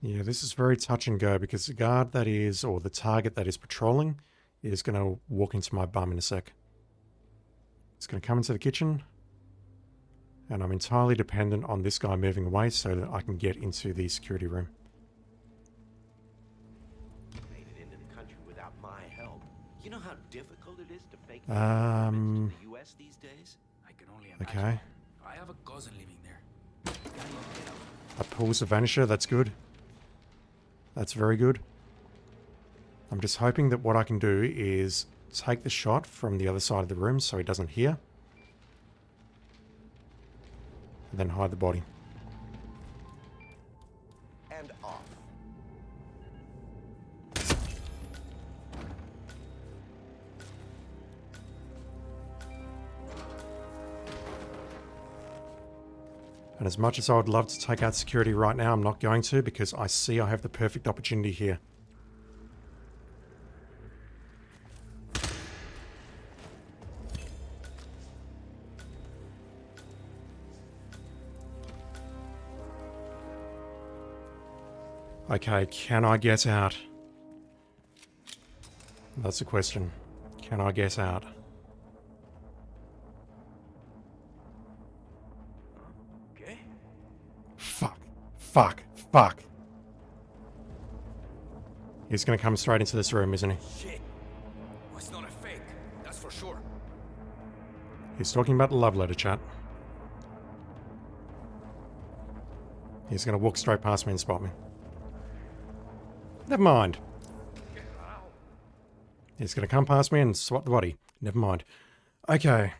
Yeah, this is very touch and go because the guard that is, or the target that is patrolling, is going to walk into my bum in a sec. It's going to come into the kitchen, and I'm entirely dependent on this guy moving away so that I can get into the security room. Made it into the country without my help. You know how difficult it is to fake Um, in the US these days? I can only imagine. Okay. I have a cousin living there. I pulls the Vanisher, that's good. That's very good. I'm just hoping that what I can do is take the shot from the other side of the room so he doesn't hear. And then hide the body. And off. And as much as I would love to take out security right now, I'm not going to because I see I have the perfect opportunity here. Okay, can I get out? That's the question. Can I get out? Okay. Fuck. Fuck. Fuck. He's gonna come straight into this room, isn't he? Shit. Well, it's not a fake. That's for sure. He's talking about the love letter, chat. He's gonna walk straight past me and spot me. Never mind. He's gonna come past me and swat the body. Never mind. Okay.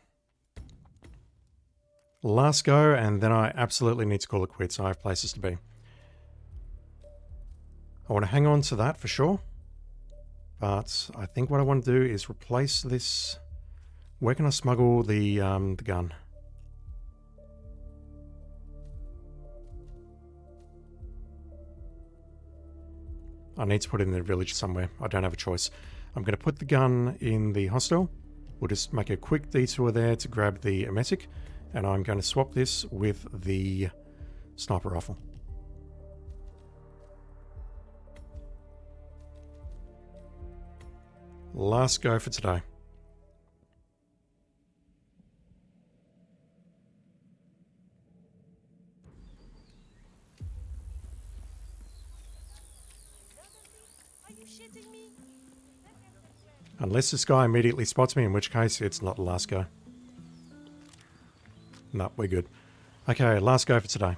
Last go, and then I absolutely need to call it quits. I have places to be. I want to hang on to that for sure. But I think what I want to do is replace this. Where can I smuggle the gun? I need to put it in the village somewhere. I don't have a choice. I'm going to put the gun in the hostel. We'll just make a quick detour there to grab the emetic. And I'm going to swap this with the sniper rifle. Last go for today. Unless this guy immediately spots me, in which case it's not the last go. No, we're good. Okay, last go for today.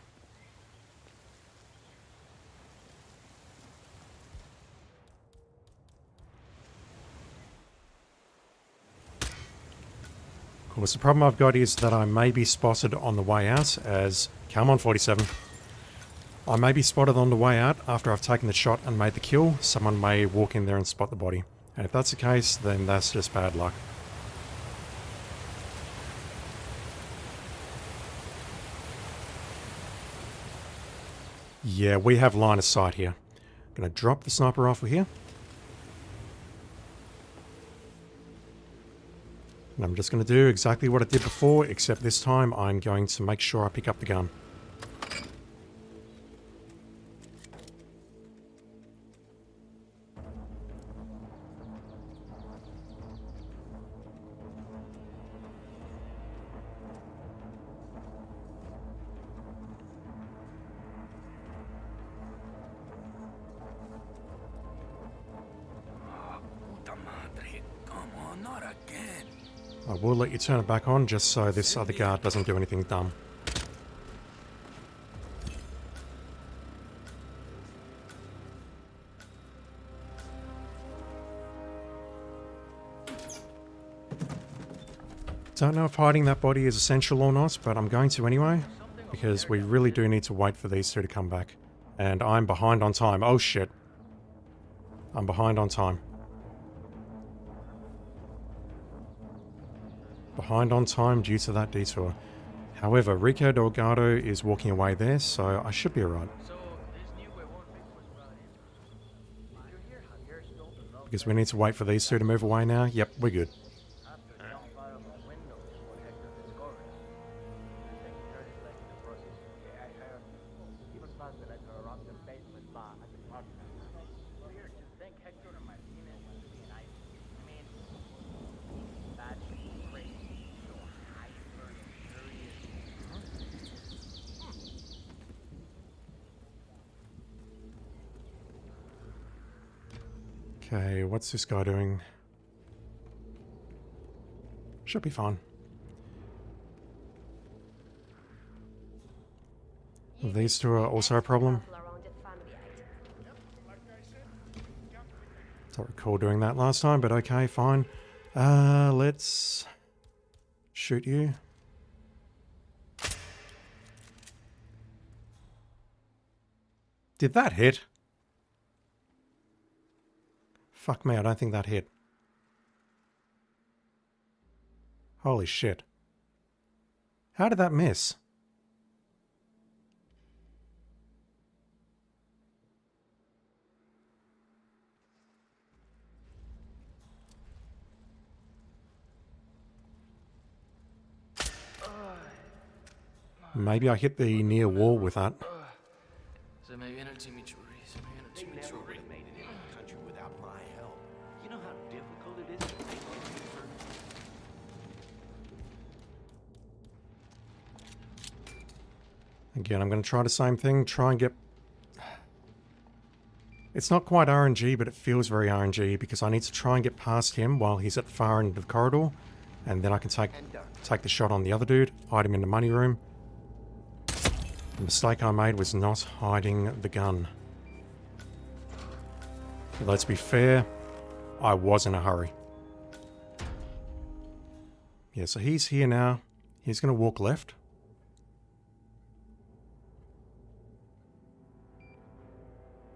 Of course, the problem I've got is that I may be spotted on the way out as... Come on, 47. I may be spotted on the way out after I've taken the shot and made the kill. Someone may walk in there and spot the body. And if that's the case, then that's just bad luck. Yeah, we have line of sight here. I'm going to drop the sniper rifle here. And I'm just going to do exactly what I did before, except this time I'm going to make sure I pick up the gun. I will let you turn it back on just so this other guard doesn't do anything dumb. Don't know if hiding that body is essential or not, but I'm going to anyway, because we really do need to wait for these two to come back. And I'm behind on time. Oh shit. I'm behind on time. Behind on time due to that detour. However, Rico Delgado is walking away there, so I should be alright. Because we need to wait for these two to move away now. Yep, we're good. Okay, what's this guy doing? Should be fine. These two are also a problem. Don't recall doing that last time, but okay, fine. Let's shoot you. Did that hit? Fuck me, I don't think that hit. Holy shit. How did that miss? Maybe I hit the near wall with that. Again, I'm going to try the same thing, try and get... It's not quite RNG, but it feels very RNG, because I need to try and get past him while he's at the far end of the corridor, and then I can take the shot on the other dude, hide him in the money room. The mistake I made was not hiding the gun. Let's be fair, I was in a hurry. Yeah, so he's here now. He's going to walk left.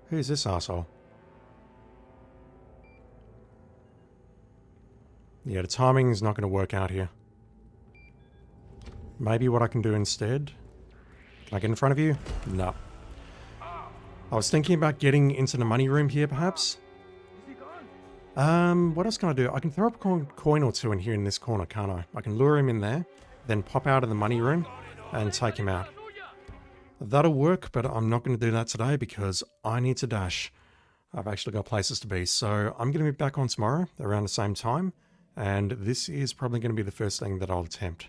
Who's this asshole? Yeah, the timing is not going to work out here. Maybe what I can do instead... Can I get in front of you? No. I was thinking about getting into the money room here, perhaps. What else can I do? I can throw up a coin or two in here in this corner, can't I? I can lure him in there, then pop out of the money room and take him out. That'll work, but I'm not going to do that today because I need to dash. I've actually got places to be, so I'm going to be back on tomorrow around the same time, and this is probably going to be the first thing that I'll attempt.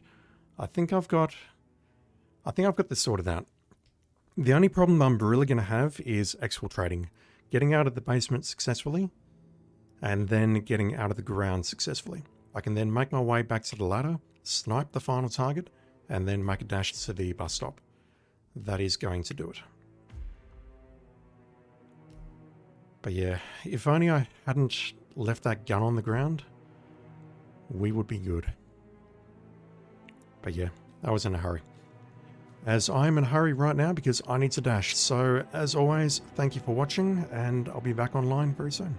I think I've got this sorted out. The only problem I'm really going to have is exfiltrating, getting out of the basement successfully, and then getting out of the ground successfully. I can then make my way back to the ladder, snipe the final target, and then make a dash to the bus stop. That is going to do it. But yeah, if only I hadn't left that gun on the ground, we would be good. But yeah, I was in a hurry. As I'm in a hurry right now because I need to dash. So as always, thank you for watching, and I'll be back online very soon.